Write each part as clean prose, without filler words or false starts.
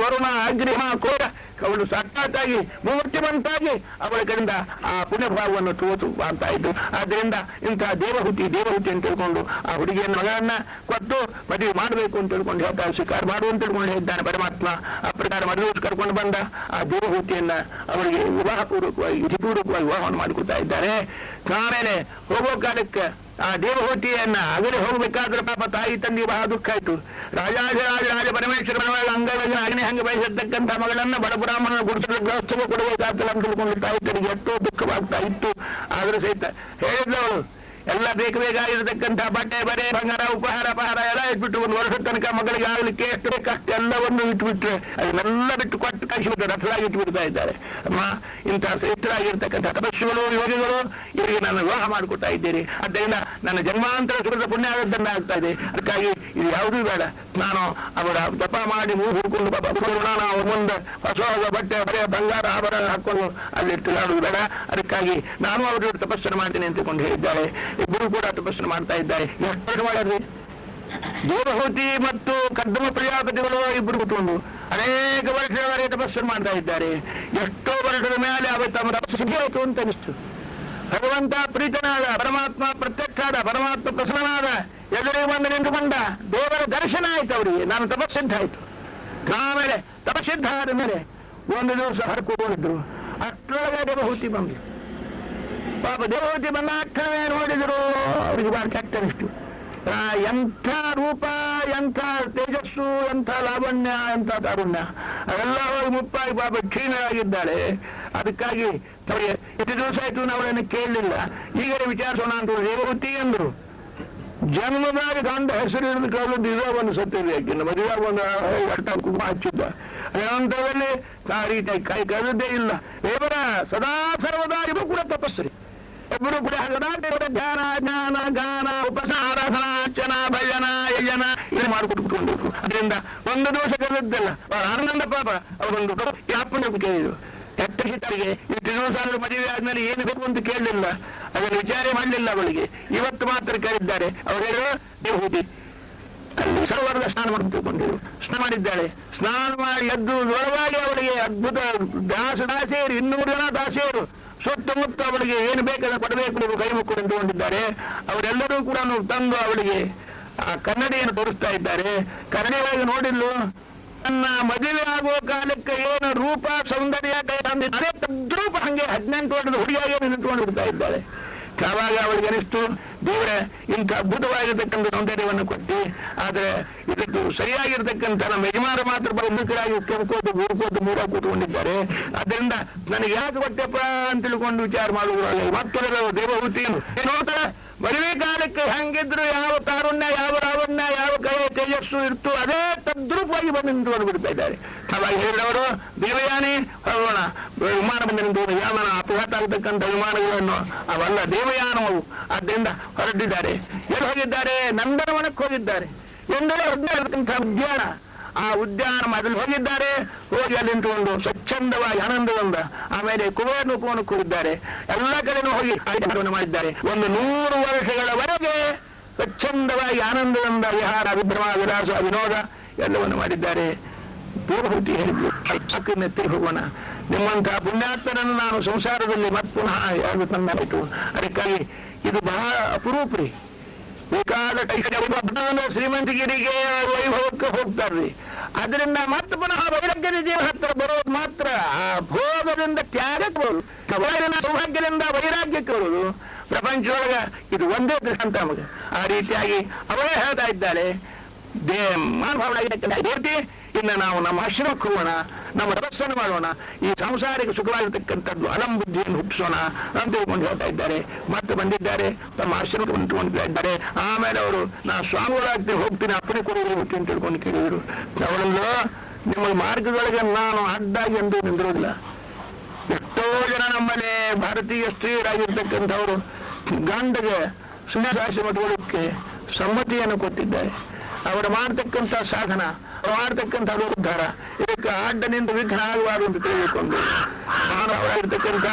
ವರುಣ ಅಗ್ನಿ ಕೋರ ಅವಳು ಸಾಕ್ಷಾತ್ತಾಗಿ ಮೂರ್ತಿವಂತಾಗಿ ಅವಳ ಕಡೆಯಿಂದ ಆ ಪುಣ್ಯಭಾವವನ್ನು ತೋತು ಮಾಡ್ತಾ ಇದ್ದು. ಆದ್ದರಿಂದ ಇಂತಹ ದೇವಹೂತಿ ಅಂತ ತಿಳ್ಕೊಂಡು ಆ ಹುಡುಗಿಯನ್ನು ಮಗಳನ್ನ ಕೊಟ್ಟು ಮದುವೆ ಮಾಡಬೇಕು ಅಂತ ತಿಳ್ಕೊಂಡು ಹೇಳ್ತಾರೆ, ಸ್ವೀಕಾರ ಮಾಡು ಅಂತ ತಿಳ್ಕೊಂಡು ಹೇಳಿದ್ದಾನೆ ಪರಮಾತ್ಮ. ಆ ಪ್ರಕಾರ ಮದುವೆ ಕರ್ಕೊಂಡು ಬಂದ ಆ ದೇವಹೂತಿಯನ್ನ ಅವರಿಗೆ ವಿವಾಹಪೂರ್ವಕವಾಗಿ ವಿಧಿಪೂರ್ವಕವಾಗಿ ವಿವಾಹವನ್ನು ಮಾಡಿಕೊಡ್ತಾ ಇದ್ದಾರೆ. ಆಮೇಲೆ ಹೋಗೋ ಕಾಲಕ್ಕೆ ಆ ದೇವಹೂತಿಯನ್ನ ಅಗಲಿ ಹೋಗ್ಬೇಕಾದ್ರೆ ಪಾಪ ತಾಯಿ ತಂದೆ ಬಹಳ ದುಃಖ ಆಯ್ತು. ರಾಜ ಪರಮೇಶ್ವರ ಅಂಗವಾಗಿ ಅಗ್ನಿ ಹಂಗ ಬಯಸಿರ್ತಕ್ಕಂಥ ಮಗಳನ್ನ ಬಡಬ್ರಾಹ್ಮಣ ಗುಡಿಸಲು ಗೃಹಸ್ಥಿಗೆ ಕೊಡಬೇಕಾಗ್ತಲ್ಲ ಅಂತ ತಿಳ್ಕೊಂಡು ತಾಯಿ ತಂದಿಗೆ ಎಷ್ಟೋ ದುಃಖವಾಗ್ತಾ ಇತ್ತು. ಆದ್ರೂ ಸಹಿತ ಹೇಳಿದ್ಲವಳು ಎಲ್ಲ ಬೇಕಾಗಿರತಕ್ಕಂಥ ಬಟ್ಟೆ ಬರೆ ಬಂಗಾರ ಉಪಹಾರ ಪಹಾರ ಎಲ್ಲ ಇಟ್ಬಿಟ್ಟು ಒಂದು ವರ್ಷದ ತನಕ ಮಗಳಿಗೆ ಆಗ್ಲಿಕ್ಕೆ ಎಷ್ಟು ಬೇಕಷ್ಟು ಎಲ್ಲವನ್ನು ಇಟ್ಬಿಟ್ರೆ ಅದನ್ನೆಲ್ಲ ಬಿಟ್ಟು ಕೊಟ್ಟು ಕಳಿಸಿಬಿಟ್ಟು ರಥವಾಗಿ ಇಟ್ಬಿಡ್ತಾ ಇದ್ದಾರೆ. ಅಮ್ಮ ಇಂತಹ ಶ್ರೇಷ್ಠರಾಗಿರ್ತಕ್ಕಂಥ ತಪಸ್ಸುಗಳು ಯೋಗಿಗಳು ಇವರಿಗೆ ನಾನು ವಿವಾಹ ಮಾಡಿಕೊಡ್ತಾ ಇದ್ದೀರಿ. ಆದ್ದರಿಂದ ನನ್ನ ಜನ್ಮಾಂತರ ಸುಖದ ಪುಣ್ಯ ದಂಡ ಆಗ್ತಾ ಇದೆ. ಅದಕ್ಕಾಗಿ ಇದು ಯಾವುದೂ ಬೇಡ, ನಾನು ಅವರ ಜಪ ಮಾಡಿ ಮೂಗು ಹುಡ್ಕೊಂಡು ನಾವು ಮುಂದೆ ಹೊಸ ಬಟ್ಟೆ ಬರೆ ಬಂಗಾರ ಆಭರಣ ಹಾಕೊಂಡು ಅಲ್ಲಿ ತಿರುಗಾಡುವುದು ಬೇಡ. ಅದಕ್ಕಾಗಿ ನಾನು ಅವ್ರ ಜೊತೆ ತಪಸ್ಸನ್ನು ಮಾಡ್ತೀನಿ ಅಂತಕೊಂಡು ಹೇಳಿದ್ದಾರೆ. ಇಬ್ಬರು ಕೂಡ ತಪಸ್ಸನ್ನು ಮಾಡ್ತಾ ಇದ್ದಾರೆ. ಎಷ್ಟು ಮಾಡಿದ್ರಿ? ದೇವಹೂತಿ ಮತ್ತು ಕದ್ದಮ ಪ್ರಜಾಪತಿಗಳು ಇಬ್ಬರು ಕೂತ್ಕೊಂಡು ಅನೇಕ ವರ್ಷಗಳವರೆಗೆ ತಪಸ್ಸನ್ನು ಮಾಡ್ತಾ ಇದ್ದಾರೆ. ಎಷ್ಟೋ ವರ್ಷದ ಮೇಲೆ ಅವರು ತಮ್ಮ ತಪಸ್ಸು ಆಯಿತು ಅಂತ ಅನಿಸ್ತು. ಭಗವಂತ ಪ್ರೀತನಾದ, ಪರಮಾತ್ಮ ಪ್ರತ್ಯಕ್ಷಾದ, ಪರಮಾತ್ಮ ಪ್ರಸನ್ನನಾದ, ಎದುರಿಗೆ ಬಂದು ನಿಂತುಕೊಂಡ, ದೇವರ ದರ್ಶನ ಆಯ್ತು ಅವರಿಗೆ. ನಾನು ತಪಸ್ಸಿದ್ಧ ಆಯ್ತು. ಆಮೇಲೆ ತಪಸ್ಸಿದ್ಧ ಆದ ಮೇಲೆ ಒಂದು ದಿವಸ ಹರ್ಕೊಂಡಿದ್ರು. ಅಷ್ಟರೊಳಗೆ ದೇವಹೂತಿ ಬಂದು ಪಾಪ ದೇವಹೂತಿ ಬಂದ ಅಕ್ಷರವೇ ನೋಡಿದ್ರು. ಅವರಿಗೆ ಬಹಳ ಕೆಟ್ಟ ಅನಿಸ್ತು. ಎಂಥ ರೂಪ, ಎಂಥ ತೇಜಸ್ಸು, ಎಂಥ ಲಾವಣ್ಯ, ಎಂಥ ತಾರುಣ್ಯ ಅದೆಲ್ಲ ಹೋಗಿ ಮುಪ್ಪಾಗಿ ಪಾಪ ಕ್ಷೀಣರಾಗಿದ್ದಾಳೆ. ಅದಕ್ಕಾಗಿ ಅವರಿಗೆ ಎಷ್ಟು ದಿವಸ ಆಯ್ತು ಅವಳನ್ನು ಕೇಳಲಿಲ್ಲ. ಈಗ ವಿಚಾರಿಸೋಣ ಅಂತ ದೇವಹೂತಿ ಅಂದ್ರು. ಜನ್ಮದಾಗ ಗಂಡ ಹೆಸರು ಹಿಡಿದು ಕೇಳೋದು ಇರೋ ಒಂದು ಸತ್ಯದ ಯಾಕಿಲ್ಲ. ಮದುವೆ ಒಂದು ಅಟ್ಟ ಕುಂಕುಮ ಹಚ್ಚಿದ್ದ ನಂತರದಲ್ಲಿ ಆ ರೀತಿಯಾಗಿ ಕೈ ಕರೆದೇ ಇಲ್ಲ. ದೇವರ ಸದಾ ಸರ್ವದಾ ಇವರು ಕೂಡ ತಪಸ್ಸರಿ. ಇಬ್ಬರು ಕೂಡ ಧ್ಯಾನ ಜ್ಞಾನ ಗಾನ ಉಪಸಾರ ಸನಾಚನ ಭಜನ ಯಜನ ಇದು ಮಾಡಿಕೊಟ್ಬಿಟ್ಕೊಂಡಿದ್ರು. ಅದರಿಂದ ಒಂದು ದೋಷ ಕಲಿದ್ದಲ್ಲ. ಆನಂದ ಪಾಪ ಅವರೊಂದು ಯಾಪನ ಕೇಳಿದ್ರು. ಕೆಟ್ಟರಿಗೆ ಇಷ್ಟು ದಿವಸ ಮದುವೆ ಆದ್ಮೇಲೆ ಏನು ಬೇಕು ಅಂತ ಕೇಳಲಿಲ್ಲ, ಅದನ್ನು ವಿಚಾರ ಮಾಡಲಿಲ್ಲ ಅವಳಿಗೆ. ಇವತ್ತು ಮಾತ್ರ ಕೇಳಿದ್ದಾರೆ. ಅವರೇನು ದೇವಹೂತಿ ಅಲ್ಲಿ ಸರೋವರದ ಸ್ನಾನ ಮಾಡಿ ತಿಳ್ಕೊಂಡಿರು. ಸ್ನಾನ ಮಾಡಿದ್ದಾಳೆ. ಸ್ನಾನ ಮಾಡಿ ಎದ್ದು ಒಳಗಾಗಿ ಅವಳಿಗೆ ಅದ್ಭುತ ದಾಸಿಯರು 200 ಜನ ದಾಸಿಯರು ಸುತ್ತಮುತ್ತ ಅವಳಿಗೆ ಏನು ಬೇಕಾದ ಕೊಡಬೇಕು ಕೈ ಮುಕ್ಕೊಂಡು ನಿಂತುಕೊಂಡಿದ್ದಾರೆ. ಅವರೆಲ್ಲರೂ ಕೂಡ ತಂದು ಅವಳಿಗೆ ಆ ಕನ್ನಡಿಯನ್ನು ತೋರಿಸ್ತಾ ಇದ್ದಾರೆ. ಕನ್ನಡಿಯಾಗಿ ನೋಡಿದ್ಲು. ನನ್ನ ಮದುವೆ ಆಗುವ ಕಾಲಕ್ಕೆ ಏನು ರೂಪ ಸೌಂದರ್ಯ ಅದೇ ತದ್ರೂಪ ಹಂಗೆ 18 ವರ್ಷದ ಹುಡುಗಿಯಾಗಿ ನಿಂತ್ಕೊಂಡು ಬಿಡ್ತಾ ಇದ್ದಾಳೆ. ಆವಾಗ ಅವಳಿಗೆ ಅನಿಸ್ತು, ದೇವರ ಇಂಥ ಅದ್ಭುತವಾಗಿರ್ತಕ್ಕಂಥ ಸೌಂದರ್ಯವನ್ನು ಕೊಟ್ಟು, ಆದರೆ ಇದಕ್ಕೆ ಸರಿಯಾಗಿರ್ತಕ್ಕಂಥ ನಮ್ಮ ಯಜಮಾನ ಮಾತ್ರ ಬಂಧುಕರಾಗಿ ಕೆಂಕೋತು ಗೂಡ್ಕೋತು ಮೂರ ಕೂತ್ಕೊಂಡಿದ್ದಾರೆ. ಆದ್ದರಿಂದ ನನಗೆ ಯಾಕೆ ಕೊಟ್ಟೆಪ್ಪ ಅಂತ ತಿಳ್ಕೊಂಡು ವಿಚಾರ ಮಾಡುವುದಲ್ಲ. ಮತ್ತೊಂದು ದೇವಹೂತಿ ನೋಡ್ತಾಳೆ. ಮದುವೆ ಕಾಲಕ್ಕೆ ಹೆಂಗಿದ್ರು ಯಾವ ತಾರುಣ್ಯ, ಯಾವ ಲಾವಣ್ಯ, ಯಾವ ಕೈ ತೇಜಸ್ಸು ಇರ್ತು ಅದೇ ತದ್ರೂಪವಾಗಿ ಬಂದು ನಿಂತುಕೊಂಡು ಬಿಡ್ತಾ ಇದ್ದಾರೆ. ಅವಾಗ ಹೇಳಿದವರು ದೇವಯಾನಿ ಹೋಗೋಣ, ವಿಮಾನ ಬಂದು ನಿಂತು ಯಾವನ ಅಪಘಾತ ಆಗತಕ್ಕಂಥ ವಿಮಾನಗಳನ್ನು ಅವೆಲ್ಲ ದೇವಯಾನವು. ಆದ್ದರಿಂದ ಹೊರಟಿದ್ದಾರೆ. ಎಲ್ಲಿ ಹೋಗಿದ್ದಾರೆ? ನಂದನವನಕ್ಕೆ ಹೋಗಿದ್ದಾರೆ. ಎಂದರೆ ಉದ್ಯಾನ, ಆ ಉದ್ಯಾನ ಮೊದಲು ಹೋಗಿದ್ದಾರೆ. ಹೋಗಿ ಅಲ್ಲಿ ನಿಂತುಕೊಂಡು ಸ್ವಚ್ಛಂದವಾಗಿ ಆನಂದದಿಂದ ಆಮೇಲೆ ಕುಬೇರನ ಉಪವನಕ್ಕೆ ಹೋಗಿದ್ದಾರೆ. ಎಲ್ಲ ಕಡೆನೂ ಹೋಗಿ ಆನಂದವನ್ನು ಮಾಡಿದ್ದಾರೆ. 100 ವರ್ಷಗಳವರೆಗೆ ಸ್ವಚ್ಛಂದವಾಗಿ ಆನಂದದಿಂದ ವಿಹಾರ, ವಿಭ್ರಮ, ವಿಲಾಸ, ವಿನೋದ ಎಲ್ಲವನ್ನು ಮಾಡಿದ್ದಾರೆ. ದೇವಹೂತಿ ಹೇಳಿದ್ರು, ಸಾಕಿನೆತ್ತಿ ಹೋಗೋಣ. ನಿಮ್ಮಂತಹ ಪುಣ್ಯಾತ್ಮರನ್ನು ನಾನು ಸಂಸಾರದಲ್ಲಿ ಮತ್ತೆ ಪುನಃ ಯಾರು ತಂದಾಯಿತು. ಅದಕ್ಕಾಗಿ ಇದು ಬಹಳ ಅಪರೂಪ್ರಿ. ಶ್ರೀಮಂತಗಿರಿಗೆ ವೈಭವಕ್ಕೆ ಹೋಗ್ತಾರ್ರಿ. ಅದರಿಂದ ಮತ್ತೆ ಪುನಃ ವೈರಾಗ್ಯದ ಜೀವ ಹತ್ತಿರ ಬರೋದು ಮಾತ್ರ ಆ ಭೋಗದಿಂದ ತ್ಯಾಗಕ್ಕೆ ಬರೋದು, ಸೌಭಾಗ್ಯದಿಂದ ವೈರಾಗ್ಯಕ್ಕೆ ಬರೋದು. ಪ್ರಪಂಚದೊಳಗ ಇದು ಒಂದೇ ದೃಷ್ಟಾಂತ ನಮಗೆ. ಆ ರೀತಿಯಾಗಿ ಅವರೇ ಹೇಳ್ತಾ ಇದ್ದಾರೆ. ಮೂರ್ತಿ ಇನ್ನು ನಾವು ನಮ್ಮ ಆಶ್ರಮಕ್ಕೆ ಹೋಗೋಣ, ನಮ್ಮ ತಪಸ್ಸನ್ನು ಮಾಡೋಣ, ಈ ಸಂಸಾರಿಕ ಸುಖವಾಗಿರ್ತಕ್ಕಂಥದ್ದು ಅಲಂ ಬುದ್ಧಿಯನ್ನು ಹುಟ್ಟಿಸೋಣ ಅಂತ ತಿಳ್ಕೊಂಡು ಹೇಳ್ತಾ ಇದ್ದಾರೆ. ಮತ್ತೆ ಬಂದಿದ್ದಾರೆ, ತಮ್ಮ ಆಶ್ರಮಕ್ಕೆ ನಿಂತುಕೊಂಡಿರ್ತಾ ಇದ್ದಾರೆ. ಆಮೇಲೆ ಅವರು ನಾನು ಸ್ವಾಮಿಗಳಾಗ್ತೀನಿ, ಹೋಗ್ತೀನಿ, ಅಪ್ಪಣೆ ಕೊಡೋದು ಹೋಗ್ತೀನಿ ಅಂತ ತಿಳ್ಕೊಂಡು ಕೇಳಿದರು. ಅವರಲ್ಲೂ ನಿಮ್ಮ ಮಾರ್ಗದೊಳಗೆ ನಾನು ಅಡ್ಡಾಗಿ ಎಂದು ನಿಂದಿರೋದಿಲ್ಲ. ಎಷ್ಟೋ ಜನ ನಮ್ಮಲ್ಲಿ ಭಾರತೀಯ ಸ್ತ್ರೀಯರಾಗಿರ್ತಕ್ಕಂಥವರು ಗಂಡಗೆ ಸನ್ಯಾಸಾಶ್ರಮ ಮಠಕ್ಕೆ ಸಮ್ಮತಿಯನ್ನು ಕೊಟ್ಟಿದ್ದಾರೆ. ಅವರು ಮಾಡ್ತಕ್ಕಂಥ ಸಾಧನ, ಮಾಡ್ತಕ್ಕಂಥ ಉದ್ಧಾರ ಇದಕ್ಕೆ ಅಡ್ಡನಿಂದ ವಿಘ್ನ ಆಗಬಾರದು ಅಂತ ತಿಳಿದುಕೊಂಡು ನಾನು ಅವರಾಗಿರ್ತಕ್ಕಂಥ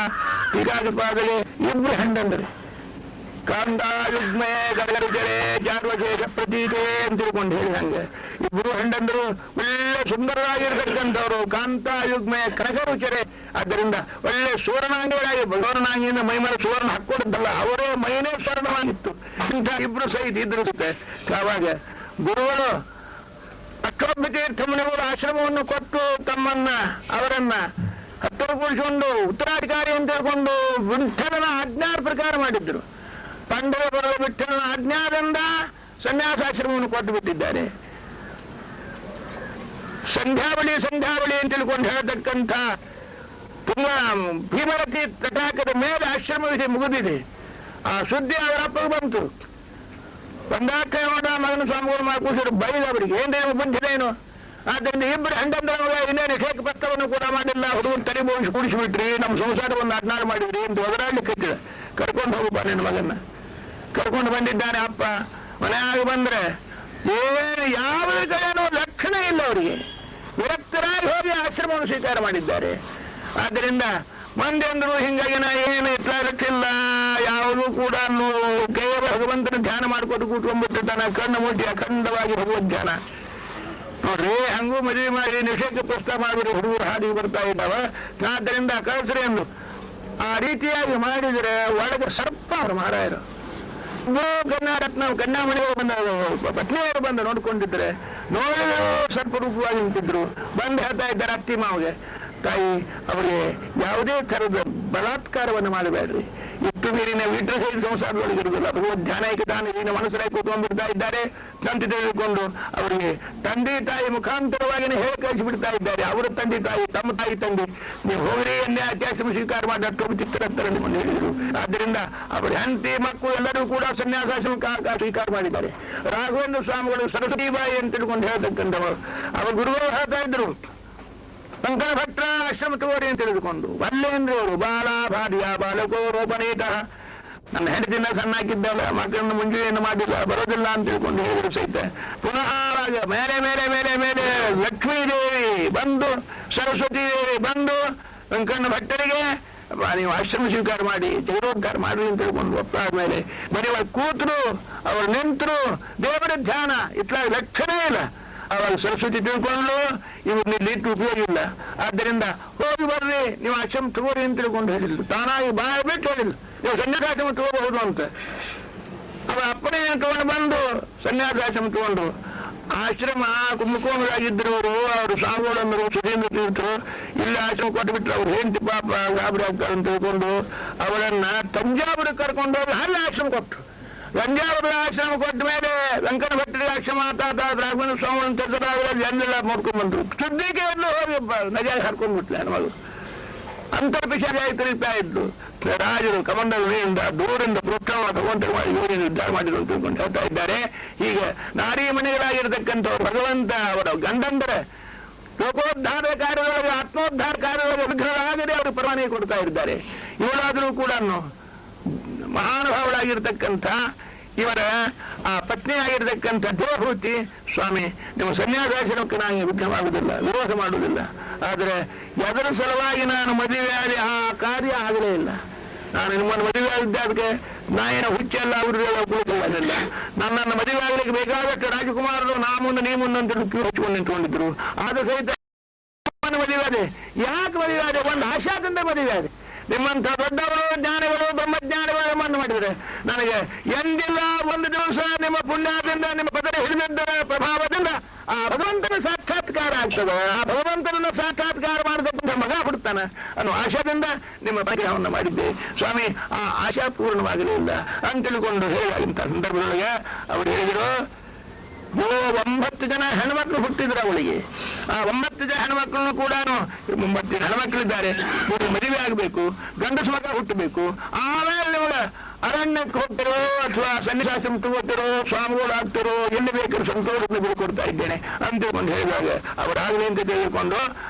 ಹೀಗಾಗಿ ಪಾದಗೆ 2 ಹೆಂಡಂದರೆ ಕಾಂತಾಯುಗ್ಮೆ ಗಗರುಜರೆ ಜಾರ್ವಶೇಷ ಪ್ರತೀತೆ ಅಂತ ತಿಳ್ಕೊಂಡು ಹೇಳಿದಂಗೆ ಇಬ್ಬರು ಹೆಂಡಂದರು ಒಳ್ಳೆ ಸುಂದರವಾಗಿರ್ತಕ್ಕಂಥವ್ರು, ಕಾಂತಾಯುಗ್ಮೆ ಕನಕರುಚರೆ. ಆದ್ದರಿಂದ ಒಳ್ಳೆ ಸುವರ್ಣಾಂಗಿಗಳಾಗಿ ಸುವರ್ಣಾಂಗಿಯಿಂದ ಮೈಮೇಲೆ ಸುವರ್ಣ ಹಾಕ್ಕೊಡುತ್ತಲ್ಲ, ಅವರೇ ಮೈನೇ ಸ್ವರ್ಣವಾಗಿತ್ತು. ಇಂಥ ಇಬ್ರು ಸಹಿತ ಇದ್ರಿಸುತ್ತೆ. ಆವಾಗ ಗುರುಗಳು ಅಕ್ಷೋಭ್ಯ ತೀರ್ಥಮನಿಗಳು ಆಶ್ರಮವನ್ನು ಕೊಟ್ಟು ಅವರನ್ನ ಹತ್ತಿರ ಕೂಡಿಸಿಕೊಂಡು ಉತ್ತರಾಧಿಕಾರಿ ಅಂತ ಹೇಳ್ಕೊಂಡು ವಿಠಲನ ಆಜ್ಞಾರ ಪ್ರಕಾರ ಮಾಡಿದ್ರು. ಪಂಡರಪುರದ ವಿಠಲನ ಆಜ್ಞಾದಿಂದ ಸನ್ಯಾಸಾಶ್ರಮವನ್ನು ಕೊಟ್ಟು ಬಿಟ್ಟಿದ್ದಾರೆ. ಸಂಧ್ಯಾವಳಿ ಅಂತ ತಿಳ್ಕೊಂಡು ಹೇಳತಕ್ಕಂಥ ತುಂಬಾ ಭೀಮರತಿ ತಟಾಕದ ಮೇಲೆ ಆಶ್ರಮವಿದೆ, ಮುಗಿದಿದೆ. ಆ ಸುದ್ದಿ ಅವರ ಅಪ್ಪಗೆ ಬಂತು. ಬಂದಾಕ ನೋಡ ಮಗನ ಸ್ವಾಮಿಗಳು ಕೂಸಿರು ಬೈದ ಅವರಿಗೆ, ಏನೇನು ಬುದ್ಧಿನೇನು. ಆದ್ದರಿಂದ ಇಬ್ಬರು ಹೆಂಡಂದ್ರ ಮಗ ಇನ್ನೇನು ಶೇಖ ಪತ್ರವನ್ನು ಕೂಡ ಮಾಡಿಲ್ಲ, ಹುಡುಗನ ತಲೆ ಬೋಗಿಸಿ ಕೂಡಿಸಿಬಿಟ್ರಿ, ನಮ್ಮ ಸಂಸಾರವನ್ನು ಅಡ್ನಾಡು ಮಾಡಿದ್ರಿ ಎಂದು ಒದರಾಡ್ಲಿಕ್ಕೆ ಕರ್ಕೊಂಡು ಹೋಗಪ್ಪ ನಿನ್ನ ಮಗನ್ನ. ಕರ್ಕೊಂಡು ಬಂದಿದ್ದಾನೆ ಅಪ್ಪ. ಮನೆಯಾಗಿ ಬಂದ್ರೆ ಏನು ಯಾವ ಕಡೆನೂ ಲಕ್ಷಣ ಇಲ್ಲ ಅವರಿಗೆ. ವಿರಕ್ತರಾಗಿ ಹೋಗಿ ಆಶ್ರಮವನ್ನು ಸ್ವೀಕಾರ ಮಾಡಿದ್ದಾರೆ. ಆದ್ದರಿಂದ ಮಂದಿ ಅಂದ್ರು ಹಿಂಗಾಗಿ ಏನು ಇಟ್ಲಿಲ್ಲ, ಯಾವುದೂ ಕೂಡ ಕೇವಲ ಭಗವಂತನ ಧ್ಯಾನ ಮಾಡ್ಕೊಂಡು ಕೂತ್ಕೊಂಡ್ಬಿಟ್ಟಿರ್ತಾನೆ. ಕಣ್ಣು ಮುಟ್ಟಿ ಅಖಂಡವಾಗಿ ಭಗವದ್ ಧ್ಯಾನ ನೋಡ್ರಿ. ಹಂಗೂ ಮದುವೆ ಮಾಡಿ ನಿಷೇಧ ಪ್ರಸ್ತಾವ ಮಾಡಿದ್ರೆ ಹುಡುಗರು ಹಾದಿಗೆ ಬರ್ತಾ ಇದ್ದಾವ. ಆದ್ದರಿಂದ ಕಳಿಸ್ರಿ ಎಂದು ಆ ರೀತಿಯಾಗಿ ಮಾಡಿದರೆ ಒಳಗೆ ಸರ್ಪ ಅವರು ಮಹಾರಾಯರು. ನಾವು ಕನ್ಯಾಮಣಿಗಳು ಬಂದ ಪತ್ನಿಯವರು ಬಂದು ನೋಡ್ಕೊಂಡಿದ್ರೆ ನೋಡಿದ್ರು ಸರ್ಪ ರೂಪವಾಗಿ ನಿಂತಿದ್ರು. ಬಂದು ಹೇಳ್ತಾ ಇದ್ದಾರೆ ಅತ್ತಿ ಮಾವಿಗೆ, ತಾಯಿ ಅವರಿಗೆ ಯಾವುದೇ ಥರದ ಬಲಾತ್ಕಾರವನ್ನು ಮಾಡಬೇಡ್ರಿ. ಇಟ್ಟು ಮೀರಿನ ವಿಟ್ರಸೈದ ಸಂಸಾರದೊಳಗೆ ಇರುವುದಿಲ್ಲ. ಭಗವದ್ ಧ್ಯಾನಕ್ಕೆ ತಾನು ಮನಸ್ಸರಾಗಿ ಕೂತ್ಕೊಂಡ್ಬಿಡ್ತಾ ಇದ್ದಾರೆ ಅಂತ ತಿಳಿದುಕೊಂಡು ಅವರಿಗೆ ತಂದೆ ತಾಯಿ ಮುಖಾಂತರವಾಗಿ ಹೇಳಿ ಕಳಿಸಿಬಿಡ್ತಾ ಇದ್ದಾರೆ. ಅವರ ತಂದೆ ತಾಯಿ ತಮ್ಮ ತಾಯಿ ತಂದೆ ನೀವು ಹೋಗ್ರಿ ಎನ್ನೇ ಅತ್ಯಾಶ್ರಮ ಸ್ವೀಕಾರ ಮಾಡಿ ಚಿತ್ರತ್ತರ ನಿಮ್ಮನ್ನು ಹೇಳಿದರು. ಆದ್ದರಿಂದ ಅವರ ಹೆಂಡತಿ ಮಕ್ಕಳು ಎಲ್ಲರೂ ಕೂಡ ಸನ್ಯಾಸಾಶ್ರಮ ಸ್ವೀಕಾರ ಮಾಡಿದ್ದಾರೆ. ರಾಘವೇಂದ್ರ ಸ್ವಾಮಿಗಳು ಸರಸ್ವತಿ ಬಾಯಿ ಅಂತ ತಿಳ್ಕೊಂಡು ಹೇಳ್ತಕ್ಕಂಥವರು ಅವರ ಗುರುಗಳು ಹೇಳ್ತಾ ಇದ್ರು, ಶಂಕರ ಭಟ್ರ ಆಶ್ರಮ ತಗೋರಿ ಅಂತ ತಿಳಿದುಕೊಂಡು ಅಲ್ಲೇಂದ್ರೆ ಅವರು ಬಾಲ ಭಾರ್ಯ ಬಾಲಕೋ ರೋಪಣೀತ. ನನ್ನ ಹೆಂಡತಿನ ಸಣ್ಣ ಹಾಕಿದ್ದಲ್ಲ, ಮಕ್ಕಳನ್ನು ಮುಂಜಾನೆಯನ್ನು ಮಾಡಿಲ್ಲ, ಬರೋದಿಲ್ಲ ಅಂತ ತಿಳ್ಕೊಂಡು ಹೇಳಿದ್ರು ಸಹಿತ ಪುನಃ ಮೇಲೆ ಮೇಲೆ ಮೇಲೆ ಮೇಲೆ ಲಕ್ಷ್ಮೀ ದೇವಿ ಬಂದು, ಸರಸ್ವತಿ ದೇವಿ ಬಂದು ವೆಂಕಣ್ಣ ಭಟ್ಟರಿಗೆ ನೀವು ಆಶ್ರಮ ಸ್ವೀಕಾರ ಮಾಡಿ ಜಗದೋದ್ಧಾರ ಮಾಡಿ ಅಂತ ತಿಳ್ಕೊಂಡು ಒಪ್ಪಾದ ಮೇಲೆ ಮನೆ ಕೂತರು, ಅವರು ನಿಂತರು, ದೇವರ ಧ್ಯಾನ ಇಟ್ಲ ಲಕ್ಷಣ ಇಲ್ಲ. ಅವಾಗ ಸರಸ್ವತಿ ತಿಳ್ಕೊಂಡು ಇವ್ರನ್ನ ಇಟ್ಟು ಉಪಯೋಗ ಇಲ್ಲ. ಆದ್ದರಿಂದ ಹೋಗಿ ಬರ್ರಿ ನೀವು ಆಶ್ರಮ ತಗೋರಿ ಅಂತ ತಿಳ್ಕೊಂಡು ಹೇಳಿಲ್ಲ. ತಾನಾಗಿ ಬಾಯಿ ಬಿಟ್ಟು ಹೇಳಿಲ್ಲ ನೀವು ಸನ್ಯಾಸಾಶ್ರಮ ತಗೋಬಹುದು ಅಂತ. ಅವರ ಅಪ್ಪನೇ ತಗೊಂಡು ಬಂದು ಸನ್ಯಾಸಾಶ್ರಮ ತಗೊಂಡು ಆಶ್ರಮ ಕುಂಭಕೋಣರಾಗಿದ್ದರು ಅವರು ಸ್ವಾಮಿಗಳಂದರು ಸುಧೀಂದ್ರ ತೀರ್ಥರು ಇಲ್ಲಿ ಆಶ್ರಮ ಕೊಟ್ಟು ಬಿಟ್ಟರು. ಅವ್ರು ಹೆಂಡತಿ ಪಾಪ ಗಾಬರಿ ಆಗ್ತಾರೆ ಅಂತ ತಿಳ್ಕೊಂಡು ಅವರನ್ನ ತಂಜಾವೂರಿಗೆ ಕರ್ಕೊಂಡು ಹೋಗಿ ಅಲ್ಲಿ ಆಶ್ರಮ ಕೊಟ್ಟರು. ತಂಜಾವೂರ ಆಶ್ರಮ ಕೊಟ್ಟ ಮೇಲೆ ವೆಂಕಟ ಭಟ್ಟರಿಗೆ ಆಶ್ರಮ ರಾಘವೇಂದ್ರ ಸ್ವಾಮಿ ಕೆಲಸರಾಗಲಿ ಎಲ್ಲೆಲ್ಲ ನೋಡ್ಕೊಂಡ್ ಬಂದ್ರು. ಸುದ್ದಿಗೆ ಎಲ್ಲೂ ಹೋಗಿ ನಜಾಗಿ ಹರ್ಕೊಂಡ್ಬಿಟ್ಲೆ ಹೆಣ್ಮಗಳು. ಅಂತರ್ಪಿಶಾಗಿ ತಿರುಗ್ತಾ ಇದ್ದು ರಾಜರು ಕಮಂಡಲಿನಿಂದ ದೂರಿಂದ ಪ್ರೋತ್ಸಾಹ ಭಗವಂತರು ಮಾಡಿ ಇವರಿಂದ ಉದ್ಧಾರ ಮಾಡಿದ್ರು ಅಂತ ತಿಳ್ಕೊಂಡು ಹೇಳ್ತಾ ಇದ್ದಾರೆ. ಹೀಗೆ ನಾರೀ ಮಣಿಗಳಾಗಿರ್ತಕ್ಕಂಥವ್ರು ಭಗವಂತ ಅವರ ಗಂಡಂದರ ಲೋಕೋದ್ಧಾರ ಕಾರ್ಯದೊಳಗೆ ಆತ್ಮೋದ್ಧಾರ ಕಾರ್ಯದೊಳಗೆ ವಿಘ್ನರಾಗದೆ ಅವರು ಪರವಾನಗಿ ಕೊಡ್ತಾ ಇದ್ದಾರೆ. ಇವರಾದರೂ ಕೂಡ ಮಹಾನುಭಾವರಾಗಿರ್ತಕ್ಕಂಥ ಇವರ ಆ ಪತ್ನಿ ಆಗಿರ್ತಕ್ಕಂಥ ದೇವಹೂತಿ ಸ್ವಾಮಿ ನಿಮ್ಮ ಸನ್ಯಾಸಾಶ್ರಮಕ್ಕೆ ನಾನು ವಿಘ್ನವಾಗುವುದಿಲ್ಲ, ವಿರೋಧ ಮಾಡುವುದಿಲ್ಲ. ಆದರೆ ಅದರ ಸಲುವಾಗಿ ನಾನು ಮದುವೆಯಾಗಿ ಆ ಕಾರ್ಯ ಆಗಲೇ ಇಲ್ಲ. ನಾನು ನಿಮ್ಮನ್ನು ಮದುವೆ ಆಗಿದ್ದೆ, ಅದಕ್ಕೆ ನಾಯನ ಹುಚ್ಚೆಲ್ಲ ಕುಳಿತಲ್ಲ. ನನ್ನನ್ನು ಮದುವೆ ಆಗಲಿಕ್ಕೆ ಬೇಕಾದಷ್ಟು ರಾಜಕುಮಾರರು ನಾ ಮುಂದೆ ನೀ ಮುಂದೆ ಅಂತ ಕ್ಯೂ ಹಚ್ಕೊಂಡು ನಿಂತ್ಕೊಂಡಿದ್ರು. ಆದ ಸಹಿತ ಮದುವೆ ಆದೆ. ಯಾಕೆ ಮದುವೆ ಆದೆ? ಒಂದು ಆಶಾದಿಂದ ಮದುವೆ ಆದೆ. ನಿಮ್ಮಂಥ ದೊಡ್ಡವರು ಜ್ಞಾನಿಗಳು ಬ್ರಹ್ಮಜ್ಞಾನಿಗಳು ನಮ್ಮನ್ನು ಮಾಡಿದರೆ ನನಗೆ ಎಂದಿಲ್ಲ ಒಂದು ದಿವಸ ನಿಮ್ಮ ಪುಣ್ಯದಿಂದ ನಿಮ್ಮ ಪದರ ಹಿಡಿದಿದ್ದರ ಪ್ರಭಾವದಿಂದ ಆ ಭಗವಂತನ ಸಾಕ್ಷಾತ್ಕಾರ ಆಗ್ತದೆ. ಆ ಭಗವಂತನನ್ನು ಸಾಕ್ಷಾತ್ಕಾರ ಮಾಡತಕ್ಕಂಥ ಮಗ ಹುಡ್ತಾನೆ ಅನ್ನೋ ಆಶಾದಿಂದ ನಿಮ್ಮ ಪರಿಗ್ರಹವನ್ನು ಮಾಡಿದ್ದೆ ಸ್ವಾಮಿ. ಆ ಆಶಾ ಪೂರ್ಣವಾಗಲಿಲ್ಲ ಅಂತ ತಿಳ್ಕೊಂಡು ಹೇಳಾಗಿಂಥ ಸಂದರ್ಭದೊಳಗೆ ಅವರು ಹೇಳಿದರು, 9 ಜನ ಹೆಣ್ಮಕ್ಳು ಹುಟ್ಟಿದ್ರು ಅವಳಿಗೆ. ಆ 9 ಜನ ಹೆಣ್ಮಕ್ಳನ್ನು ಕೂಡ 9 ಜನ ಹೆಣ್ಮಕ್ಳಿದ್ದಾರೆ, ನೀವು ಮದುವೆ ಆಗಬೇಕು, ಗಂಡಸು ಮಗ ಹುಟ್ಟಬೇಕು, ಆಮೇಲೆ ನಿಮಗೆ ಅರಣ್ಯಕ್ಕೆ ಹೋಗ್ತಿರೋ ಅಥವಾ ಸನ್ಯಾಸಾಶ್ರಮ ತಗೋತಿರೋ ಸ್ವಾಮಿಗಳು ಆಗ್ತಿರೋ ಎಲ್ಲಿ ಬೇಕಾದ್ರೂ ಸಂತೋಷವನ್ನು ಬಿಡ್ಕೊಡ್ತಾ ಇದ್ದೇನೆ ಅಂತ ತಿಳ್ಕೊಂಡು ಹೇಳಿದಾಗ ಅವರಾಗಲಿ ಅಂತ ತಿಳಿದುಕೊಂಡು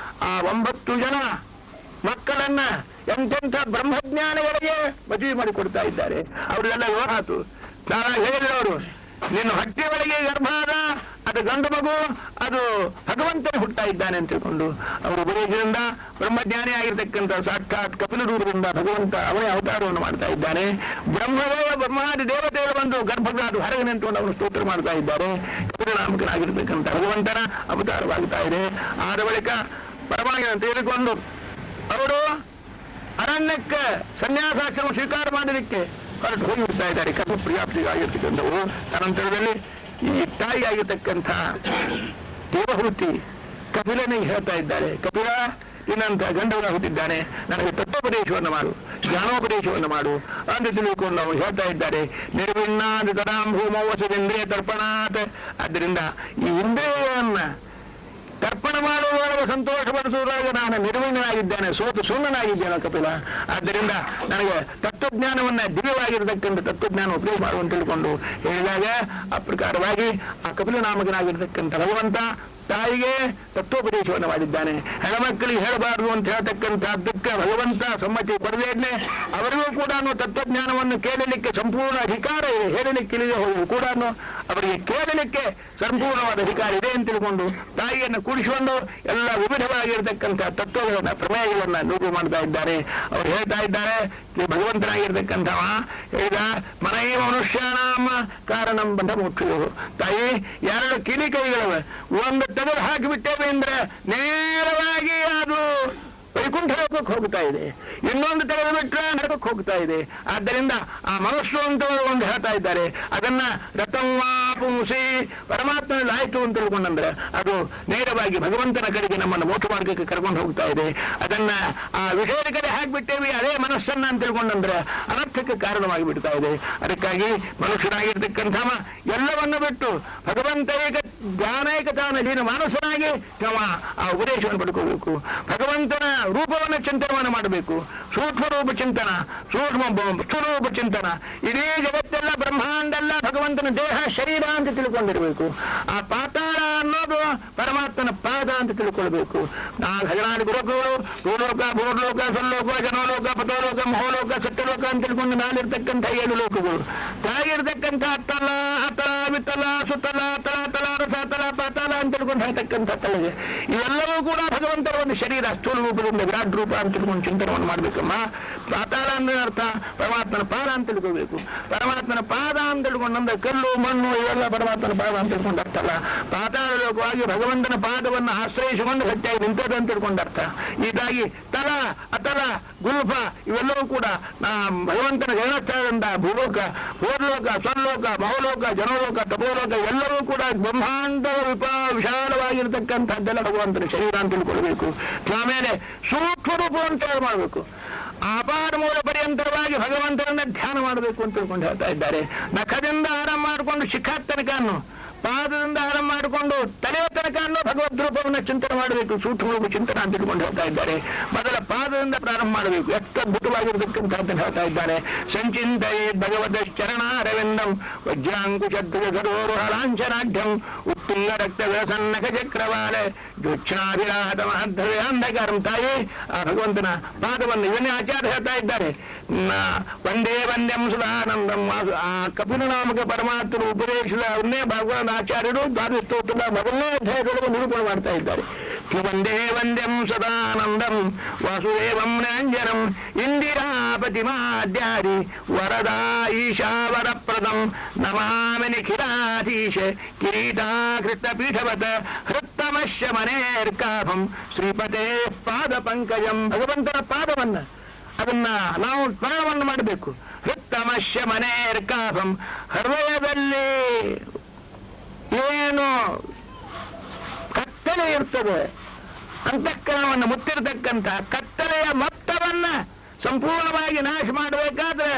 ಆ 9 ಜನ ಮಕ್ಕಳನ್ನ ಎಂತೆಂಥ ಬ್ರಹ್ಮಜ್ಞಾನಿಗಳಿಗೆ ಮದುವೆ ಮಾಡಿಕೊಡ್ತಾ ಇದ್ದಾರೆ. ಅವರೆಲ್ಲ ವಿವಾಹ ಆತು. ನಾನು ಹೇಳಿದ್ರು, ಅವರು ನಿನ್ನ ಹೊಟ್ಟೆ ಒಳಗೆ ಗರ್ಭಾದ ಅದು ಗಂಡು ಮಗು, ಅದು ಭಗವಂತನೇ ಹುಟ್ಟಾ ಇದ್ದಾನೆ ಅಂತ ತಿಳ್ಕೊಂಡು ಅವರ ಉಪದೇಶದಿಂದ ಬ್ರಹ್ಮಜ್ಞಾನಿ ಆಗಿರ್ತಕ್ಕಂಥ ಸಾಕ್ಷಾತ್ ಕಪಿಲ ರೂಪದಿಂದ ಭಗವಂತ ಅವನೇ ಅವತಾರವನ್ನು ಮಾಡ್ತಾ ಇದ್ದಾನೆ. ಬ್ರಹ್ಮಾದಿ ದೇವತೆಗಳು ಬಂದು ಗರ್ಭಗಾದು ಹೊರಗೆ ನಿಂತುಕೊಂಡು ಅವನು ಸ್ತೋತ್ರ ಮಾಡ್ತಾ ಇದ್ದಾರೆ. ಕಪಿಲನಾಮಕನಾಗಿರ್ತಕ್ಕಂಥ ಭಗವಂತನ ಅವತಾರವಾಗ್ತಾ ಇದೆ. ಆದ ಬಳಿಕ ಪರಮಾತ್ಮನ ತೆಗೆದುಕೊಂಡು ಅವರು ಅರಣ್ಯಕ್ಕೆ ಸನ್ಯಾಸಾಶ್ರಮ ಸ್ವೀಕಾರ ಮಾಡಲಿಕ್ಕೆ ಹೊರಟು ಹೋಗಿಬಿಡ್ತಾ ಇದ್ದಾರೆ. ಕಪಿ ಪ್ರಿಯಾಪ್ತಿಗಾಗಿರ್ತಕ್ಕಂಥವರು ಅನಂತರದಲ್ಲಿ ಈ ತಾಯಿ ಆಗಿರ್ತಕ್ಕಂಥ ದೇವಹೂತಿ ಕಪಿಲನಿಗೆ ಹೇಳ್ತಾ ಇದ್ದಾರೆ, ಕಪಿಲ ಇನ್ನಂತ ಗಂಡವನ ಹುಟ್ಟಿದ್ದಾನೆ, ನನಗೆ ತತ್ವೋಪದೇಶವನ್ನು ಮಾಡು, ಜ್ಞಾನೋಪದೇಶವನ್ನು ಮಾಡು ಅಂತ ತಿಳಿದುಕೊಂಡು ಅವರು ಹೇಳ್ತಾ ಇದ್ದಾರೆ. ನಿರ್ವಿಣ್ಣಾದ ತದಾಂ ಭೂಮವಸದಿಂದ್ರಿಯ ತರ್ಪಣಾತ್. ಆದ್ದರಿಂದ ಈ ಇಂದ್ರಿಯವನ್ನ ತರ್ಪಣ ಮಾಡುವವರೆಗೂ ಸಂತೋಷಪಡಿಸುವುದಾಗ ನಾನು ನಿರ್ವಿಣ್ಣನಾಗಿದ್ದೇನೆ, ಸೋತು ಸುಣ್ಣನಾಗಿದ್ದೇನೆ ಕಪಿಲ. ಆದ್ದರಿಂದ ನನಗೆ ತತ್ವಜ್ಞಾನವನ್ನ ದಿವ್ಯವಾಗಿರತಕ್ಕಂಥ ತತ್ವಜ್ಞಾನ ಉಪಯೋಗ ಮಾಡುವಂತ ತಿಳ್ಕೊಂಡು ಹೇಳಿದಾಗ ಆ ಪ್ರಕಾರವಾಗಿ ಆ ಕಪಿಲ ನಾಮಕನಾಗಿರ್ತಕ್ಕಂಥ ಭಗವಂತ ತಾಯಿಗೆ ತತ್ವೋಪದೇಶವನ್ನು ಮಾಡಿದ್ದಾನೆ. ಹೆಣ್ಮಕ್ಕಳಿಗೆ ಹೇಳಬಾರದು ಅಂತ ಹೇಳ್ತಕ್ಕಂಥದ್ದಕ್ಕೆ ಭಗವಂತ ಸಮ್ಮತಿ ಪಡೆದೇನೆ ಅವರಿಗೂ ಕೂಡ ತತ್ವಜ್ಞಾನವನ್ನು ಕೇಳಲಿಕ್ಕೆ ಸಂಪೂರ್ಣ ಅಧಿಕಾರ ಇದೆ. ಹೇಳಲಿಕ್ಕೆ ಇಲ್ಲದೆ ಹೋಗಿ ಕೂಡ ಅವರಿಗೆ ಕೇಳಲಿಕ್ಕೆ ಸಂಪೂರ್ಣವಾದ ಅಧಿಕಾರ ಇದೆ ಅಂತ ತಿಳ್ಕೊಂಡು ತಾಯಿಯನ್ನು ಕೂಡಿಸಿಕೊಂಡು ಎಲ್ಲ ವಿವಿಧವಾಗಿರ್ತಕ್ಕಂಥ ತತ್ವಗಳನ್ನ ಪ್ರಮೇಯಗಳನ್ನ ನಿರೂಪಣೆ ಮಾಡ್ತಾ ಇದ್ದಾರೆ. ಅವರು ಹೇಳ್ತಾ ಇದ್ದಾರೆ, ಭಗವಂತನಾಗಿರ್ತಕ್ಕಂಥವ ಹೇಳಿದ ಮನೆಯ ಮನುಷ್ಯನಾಮ ಕಾರಣಂ ಬಂಧ ಮೋಕ್ಷ. ತಾಯಿ ಎರಡು ಕಿಲಿ ಕೈಗಳವೆ, ಒಂದು ತೆಗೆದು ಹಾಕಿಬಿಟ್ಟೇವೆ ಅಂದ್ರೆ ನೇರವಾಗಿ ಅದು ವೈಕುಂಠ ಲೋಕಕ್ಕೆ ಹೋಗ್ತಾ ಇದೆ, ಇನ್ನೊಂದು ತೆಗೆದು ಬಿಟ್ಟರೆ ನರಕಕ್ಕೆ ಹೋಗ್ತಾ ಇದೆ. ಆದ್ದರಿಂದ ಆ ಮನಸ್ಸು ಅಂತ ಒಂದು ಹೇಳ್ತಾ ಇದ್ದಾರೆ, ಅದನ್ನ ರಥಂವಾ ಪುಂಸಿ ಪರಮಾತ್ಮನಲ್ಲಿ ಆಯ್ತು ಅಂತ ತಿಳ್ಕೊಂಡಂದ್ರೆ ಅದು ನೇರವಾಗಿ ಭಗವಂತನ ಕಡೆಗೆ ನಮ್ಮನ್ನು ಮೋಕ್ಷ ಮಾರ್ಗಕ್ಕೆ ಕರ್ಕೊಂಡು ಹೋಗ್ತಾ ಇದೆ. ಅದನ್ನ ಆ ವಿಷಯದ ಕಡೆ ಹಾಕಿಬಿಟ್ಟೇವಿ ಅದೇ ಮನಸ್ಸನ್ನ ಅಂತ ತಿಳ್ಕೊಂಡಂದ್ರೆ ಅನರ್ಥಕ್ಕೆ ಕಾರಣವಾಗಿ ಬಿಡ್ತಾ ಇದೆ. ಅದಕ್ಕಾಗಿ ಮನುಷ್ಯನಾಗಿರ್ತಕ್ಕಂಥವ ಎಲ್ಲವನ್ನು ಬಿಟ್ಟು ಭಗವಂತನಿಗೆ ಜ್ಞಾನೈಕ ತಾನ ನೀನು ಮಾನಸನಾಗಿ ನಾವು ಆ ಉಪದೇಶವನ್ನು ಪಡ್ಕೋಬೇಕು. ಭಗವಂತನ ರೂಪವನ್ನು ಚಿಂತನವನ್ನು ಮಾಡಬೇಕು. ಸೂಕ್ಷ್ಮ ರೂಪ ಚಿಂತನ, ಸ್ಥೂಲರೂಪ ಚಿಂತನ. ಇಡೀ ಜಗತ್ತೆಲ್ಲ ಬ್ರಹ್ಮಾಂಡ ಎಲ್ಲ ಭಗವಂತನ ದೇಹ ಶರೀರ ಅಂತ ತಿಳ್ಕೊಂಡಿರ್ಬೇಕು. ಆ ಪಾತಾಳ ಅನ್ನೋದು ಪರಮಾತ್ಮನ ಪಾದ ಅಂತ ತಿಳ್ಕೊಳ್ಬೇಕು. 14 ಲೋಕಗಳು, ಭೂಲೋಕ, ಭೂರ್ಲೋಕ, ಸಲ್ಲೋಕ, ಜನೋಲೋಕ, ಪತೋಲೋಕ, ಮಹೋಲೋಕ, ಸತ್ಯಲೋಕ ಅಂತ ತಿಳ್ಕೊಂಡು ನಾಲಿರ್ತಕ್ಕಂಥ 7 ಲೋಕಗಳು. ತಾಗಿರ್ತಕ್ಕಂಥ ತಲ, ಅತಲ, ವಿತಲ, ಸುತಲ, ತಲ, ತಲ, ರಸ, ತಲ, ಪಾತಾಳ ಅಂತ ತಿಳ್ಕೊಂಡು ಹೇಳ್ತಕ್ಕಂಥ ತಲೆಗೆ ಇವೆಲ್ಲವೂ ಕೂಡ ಭಗವಂತನ ಒಂದು ಶರೀರ, ಸ್ಥೂಲ ರೂಪದಿಂದ ವಿರಾಟ್ ರೂಪ ಅಂತ ತಿಳ್ಕೊಂಡು ಚಿಂತನವನ್ನು ಮಾಡ್ಬೇಕಮ್ಮ. ಪಾತಾಳ ಅಂದ್ರೆ ಅರ್ಥ ಪರಮಾತ್ಮನ ಪಾದ ಅಂತ ತಿಳ್ಕೊಳ್ಬೇಕು. ಪರಮಾತ್ಮನ ಪಾದ ಅಂತ ತಿಳ್ಕೊಂಡಂದ್ರೆ ಕಲ್ಲು ಮಣ್ಣು ಇವೆಲ್ಲ ಪರಮಾತ್ಮನ ಪಾದ ಅಂತ ತಿಳ್ಕೊಂಡು ಅರ್ಥ ಅಲ್ಲ. ಪಾತಾಳ ಲೋಕವಾಗಿ ಭಗವಂತನ ಪಾದವನ್ನು ಆಶ್ರಯಿಸಿಕೊಂಡು ಗಟ್ಟಿಯಾಗಿ ನಿಂತದ ಅಂತ ತಿಳ್ಕೊಂಡು ಅರ್ಥ. ಹೀಗಾಗಿ ತಲ, ಅತಲ, ಗುಲ್ಫ ಇವೆಲ್ಲವೂ ಕೂಡ ಭಗವಂತನ ಜಗತ್ಸ್ಥಳದಿಂದ ಭೂಲೋಕ, ಭೂರ್ಲೋಕ, ಸ್ವರ್ಲೋಕ, ಮಹೋಲೋಕ, ಜನೋಲೋಕ, ತಪೋಲೋಕ ಎಲ್ಲವೂ ಕೂಡ ಬ್ರಹ್ಮಾಂಡ ವಿಶಾಲವಾಗಿರ್ತಕ್ಕಂಥದ್ದೆಲ್ಲ ಭಗವಂತನ ಶರೀರ ಅಂತ ತಿಳ್ಕೊಳ್ಬೇಕು. ಆಮೇಲೆ ಸೂಕ್ಷ್ಮ ರೂಪ ಅಂತ ಮಾಡಬೇಕು. ಆಪಾದ ಮೂಲ ಪರ್ಯಂತರವಾಗಿ ಭಗವಂತನನ್ನ ಧ್ಯಾನ ಮಾಡಬೇಕು ಅಂತ ತಿಳ್ಕೊಂಡು ಹೇಳ್ತಾ ಇದ್ದಾರೆ. ನಖದಿಂದ ಆರಂಭ ಮಾಡಿಕೊಂಡು ಶಿಖಾ ತನಕನ್ನು, ಪಾದದಿಂದ ಆರಂಭ ಮಾಡಿಕೊಂಡು ತಲೆಯ ತನಕನ್ನು ಭಗವದ್ ರೂಪವನ್ನು ಚಿಂತನೆ ಮಾಡಬೇಕು. ಸೂಕ್ಷ್ಮ ರೂಪ ಚಿಂತನೆ ಅಂತ ತಿಳ್ಕೊಂಡು ಹೇಳ್ತಾ ಇದ್ದಾರೆ. ಮೊದಲ ಪಾದದಿಂದ ಪ್ರಾರಂಭ ಮಾಡಬೇಕು. ಎಷ್ಟು ಅದ್ಭುತವಾಗಿರತಕ್ಕಂಥದ್ದು ಹೇಳ್ತಾ ಇದ್ದಾರೆ. ಸಂಚಿಂತಯೇ ಭಗವದ ಚರಣಾರವಿಂದಂ ವಜ್ರಾಂಕುಶೋರುಹಲಾಂಚನಾಢ್ಯಂ ಉತ್ತುಂಗ ರಕ್ತ ವ್ಯಸನ್ನಕ ಚಕ್ರವಾಲೆ ಜ್ಯೋತ್ಸ್ನಾಭಿರಾಹತ ಮಹದ್ಭವೇ ಅಂಧಕಾರಂ. ತಾಯಿ ಆ ಭಗವಂತನ ಪಾದವನ್ನು ಇವನ್ನೇ ಆಚಾರ್ಯ ಹೇಳ್ತಾ ಇದ್ದಾರೆ. ವಂದೇ ವಂದ್ಯಂ ಸುಧಾನಂದಂ. ಆ ಕಪಿಲ ನಾಮಕ ಪರಮಾತ್ಮನ ಉಪದೇಶದ ಅವನ್ನೇ ಭಗವಾನ್ ಆಚಾರ್ಯರು ದ್ವಾದಶೋತ್ತಮ ಮೊದಲನೇ ಅಧ್ಯಾಯದೊಳಗೆ ನಿರೂಪಣೆ ಮಾಡ್ತಾ ಇದ್ದಾರೆ. ವಂದೇ ವಂದ್ಯಂ ಸದಾನಂದಂ ವಾಸುದೇವಂ ರಂಜನಂ ಇಂದಿರಾಪತಿಮಾದ್ಯಾರಿ ವರದಾ ಈಶಾವರಪ್ರದಂ ನಮಾಮಿ ನಿಖಿಲಾಧೀಶ ಕಿರೀಟಾಕೃತ ಪೀಠವತ ಹೃತ್ತಮಶ್ಯ ಮನೇರ್ಕಾಭಂ ಶ್ರೀಪತೆ ಪಾದ ಪಂಕಜಂ. ಭಗವಂತನ ಪಾದವನ್ನ ಅದನ್ನ ನಾವು ಸ್ಮರಣವನ್ನು ಮಾಡಬೇಕು. ಹೃತ್ತಮಶ್ಯ ಮನೇರ್ಕಾಭಂ. ಹೃದಯದಲ್ಲಿ ಏನು ಕತ್ತಲೆ ಇರ್ತದೆ, ಅಂತಃಕರಣವನ್ನು ಮುತ್ತಿರತಕ್ಕಂಥ ಕತ್ತಲೆಯ ಮೊತ್ತವನ್ನ ಸಂಪೂರ್ಣವಾಗಿ ನಾಶ ಮಾಡಬೇಕಾದ್ರೆ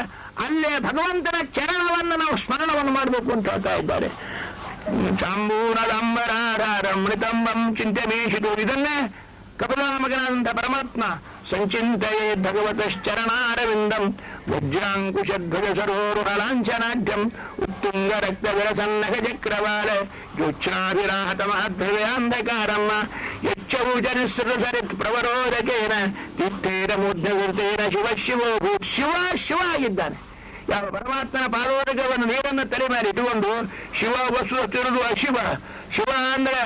ಅಲ್ಲೇ ಭಗವಂತನ ಚರಣವನ್ನು ನಾವು ಸ್ಮರಣವನ್ನು ಮಾಡಬೇಕು ಅಂತ ಹೇಳ್ತಾ ಇದ್ದಾರೆ. ಚಾಂಬೂನದಂಬರಾಮೃತಂಬಂ ಚಿಂತಮೀಶಿತು. ಇದನ್ನೇ ಕಪಿಲನಾಮಕನಾದಂಥ ಪರಮಾತ್ಮ ಸಂಚಿಂತೆಯೇ ಭಗವತಶ್ಚರಣಾರವಿಂದಂ ವಜ್ರಾಂಕುಶಧ್ವಜ ಸರೋರುಹಲಾಂಚನಾಢ್ಯಂ ಉತ್ತುಂಗ ರಕ್ತ ವಿರಸನ್ನಕ ಚಕ್ರವಾಲ ಜ್ಯೋತ್ಸ್ನಾಭಿರಾಹತ ಮಹದ್ಭವೇ ಅಂಧಕಾರಮ್ಮ ಯಚ್ಚವು ಜನಿಸೃತ ಸರಿತ್ ಪ್ರವರೋಧಕೇನ ತಿರ್ಥೇನ ಮುಗ್ಧಗುರ್ತೇನ ಶಿವ ಶಿವೋಭೂತ್. ಶಿವ ಶಿವ ಆಗಿದ್ದಾನೆ. ಯಾವ ಪರಮಾತ್ಮನ ಪಾದೋದಕವನ್ನು ನೀರನ್ನು ತಲೆ ಮೇಲೆ ಇಟ್ಟುಕೊಂಡು ಶಿವ ವಸ್ತು ತಿರುದು ಅಶಿವ, ಶಿವ ಅಂದ್ರೆ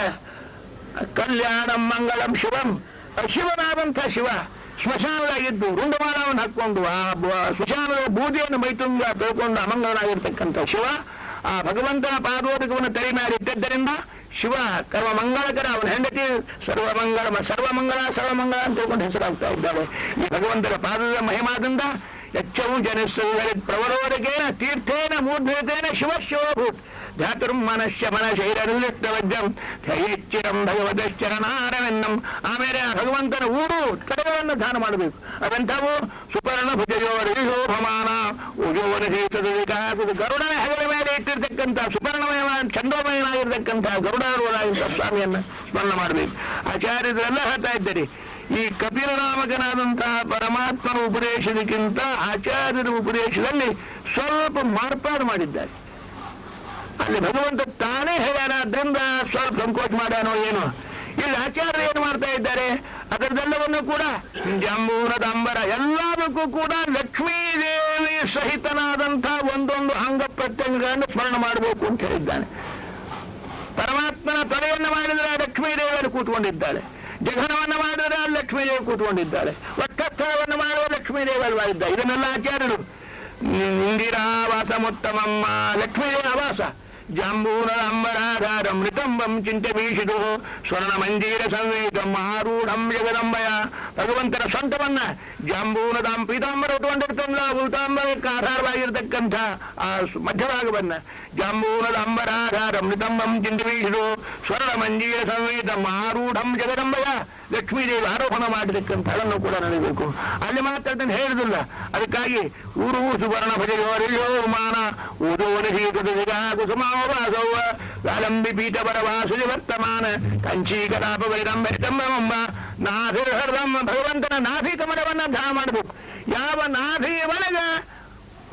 ಕಲ್ಯಾಣಂ ಮಂಗಳಂ ಶಿವಂ, ಅಶಿವನಾದಂಥ ಶಿವ ಸ್ಮಶಾನದಾಗಿದ್ದು ರುಂಡಮಾನವನ್ನು ಹಾಕೊಂಡು ಆ ಸ್ಮಶಾನದ ಬೂದಿಯನ್ನು ಮೈತುಂಗ ತೊಳ್ಕೊಂಡು ಅಮಂಗಳನಾಗಿರ್ತಕ್ಕಂಥ ಶಿವ ಆ ಭಗವಂತನ ಪಾದೋದಕವನ್ನು ತಲೆ ಮೇಲೆ ಇಟ್ಟಿದ್ದರಿಂದ ಶಿವ ಕರ್ಮ ಮಂಗಳಕರ, ಅವನ ಹೆಂಡತಿ ಸರ್ವಮಂಗಳ ಅಂತ ತಿಳ್ಕೊಂಡು ಹೆಸರಾಗ್ತಾ ಇದ್ದಾಳೆ. ಈ ಭಗವಂತನ ಪಾದದ ಮಹಿಮಾದಿಂದ ಯಚ್ಚವು ಜನಿಸುವ ಪ್ರವರೋದಕೇನ ತೀರ್ಥೇನ ಮೂರ್ಧೇತೇನ ಶಿವಶಿವಭೂತ್ ಧಾತುರ್ಮನಶ್ಯ ಮನಶೈರನುಲಿಷ್ಟವಜ್ಜಂ ಧೈಚ್ಚಿರಂ ಭಗವದಶ್ಚರಣಾರವೆನ್ನಂ. ಆಮೇಲೆ ಆ ಭಗವಂತನ ಊರು ಕಡೆಗಳನ್ನು ದಾನ ಮಾಡಬೇಕು. ಅವೆಂಥವು ಸುಪರ್ಣ ಭುಜಯೋರಿಶೋಭಮಾನ ಗರುಡನ ಹೆಗಲ ಮೇಲೆ ಇಟ್ಟಿರ್ತಕ್ಕಂಥ ಸುಪರ್ಣಮಯ ಚಂದ್ರಮಯನಾಗಿರ್ತಕ್ಕಂಥ ಗರುಡಾರೂಢಾಗಿದ್ದ ಸ್ವಾಮಿಯನ್ನು ಸ್ಮರಣೆ ಮಾಡಬೇಕು. ಆಚಾರ್ಯರೆಲ್ಲ ಹೇಳ್ತಾ ಇದ್ದಾರೆ, ಈ ಕಪಿಲ ನಾಮಕನಾದಂತಹ ಪರಮಾತ್ಮನ ಉಪದೇಶದಕ್ಕಿಂತ ಆಚಾರ್ಯರ ಉಪದೇಶದಲ್ಲಿ ಸ್ವಲ್ಪ ಮಾರ್ಪಾಡು ಮಾಡಿದ್ದಾರೆ. ಅಲ್ಲಿ ಭಗವಂತ ತಾನೇ ಹೇಳ್ಯಾರಾದ್ರಿಂದ ಸ್ವಲ್ಪ ಸಂಕೋಚ ಮಾಡ್ಯಾನೋ ಏನೋ. ಇಲ್ಲಿ ಆಚಾರ್ಯರು ಏನು ಮಾಡ್ತಾ ಇದ್ದಾರೆ, ಅದರದೆಲ್ಲವನ್ನು ಕೂಡ ಜಂಬೂನದಂಬರ ಎಲ್ಲದಕ್ಕೂ ಕೂಡ ಲಕ್ಷ್ಮೀದೇವಿ ಸಹಿತನಾದಂಥ ಒಂದೊಂದು ಅಂಗ ಪ್ರತ್ಯಂಗಗಳನ್ನು ಸ್ಮರಣೆ ಮಾಡಬೇಕು ಅಂತ ಹೇಳಿದ್ದಾನೆ. ಪರಮಾತ್ಮನ ತೊಡೆಯನ್ನು ಮಾಡಿದರೆ ಲಕ್ಷ್ಮೀದೇವಿಯನ್ನು ಕೂತ್ಕೊಂಡಿದ್ದಾಳೆ, ಜಘನವನ್ನು ಮಾಡಿದರೆ ಲಕ್ಷ್ಮೀದೇವಿ ಕೂತ್ಕೊಂಡಿದ್ದಾಳೆ, ವಕ್ಷಸ್ಥಳವನ್ನು ಮಾಡುವ ಲಕ್ಷ್ಮೀದೇವಿ ಅಲ್ವಾಗಿದ್ದ. ಇದನ್ನೆಲ್ಲ ಆಚಾರ್ಯರು ಇಂದಿರಾವಾಸಮುತ್ತಮಮ್ಮ ಲಕ್ಷ್ಮೀದೇವಿ ಆವಾಸ ಜಾಂಬೂನ ಅಂಬರಾಧಾರಂ ನಿತಂಬಂ ಚಿಂತೆ ಬೀಸಿದು ಸ್ವರ್ಣ ಮಂಜೀರ ಸಂವೇದಂ ಆರೂಢಂ ಜಗದಂಬಯ. ಭಗವಂತನ ಸ್ವಂತವನ್ನ ಜಾಂಬೂನದ ಪೀತಾಂಬರ ಉಟ್ಕೊಂಡಿರ್ತಂಗ ಪೀತಾಂಬರಕ್ಕೆ ಆಧಾರವಾಗಿರ್ತಕ್ಕಂಥ ಆ ಮಧ್ಯಭಾಗವನ್ನ ಜಾಂಬೂನದ ಅಂಬರಾಧಾರಂ ನಿತಂಬಂ ಚಿಂತೆ ಬೀಸಿದು ಸ್ವರ್ಣ ಮಂಜೀರ ಸಂವೇದಂ ಆರೂಢಂ ಜಗದಂಬಯ. ಲಕ್ಷ್ಮೀದೇವಿ ಆರೋಹಣ ಮಾಡಿರ್ತಕ್ಕಂಥ ಅದನ್ನು ಕೂಡ ನಡೆಯಬೇಕು. ಅಲ್ಲಿ ಮಾತ್ರ ಅದನ್ನು ಹೇಳುದಿಲ್ಲ. ಅದಕ್ಕಾಗಿ ಊರು ಸುವರ್ಣ ಭಜಯೋರಿಯೋ ಮಾನ ಕುಸುಮಾವಾಸೌ ಕಾಲಂಬಿ ಪೀಠ ಪರವಾಸುಜಿ ವರ್ತಮಾನ ಕಂಚೀಕಲಾಪ ವೈರಂಬರಿತಂಬ ನಾಭಿರ್ಹರ್ದಂ. ಭಗವಂತನ ನಾಭಿ ಕಮಲವನ್ನ ಧ್ಯಾನ ಮಾಡಬೇಕು. ಯಾವ ನಾಭಿ ಒಳಗ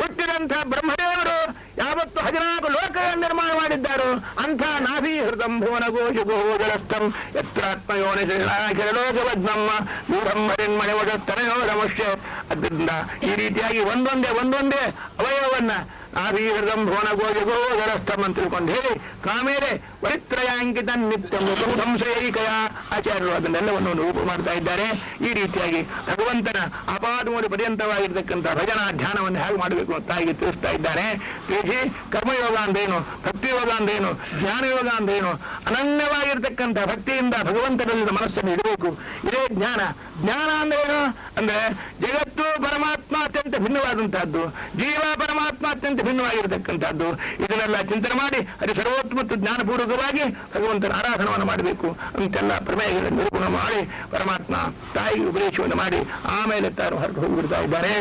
ಹುಟ್ಟಿದಂಥ ಬ್ರಹ್ಮದೇವರು ಯಾವತ್ತು 14 ಲೋಕ ನಿರ್ಮಾಣ ಮಾಡಿದ್ದಾರೋ ಅಂಥ ನಾಭಿ ಹೃದಂ ಭುವನ ಗೋಜಗೋಜಲಸ್ಥಂ ಯತ್ರಾತ್ಮಯೋನಿಲೋಕವದ್ನಮ್ಮ ನೂರಂಬರಿನ್ಮಣಿ ಒಡತ್ತನಯೋರಮಶ್ಯ. ಅದರಿಂದ ಈ ರೀತಿಯಾಗಿ ಒಂದೊಂದೇ ಅವಯವನ್ನ ನಾಭಿ ಹೃದಂ ಭುವನ ಗೋಜಗೋಜಲಸ್ಥಂ ಅಂತ ತಿಳ್ಕೊಂಡು ಹೇಳಿ ಆಮೇಲೆ ವರಿತ್ರಯಾಂಕಿತ ನಿತ್ಯ ಧಂಸೈಕಯ ಆಚಾರ್ಯರು ಅದನ್ನೆಲ್ಲವನ್ನು ರೂಪ ಮಾಡ್ತಾ ಇದ್ದಾರೆ. ಈ ರೀತಿಯಾಗಿ ಭಗವಂತನ ಅಪಾದಮೂಲ ಪರ್ಯಂತವಾಗಿರ್ತಕ್ಕಂಥ ಭಜನಾ ಧ್ಯಾನವನ್ನು ಹೇಗೆ ಮಾಡಬೇಕು ಅಂತ ಹಾಗೆ ತಿಳಿಸ್ತಾ ಇದ್ದಾರೆ. ತಿಳಿಸಿ ಕರ್ಮಯೋಗ ಅಂದೇನು, ಭಕ್ತಿಯೋಗ ಅಂದೇನು, ಜ್ಞಾನಯೋಗ ಅಂದೇನು, ಅನನ್ಯವಾಗಿರ್ತಕ್ಕಂಥ ಭಕ್ತಿಯಿಂದ ಭಗವಂತನಲ್ಲಿ ಮನಸ್ಸನ್ನು ಇಡಬೇಕು. ಇದೇ ಜ್ಞಾನ. ಜ್ಞಾನ ಅಂದ್ರೇನು ಅಂದ್ರೆ ಜಗತ್ತು ಪರಮಾತ್ಮ ಅತ್ಯಂತ ಭಿನ್ನವಾದಂತಹದ್ದು, ಜೀವ ಪರಮಾತ್ಮ ಅತ್ಯಂತ ಭಿನ್ನವಾಗಿರತಕ್ಕಂಥದ್ದು. ಇದನ್ನೆಲ್ಲ ಚಿಂತನೆ ಮಾಡಿ ಅದು ಸರ್ವೋತ್ತಮ ಜ್ಞಾನಪೂರ್ವಕವಾಗಿ ಭಗವಂತನ ಆರಾಧನವನ್ನು ಮಾಡಬೇಕು ಅಂತೆಲ್ಲ ಪ್ರಮೇಯಗಳನ್ನು ನಿರೂಪಣೆ ಮಾಡಿ ಪರಮಾತ್ಮ ತಾಯಿಗೆ ಉಪದೇಶವನ್ನು ಮಾಡಿ ಆಮೇಲೆ ತಾನು ಹೊರಟು ಹೋಗಿಬಿಡ್ತಾ ಇದ್ದಾರೆ.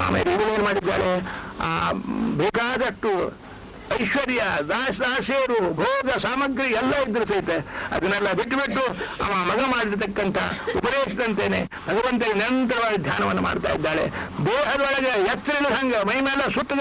ಆಮೇಲೆ ಇವನೇನು ಮಾಡಿದ್ದಾರೆ, ಆ ಬೇಕಾದಷ್ಟು ಐಶ್ವರ್ಯ ದಾಸೇರು ಭೋಗ ಸಾಮಗ್ರಿ ಎಲ್ಲ ಇದ್ರು ಸಹಿತ ಅದನ್ನೆಲ್ಲ ಬಿಟ್ಟು ಅವ ಮಗ ಮಾಡಿರ್ತಕ್ಕಂಥ ಉಪದೇಶದಂತೇನೆ ಭಗವಂತನ ನಿರಂತರವಾಗಿ ಧ್ಯಾನವನ್ನು ಮಾಡ್ತಾ ಇದ್ದಾಳೆ. ದೇಹದೊಳಗೆ ಎಚ್ಚರಿಲ್ಲ ಹಂಗ ಮೈ ಮೇಲೆ ಸುತ್ತ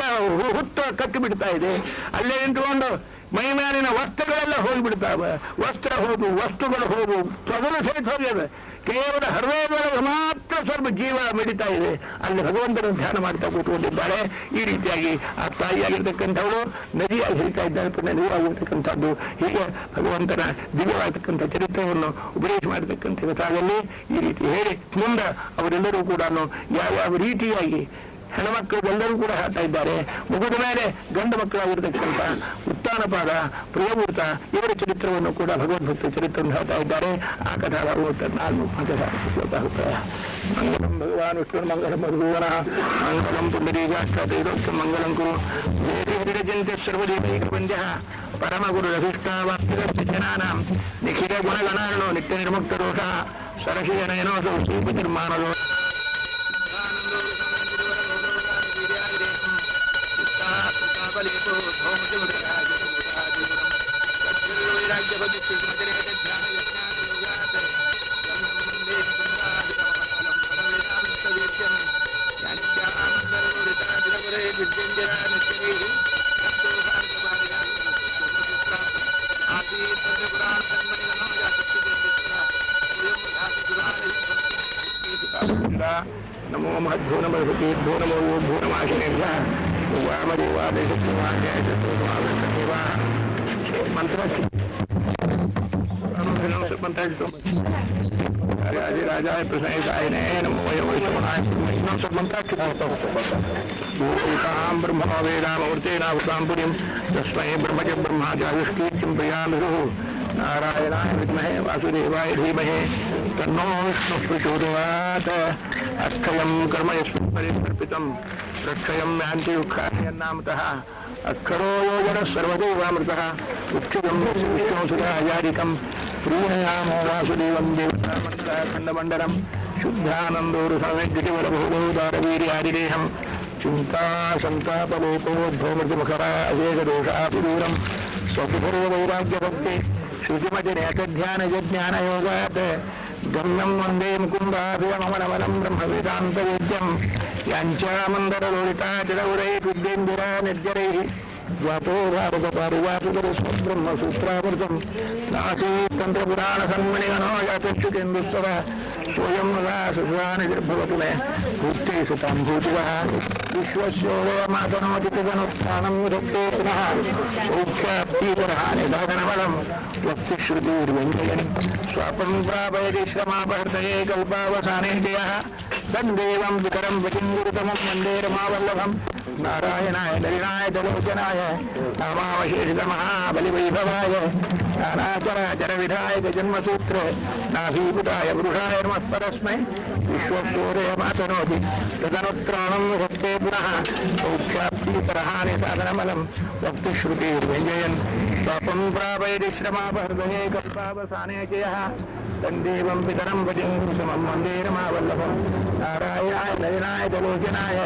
ಹುತ್ತ ಕಟ್ಟಿ ಬಿಡ್ತಾ ಇದೆ. ಅಲ್ಲೇ ನಿಂತುಕೊಂಡು ಮೈ ಮೇಲಿನ ವಸ್ತ್ರಗಳೆಲ್ಲ ಹೋಗಿಬಿಡ್ತಾವೆ. ವಸ್ತ್ರ ಹೋಗು, ವಸ್ತುಗಳು ಹೋಗು, ತೊಗಲು ಸಹಿತ ಹೋಗ್ಯದ. ಕೇವಲ ಹೃದಯದೊಳಗೆ ಮಾತ್ರ ಸ್ವಲ್ಪ ಜೀವ ಮಿಡಿತಾ ಇದೆ. ಅಲ್ಲಿ ಭಗವಂತನ ಧ್ಯಾನ ಮಾಡ್ತಾ ಕೂತ್ಕೊಂಡಿದ್ದಾಳೆ. ಈ ರೀತಿಯಾಗಿ ಆ ತಾಯಿಯಾಗಿರ್ತಕ್ಕಂಥವಳು ನದಿಯಾಗಿ ಹರಿತಾ ಇದ್ದಾಳೆ, ಪುಣ್ಯ ನದಿಯಾಗಿರ್ತಕ್ಕಂಥದ್ದು. ಹೀಗೆ ಭಗವಂತನ ದಿವ್ಯವಾಗಿರ್ತಕ್ಕಂಥ ಚರಿತ್ರೆಯನ್ನು ಉಪದೇಶ ಮಾಡಿರ್ತಕ್ಕಂಥ ಇವತ್ತಾಗಲ್ಲಿ ಈ ರೀತಿ ಹೇಳಿ ಮುಂದೆ ಅವರೆಲ್ಲರೂ ಕೂಡ ಯಾವ್ಯಾವ ರೀತಿಯಾಗಿ ಹೆಣ್ಮಕ್ಕಳಿಗೆಲ್ಲರೂ ಕೂಡ ಹೇಳ್ತಾ ಇದ್ದಾರೆ. ಮುಗಿದ ಮೇಲೆ ಗಂಡು ಮಕ್ಕಳಾಗಿರ್ತಕ್ಕಂಥ ಉತ್ತಾನಪಾದ, ಪ್ರಿಯಮೂರ್ತ ಇವರ ಚರಿತ್ರವನ್ನು ಕೂಡ ಭಗವದ್ಭಕ್ತ ಚರಿತ್ರವನ್ನು ಹೇಳ್ತಾ ಇದ್ದಾರೆ. ಆ ಕಥಾ ಮಂಗಲಂ ಭಗವಾನ್ ವಿಷ್ಣು ಮಂಗಲಂ ಮಧುವನ ಮಂಗಲಂ ಪುಂಡರೀಕಾಕ್ಷ ಮಂಗಲಂ ಕುರು ಹರಿಜಂತೆ ಸರ್ವದೇವೈಕ ವಂದ್ಯ ಪರಮ ಗುರು ರಭಿಷ್ಟಾವಾಪ್ತಿರಸ್ಯ ಜನಾನಾಂ ನಿಖಿಲ ಗುಣಗಣಾರ್ಣೋ ನಿತ್ಯ ನಿರ್ಮುಕ್ತ ದೋಷ ಸರಸಿಜನಯನೋಸೌ ಶ್ರೀಪತಿ ನಿರ್ಮಾಣದೋ ನಮೋ ಮಹದ್ಭೋ ನಮೋ ಭೂನಮೋ ಭೂನಮಾಶಿನೇಭ್ಯ ವಾಮದೇವಾದೇಶ ಮಂತ್ರ ರಾಜಾಯ ಪ್ರಸನ್ನಾಯ ನಮೋ ವೈಷ್ಣವಾಯ ಇನ್ನೊಂದು ಸ್ವಲ್ಪ ಮಂತ್ರ ಭೂತಾಂ ಬ್ರಹ್ಮ ವೇದಾಮೂರ್ತೇನಾವತಾಂ ಪುರಿಂ ತಸ್ಮೈ ಬ್ರಹ್ಮಜ ಬ್ರಹ್ಮಾಚಾರ್ಯಸ್ಕೀರ್ತಿಂ ಪ್ರಯಾಮಿರು ನಾರಾಯಣಾಯ ವಿದ್ಮಹೇ ವಾಸುದೇವಾಯ ಧೀಮಹಿ ತನ್ನೋ ವಿಷ್ಣುಃ ಪ್ರಚೋದಯಾತ್ ಅಕ್ಷಯಂ ಕರ್ಮ ಯಸ್ಮಿನ್ ಪರಿಕಲ್ಪಿತಂ ರಕ್ಷಯಂ ಯಾಂತಿ ದುಃಖಾನ್ಯನ್ನಾಮತಃ ಅಕ್ಷರೋ ಯೋಜನ ಸರ್ವದೇವಾಮೃತಃ ಉಚ್ಛಿದಂ ವಿಷ್ಣುಸುಧಾಯಾರಿಕಂ ಪ್ರೀಣಯಾಮೋ ವಾಸುದೇವಂ ದೇವತಾಮಂಡಲಖಂಡಮಂಡಲಂ ಶುದ್ಧಾನಂದೋರು ಸಮವೇದ್ಯತಿವರಬಹುದಾರವೀರ್ಯಾದಿದೇಹಂ ಚಿಂತಾ ಸಂತಾಪಲೋಕೋದ್ಭವಮೃತಮುಖರಾ ಅವೇಗದೋಷಾಪುರೂರಂ ಸ್ವಪುರ್ವವೈರಾಗ್ಯಭಕ್ತಿ ಶ್ರುತಿಮತಿರೇಕಧ್ಯಾನಜ್ಞಾನಯೋಗಾತ್ ಗಮ್ಯಂ ವಂದೇ ಮುಕುಂದಾಭಿರಮಣಮಲಂ ಬ್ರಹ್ಮವೇದಾಂತವೇದ್ಯಂ ಯಾಂಚಾಮಂದರಲೋಲಿತಾಚರೌರೈ ವಿದ್ಯೇಂದಿರಾ ನಿರ್ಜರೈ ಜ್ಞಾತೋ ಭಾರತಪಾರಿವಾಸುಕರು ಸ್ವಬ್ರಹ್ಮಸೂತ್ರಾಮೃತಂ ನಾಸೀತಂತ್ರಪುರಾಣಸನ್ಮಣಿಗಣೋ ಯಾತಚ್ಯುತೇಂದುಸ್ತವ ಸ್ವಯಂ ನಾ ಸುಧಾನಿರ್ಭವತು ಮೇ ಭೂತೇ ಸುತಾಂ ಭೂತಿವಃ ವಿಶ್ವಸ್ಯೋದಯಮಾತನೋತಿ ತದನುಷ್ಠಾನಂ ವಿಧತ್ತೇ ಪುನಃ ಸೌಖ್ಯಾಪ್ತೀಪರಹಾನಿ ಸಾಧನಬಲಂ ವಕ್ತಿಶ್ರುತಿರ್ವ್ಯಂಜಯನ್ ಸ್ವಾಪಂ ಪ್ರಾಪಯತಿ ಶ್ರಮಾಪಹೃತಯೇ ಕಲ್ಪಾವಸಾನೇ ಜಯಃ ತನ್ದೇವಂ ವಿಕರಂ ವಚಿಂ ಗುರುತಮಂ ವಂದೇ ರಮಾವಲ್ಲಭಂ ನಾರಾಯಣಾಯ ನಳಿನಾಯ ದಲೋಚನಾಯ ನಾಮಾವಶೇಷಿತ ಮಹಾಬಲಿವೈಭವಾಯ ನಾನಾಚರಾಚರ ವಿಧಾಯಕ ಜನ್ಮಸೂತ್ರ ನಾಭೀಭೂತಾಯ ಪುರುಷಾಯ ನಮಃ ಪರಸ್ಮೈ ವಿಶ್ವಸೂರ್ಯ ಮಾತನೋತಿ ತದನುತ್ರಾಣಂ ವಿಧತ್ತೇ ಪುನಃ ಸೌಖ್ಯಾಪ್ತೀಪರಹಾನಿ ಸಾಧನಮಲಂ ವಕ್ತಿಶ್ರುತಿರ್ವ್ಯಂಜಯನ್ ಸ್ವಾಪಂ ಪ್ರಾಪಯತಿ ಶ್ರಮಾಪಹೃತಯೇ ಕಲ್ಪಾವಸಾನೇ ಜಯಃ ತನ್ದೇವಂ ಪಿತರಂ ವಚಿಂ ಗುರುತಮಂ ವಂದೇ ರಮಾವಲ್ಲಭಂ ನಾರಾಯಣಾಯ ನಳಿನಾಯ ದಲೋಚನಾಯ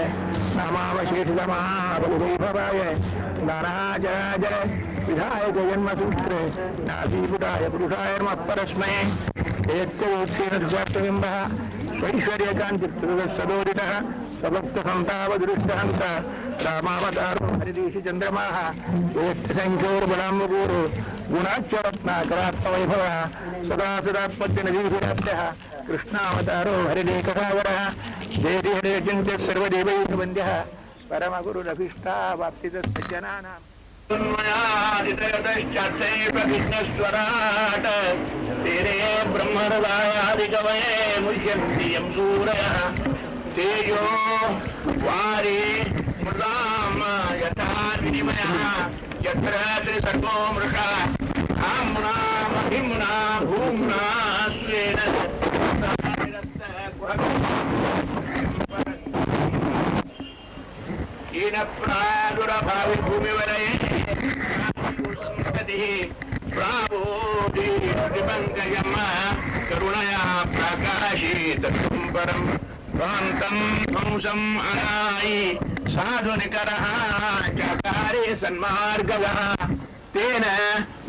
ನಾಮಾವಶೇಷಿತ ಮಹಾಬಲಿವೈಭವಾಯ ನಾನಾಚರಾಚರ ವಿಧಾಯಕ ಜನ್ಮಸೂತ್ರ ನಾಭೀಭೂತಾಯ ಪುರುಷಾಯ ನಮಃ ಪರಸ್ಮೈ ಏತ್ಯೋತ್ಸೇನ ಸುಖಾರ್ಥಬಿಂಬಃ ಸ್ವೈಶ್ವರ್ಯಕಾಂತಿಸದೋದಿತಃ ಸಭಕ್ತಸಂತಾವದೃಷ್ಟಹಂತ ರಾಮಾವತಾರೋ ಹರಿದೀಶಿ ಚಂದ್ರಮಾಃ ಏತ್ಸಂಖ್ಯೋರ್ಬಲಾಂಬಪೂರೋ ಗುಣಾಚ್ಯರತ್ನಾಕರಾತ್ಮವೈಭವಃ ಸದಾ ಸದಾತ್ಮಜ್ಜನದೀಭಿರಾಪ್ತಃ ಕೃಷ್ಣಾವತಾರೋ ಹರಿಲೇಖಸಾಗರಃ ಜಯತಿ ಹರೇ ಚಿಂತ್ಯ ಸರ್ವದೇವೈರ್ವಂದ್ಯಃ ಪರಮಗುರುರಭೀಷ್ಟಾವಾಪ್ತಿತಸ್ಸಜ್ಜನಾನಾಂ ಪ್ರತಿಜ್ಞಸ್ವರಾಟ ತೇರೇ ಬ್ರಹ್ಮಹೃದಯಾದಿಕವಯೇ ಮುಹ್ಯಂತಿ ಯಂ ಸೂರಯಃ ತೇಜೋ ವಾರಿ ಮೃದಾಂ ಯಥಾ ವಿನಿಮಯಃ ಯತ್ರ ತ್ರಿಸರ್ಗೋ ಮೃಷಾ ಆಮ್ನಾ ಮಹಿಮ್ನಾ ಭೂಮ್ನಾ ಸ್ವೇನ ೀನ ಪ್ರಾದುರಭಾವಿ ಭೂಮಿವರಯೇ ಪ್ರಾಬೋಧಿಪಂಕಜಮ್ಮ ಕರುಣಯ ಪ್ರಕಾಶೀತ ಪರಂ ಕಾಂತಂ ಹಂಸಂ ಅನಾಯಿ ಸಾಧು ನಿಕರಃ ಚಕಾರೇ ಸನ್ಮಾರ್ಗವಃ ತೇನ